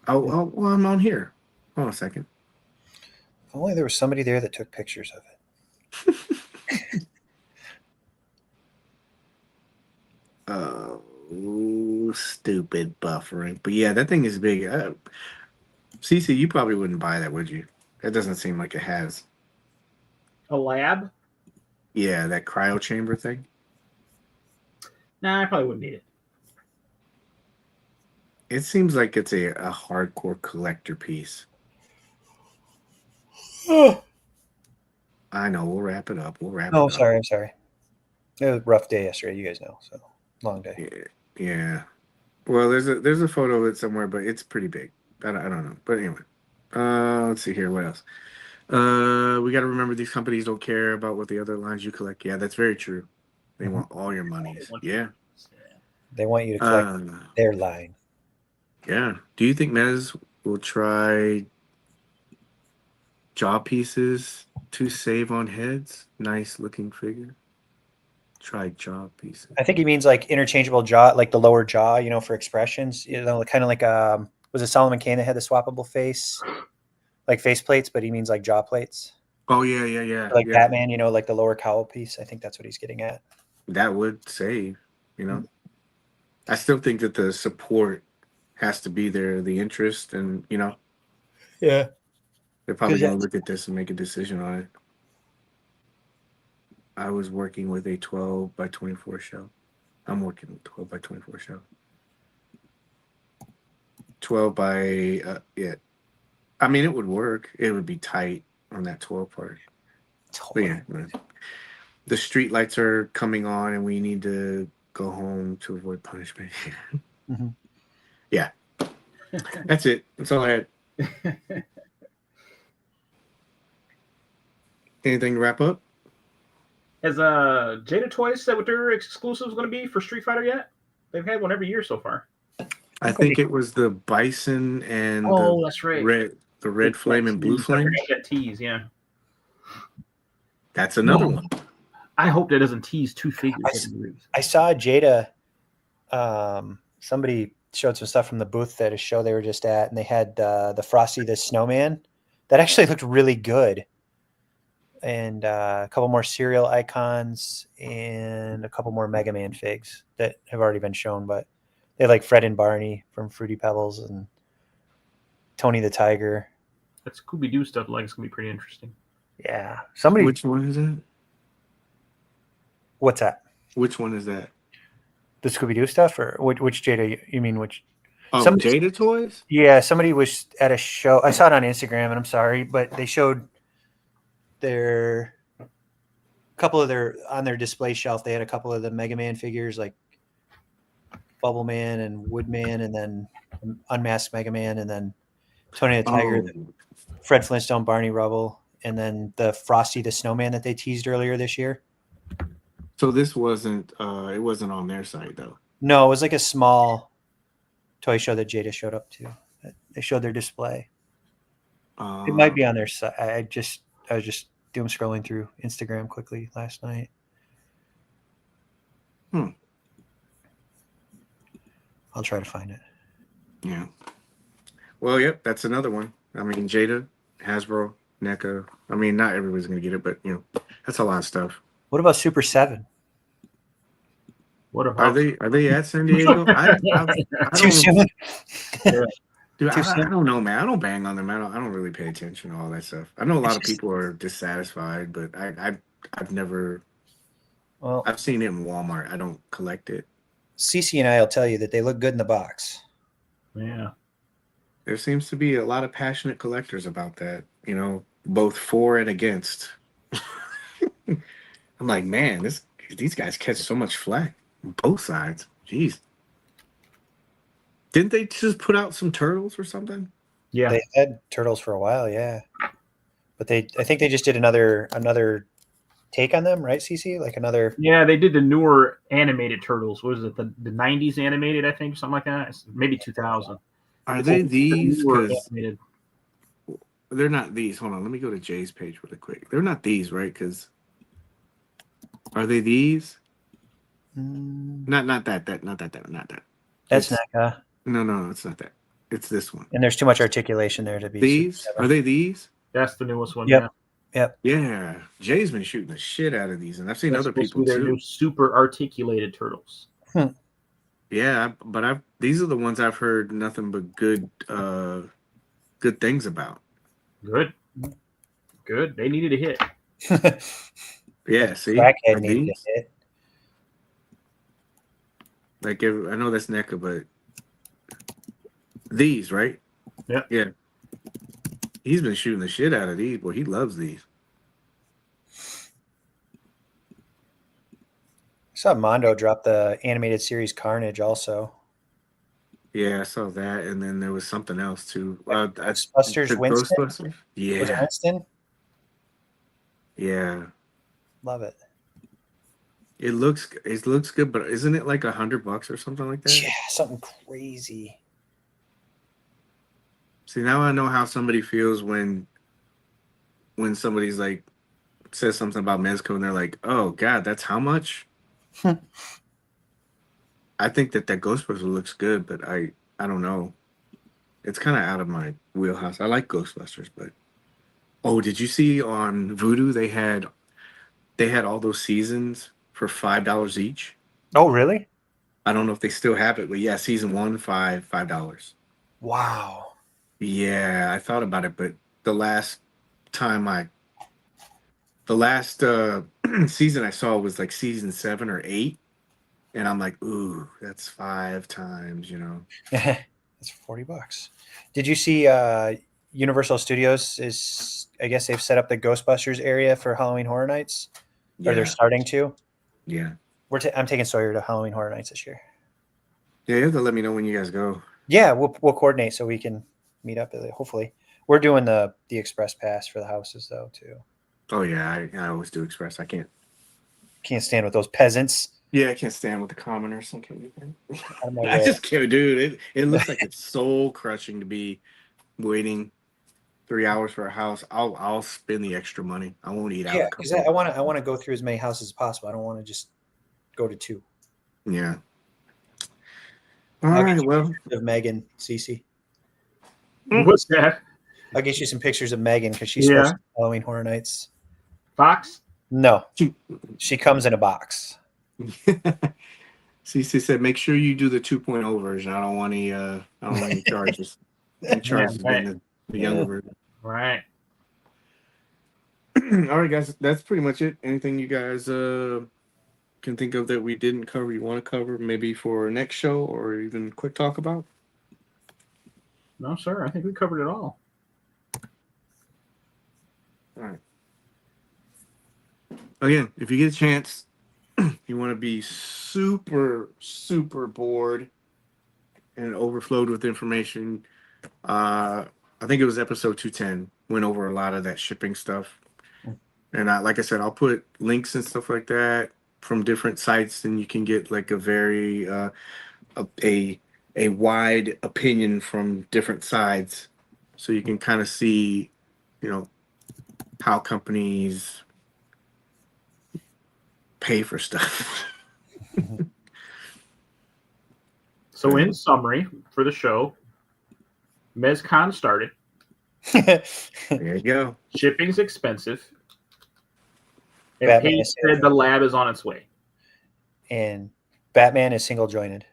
Well, I'm on here. Hold on a second. If only there was somebody there that took pictures of it. Oh, stupid buffering. But yeah, that thing is big. CC, you probably wouldn't buy that, would you? That doesn't seem like it has. A lab? Yeah, that cryo chamber thing. Nah, I probably wouldn't need it. It seems like it's a hardcore collector piece. Oh, I know. We'll wrap it up. I'm sorry. It was a rough day yesterday. You guys know, so long day. Yeah. Well, there's a photo of it somewhere, but it's pretty big. I don't know. But anyway, let's see here. What else? We got to remember these companies don't care about what the other lines you collect. Yeah, that's very true. They want all your monies. Yeah. They want you to collect their line. Yeah. Do you think Mez will try jaw pieces to save on heads? Nice looking figure. Try jaw pieces. I think he means like interchangeable jaw, like the lower jaw, for expressions. Kind of like was it Solomon Kane that had the swappable face, like face plates, but he means like jaw plates. Oh yeah. Like yeah. Batman, like the lower cowl piece. I think that's what he's getting at. That would save. I still think that the support has to be there, the interest, and Yeah. they're probably going to look at this and make a decision on it. I was working with a 12 by 24 shell. I'm working with 12 by 24 shell. 12 by, yeah. I mean, it would work. It would be tight on that 12 part. But yeah, the street lights are coming on and we need to go home to avoid punishment. Mm-hmm. Yeah. That's it. That's all I had. Anything to wrap up? Has Jada Toys said what their exclusive is going to be for Street Fighter yet? They've had one every year so far. I think it was the bison and that's right. the red flame and blue flame. That tease, yeah. That's another one. I hope that doesn't tease two figures. I saw Jada. Somebody showed some stuff from the booth at a show they were just at, and they had the Frosty the Snowman that actually looked really good. And a couple more cereal icons and a couple more Mega Man figs that have already been shown, but they like Fred and Barney from Fruity Pebbles and Tony the Tiger. That Scooby-Doo stuff it's gonna be pretty interesting. Yeah. Which one is that? What's that? Which one is that? The Scooby-Doo stuff, or which Jada? You mean which? Oh, Jada Toys? Yeah, somebody was at a show. I saw it on Instagram, and I'm sorry, but they showed their couple of on their display shelf. They had a couple of the Mega Man figures, like Bubble Man and Woodman, and then Unmasked Mega Man, and then Tony the Tiger, Fred Flintstone, Barney Rubble, and then the Frosty the Snowman that they teased earlier this year. So this wasn't it wasn't on their site though. No, it was like a small toy show that Jada showed up to. They showed their display. It might be on their site. I was just doom scrolling through Instagram quickly last night. I'll try to find it. Yeah. Well, yep, that's another one. I mean, Jada, Hasbro, NECA. I mean, not everybody's going to get it, but that's a lot of stuff. What about Super 7? What about are they at San Diego? I Too soon. Dude, I don't know, man. I don't bang on them. I don't really pay attention to all that stuff. I know a lot of people are dissatisfied, but I've never. Well, I've seen it in Walmart. I don't collect it. Cece and I will tell you that they look good in the box. Yeah. There seems to be a lot of passionate collectors about that, both for and against. I'm like, man, these guys catch so much flack on both sides. Jeez. Didn't they just put out some turtles or something? Yeah. They had turtles for a while, yeah. But I think they just did another take on them, right, CC? Like another. Yeah, they did the newer animated turtles. What was it? The 90s animated, I think, something like that. Maybe 2000. Are they these? Newer Because animated. they're not these. Hold on, let me go to Jay's page really quick. They're not these, right? Because are they these? Not that. Not that. That's It's- NECA. No, it's not that. It's this one. And there's too much articulation there to be. These? Are they these? That's the newest one. Yep. Yeah. Yep. Yeah. Jay's been shooting the shit out of these, and I've seen That's other supposed to people be their too. new super articulated turtles. Yeah, but these are the ones I've heard nothing but good things about. Good. They needed a hit. Yeah, see? Crackhead Like needed these? to hit. Like I know that's NECA, but these, right? Yeah. Yeah. He's been shooting the shit out of these. Boy, he loves these. I saw Mondo drop the animated series Carnage also. Yeah, I saw that, and then there was something else too. Ghostbusters the Winston? Ghostbusters? Was it Yeah, Winston? yeah. Love it. It looks good, but isn't it like $100 or something like that? Yeah, something crazy. See, now I know how somebody feels when somebody's like says something about Mezco and they're like, "Oh God, that's how much?" I think that Ghostbuster looks good, but I don't know. It's kind of out of my wheelhouse. I like Ghostbusters, but oh, did you see on Vudu they had all those seasons for $5 each? Oh, really? I don't know if they still have it, but yeah, season 1, $5. Wow. Yeah, I thought about it, but the last season I saw was like season 7 or 8, and I'm like, ooh, that's 5 times, It's $40. Did you see Universal Studios I guess they've set up the Ghostbusters area for Halloween Horror Nights? Yeah, Or they're starting to? yeah. I'm taking Sawyer to Halloween Horror Nights this year. Yeah, you have to let me know when you guys go. Yeah, we'll coordinate so we can meet up. Hopefully, we're doing the express pass for the houses though too. Oh yeah, I always do express. I can't. Can't stand with those peasants. Yeah, I can't stand with the commoners. Out of my I way. just can't, dude. It looks like it's soul crushing to be waiting 3 hours for a house. I'll spend the extra money. I won't eat out. Yeah, because I want to go through as many houses as possible. I don't want to just go to 2. Yeah. All I'll right. get you Well, pictures of Megan, Cece. What's that? I'll get you some pictures of Megan because she's Yeah. supposed to Halloween Horror Nights. Fox? No, she comes in a box. CC said, make sure you do the 2.0 version. I don't want any charges. Any charges right. being the younger version. Right. All right, guys. That's pretty much it. Anything you guys can think of that we didn't cover, you want to cover, maybe for next show or even quick talk about? No, sir. I think we covered it all. All right. Again, if you get a chance, you want to be super, super bored and overflowed with information. I think it was episode 210, went over a lot of that shipping stuff. And like I said, I'll put links and stuff like that from different sites, and you can get like a very a wide opinion from different sides, so you can kind of see, how companies pay for stuff. So, in summary for the show, MezCon started. There you go. Shipping's expensive. And Batman Paige is said the lab is on its way. And Batman is single jointed.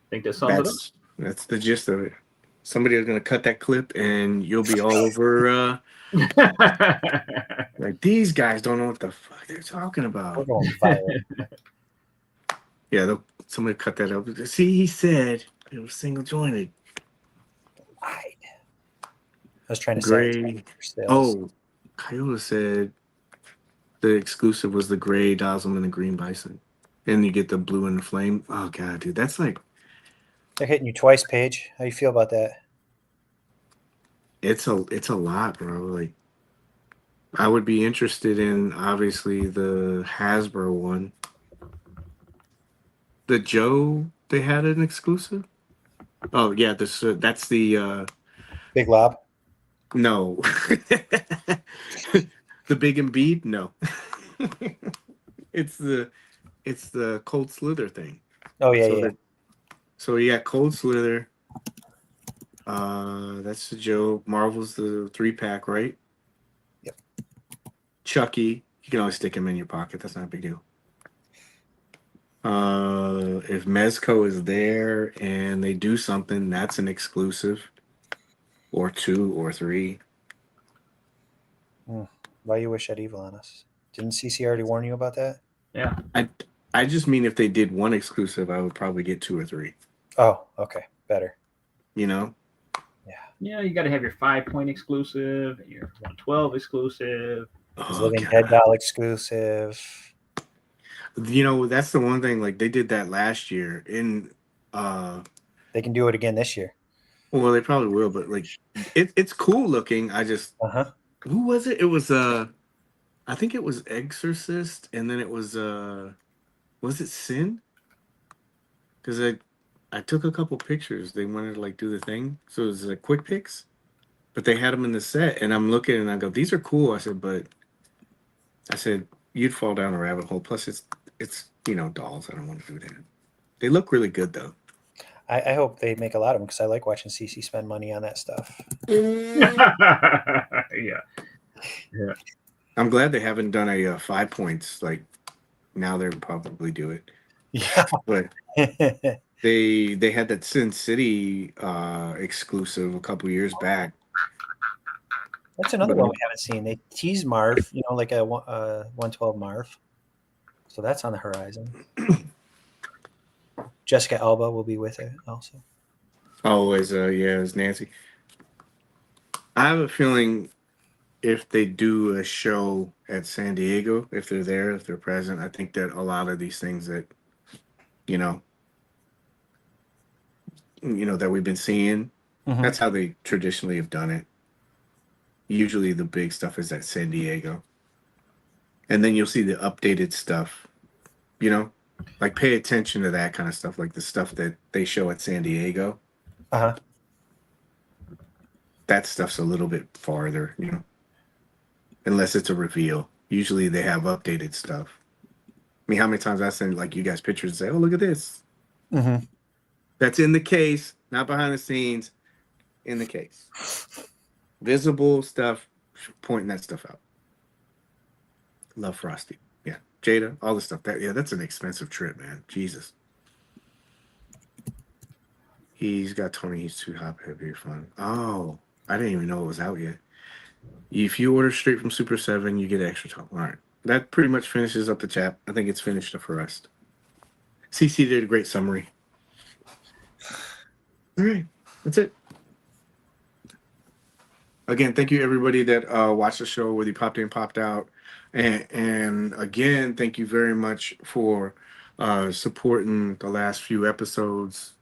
Think that sums it up? That's the gist of it. Somebody is going to cut that clip, and you'll be all over. Like, these guys don't know what the fuck they're talking We're about. going viral. Yeah, somebody cut that up. See, he said it was single jointed. I was trying to Gray. sabotage your sales. Oh, Kyoto said the exclusive was the gray Dazzle and the green Bison. And you get the blue and the flame. Oh god, dude, that's like They're hitting you twice, Paige. How you feel about that? it's a lot, bro. Like I would be interested in obviously the Hasbro one. The Joe they had an exclusive. Oh yeah, this that's the Big Lob. no. The big and bead? No. it's the cold slither thing. Oh yeah, So yeah. so you got cold slither. That's the Joe. Marvel's the 3-pack, right? Yep. Chucky, you can always stick him in your pocket. That's not a big deal. If Mezco is there and they do something, that's an exclusive, or 2 or 3. Why you wish that evil on us? Didn't CC already warn you about that? Yeah. I just mean if they did one exclusive, I would probably get 2 or 3. Oh, okay, better. You know? Yeah, you got to have your 5-point exclusive, your 112 exclusive. His Oh, Living God. Dead doll exclusive. You know, that's the one thing. Like they did that last year. In They can do it again this year. well, they probably will, but like it's cool looking. I just who was it? It was I think it was Exorcist, and then it was it Sin? Because I took a couple pictures. They wanted to like do the thing, so it was like quick pics, but they had them in the set, and I'm looking and I go, these are cool. I said you'd fall down a rabbit hole. Plus, it's you know dolls. I don't want to do that. They look really good though. I hope they make a lot of them because I like watching CC spend money on that stuff. Yeah. I'm glad they haven't done a 5 points. Like now they'll probably do it. Yeah. But they had that Sin City exclusive a couple years back. That's another one we haven't seen. They teased Marv, you know, like a 112 Marv. So that's on the horizon. Jessica Alba will be with it also. Always, it's Nancy. I have a feeling if they do a show at San Diego, if they're there, if they're present, I think that a lot of these things that, you know, that we've been seeing, that's how they traditionally have done it. Usually the big stuff is at San Diego. And then you'll see the updated stuff, you know, like pay attention to that kind of stuff, like the stuff that they show at San Diego. That stuff's a little bit farther, you know, unless it's a reveal. Usually they have updated stuff. I mean, how many times I send like you guys pictures and say, oh, look at this. That's in the case, not behind the scenes, in the case. Visible stuff, pointing that stuff out. Love Frosty. Yeah. Jada, all the stuff. That's an expensive trip, man. Jesus. He's got 20. He's too hot heavy fun. Oh, I didn't even know it was out yet. If you order straight from Super 7, you get extra top. All right. That pretty much finishes up the chat. I think it's finished up for us. CC did a great summary. All right. That's it. Again, thank you everybody that watched the show, whether you popped in, popped out. And again, thank you very much for supporting the last few episodes.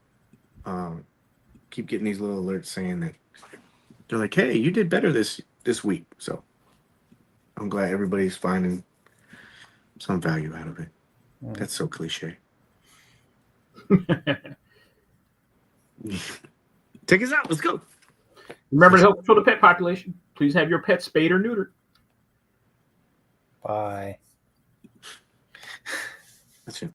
Keep getting these little alerts saying that they're like, hey, you did better this week. So I'm glad everybody's finding some value out of it. That's so cliche. Take us out. Let's go. Remember to help control the pet population. Please have your pet spayed or neutered. Bye. That's it.